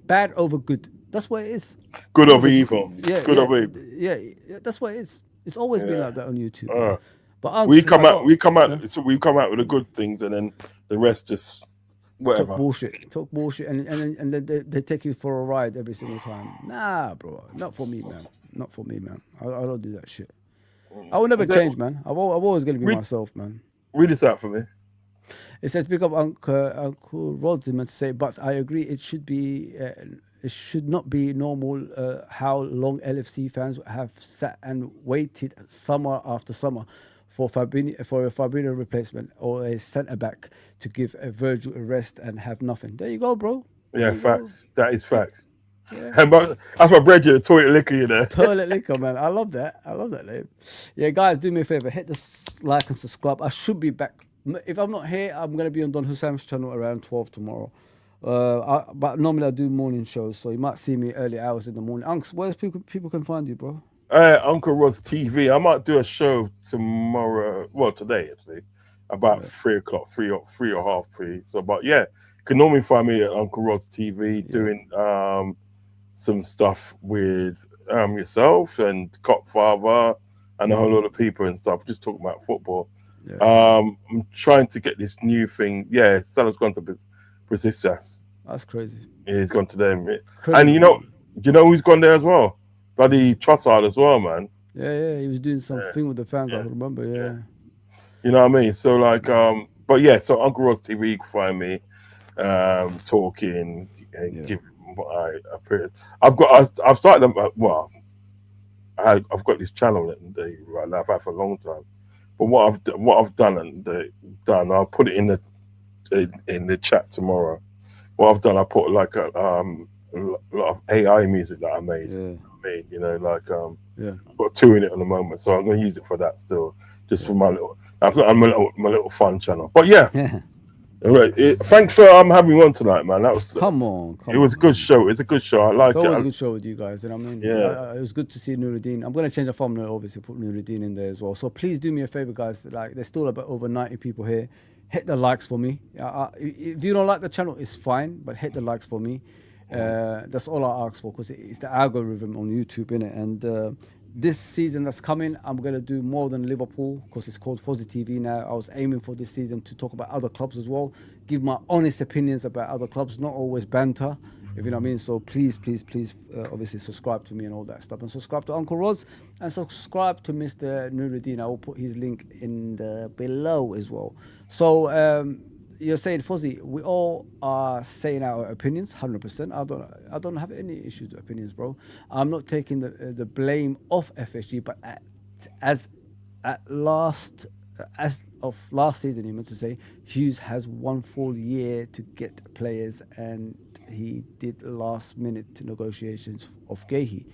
bad over good. That's what it is. Good over evil. Over evil. Yeah, that's what it is. It's always been like that on YouTube. But we come out with the good things, and then the rest just whatever. Talk bullshit, and then they take you for a ride every single time. Nah, bro, not for me, man. I don't do that shit. I will never change, man. I'm always gonna be myself, man. Read this out for me. It says, "Pick up Uncle Rodz," meant to say, but I agree. It should be. It should not be normal how long LFC fans have sat and waited summer after summer for a Fabinho replacement or a centre back to give a Virgil a rest and have nothing. There you go, bro. Yeah, facts. That is facts. Yeah. And that's my bread, the toilet liquor, you know. Toilet liquor, man. I love that name. Yeah, guys, do me a favor. Hit the like and subscribe. I should be back. If I'm not here, I'm going to be on Don Hussam's channel around 12 tomorrow. But normally I do morning shows, so you might see me early hours in the morning. Unks, where people can find you, bro? Uncle Rodz TV. I might do a show tomorrow. Well, today actually, about 3 o'clock, 3 or 3:30. So, but yeah, you can normally find me at Uncle Rodz TV doing some stuff with yourself and Copfather and a whole lot of people and stuff. Just talking about football. Yeah. I'm trying to get this new thing. Yeah, Salah's gone to Persistas. That's crazy. Yeah, he's gone to them. Crazy. And you know who's gone there as well? Bloody Trossard as well, man. Yeah, he was doing something with the fans. I remember. Yeah. You know what I mean? So like, but yeah. So Uncle Rodz TV, you can find me talking and give what I appear. I've started. Well, I've got this channel that right now I've had for a long time. But what I've done, I'll put it in the chat tomorrow. What I've done, I put like a lot of AI music that I made. I've got 2 in it at the moment, so I'm going to use it for that still, just for my little fun channel. But yeah. Thanks for having me on tonight, man. That was come on. It was a good show. It's a good show. I like it. It's always a good show with you guys, and I mean, it was good to see Nurideen. I'm gonna change the thumbnail, obviously, put Nurideen in there as well. So please do me a favor, guys. Like, there's still about over 90 people here. Hit the likes for me. If you don't like the channel, it's fine, but hit the likes for me. That's all I ask for, because it's the algorithm on YouTube, innit? And this season that's coming, I'm going to do more than Liverpool, because it's called Fozi TV now. I was aiming for this season to talk about other clubs as well, give my honest opinions about other clubs, not always banter, if you know what I mean. So please, obviously subscribe to me and all that stuff, and subscribe to Uncle Rodz, and subscribe to Mr. Nurideen. I will put his link in the below as well. So you're saying, Fozi, we all are saying our opinions, 100%. I don't have any issues with opinions, bro. I'm not taking the blame of FSG, but as of last season, you meant to say, Hughes has 1 full year to get players, and he did last minute negotiations of Gahey.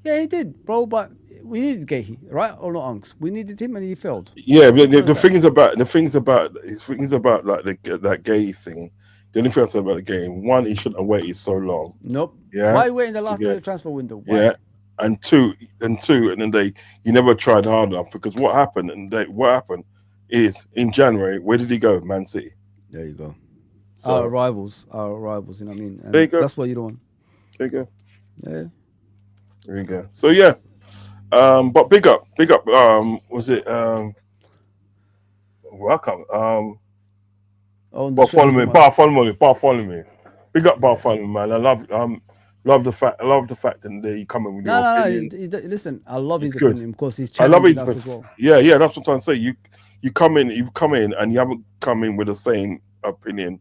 Yeah, he did, bro. But we needed Gahey, right? Or not, Unks? We needed him, and he failed. Yeah, the things about like that gay thing. The only thing I say about the game, one, he shouldn't have waited so long. Nope. Yeah. Why wait in the last day of the transfer window? Why? Yeah. And two, and then you never tried hard enough, because what happened is in January, where did he go? Man City. There you go. So, our rivals, you know what I mean? And there you go. That's what you don't want. There you go. Yeah. There you go. So yeah. But big up. Was it welcome. Follow me. Big up Bartholomew, man. I love the fact that you come in with your opinion. Listen, I love his good. opinion because he's challenging us as well. Yeah, that's what I'm trying to say. You come in and you haven't come in with the same opinion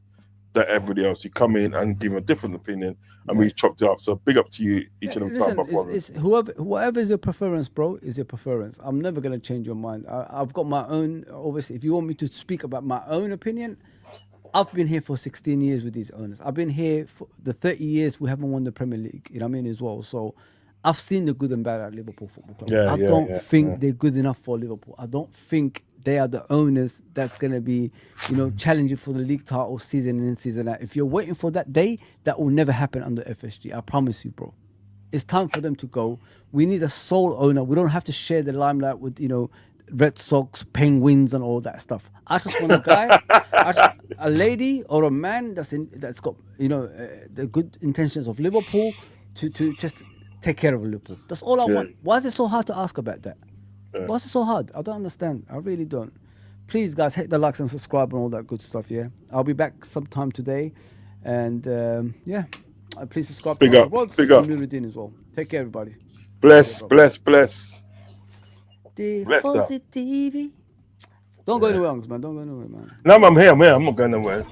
that everybody else. You come in and give a different opinion, and we chopped it up. So big up to you each and every time. It's whoever is your preference, bro, is your preference. I'm never gonna change your mind. I've got my own. Obviously, if you want me to speak about my own opinion, I've been here for 16 years with these owners. I've been here for the 30 years we haven't won the Premier League. You know what I mean, as well. So I've seen the good and bad at Liverpool Football Club. I don't think they're good enough for Liverpool. I don't think they are the owners that's going to be, challenging for the league title season in, season out. If you're waiting for that day, that will never happen under FSG. I promise you, bro. It's time for them to go. We need a sole owner. We don't have to share the limelight with, Red Sox, Penguins, and all that stuff. I just want a guy, a lady or a man that's got, the good intentions of Liverpool to just take care of Liverpool. That's all I want. Why is it so hard to ask about that? Why is it so hard? I don't understand. I really don't. Please, guys, hit the likes and subscribe and all that good stuff, yeah? I'll be back sometime today. And, please subscribe to Uncle Rodz and Nurideen as well. Take care, everybody. Bless. The Fozi TV. Don't go anywhere, man. Don't go anywhere, man. No, I'm here, man. I'm not going nowhere.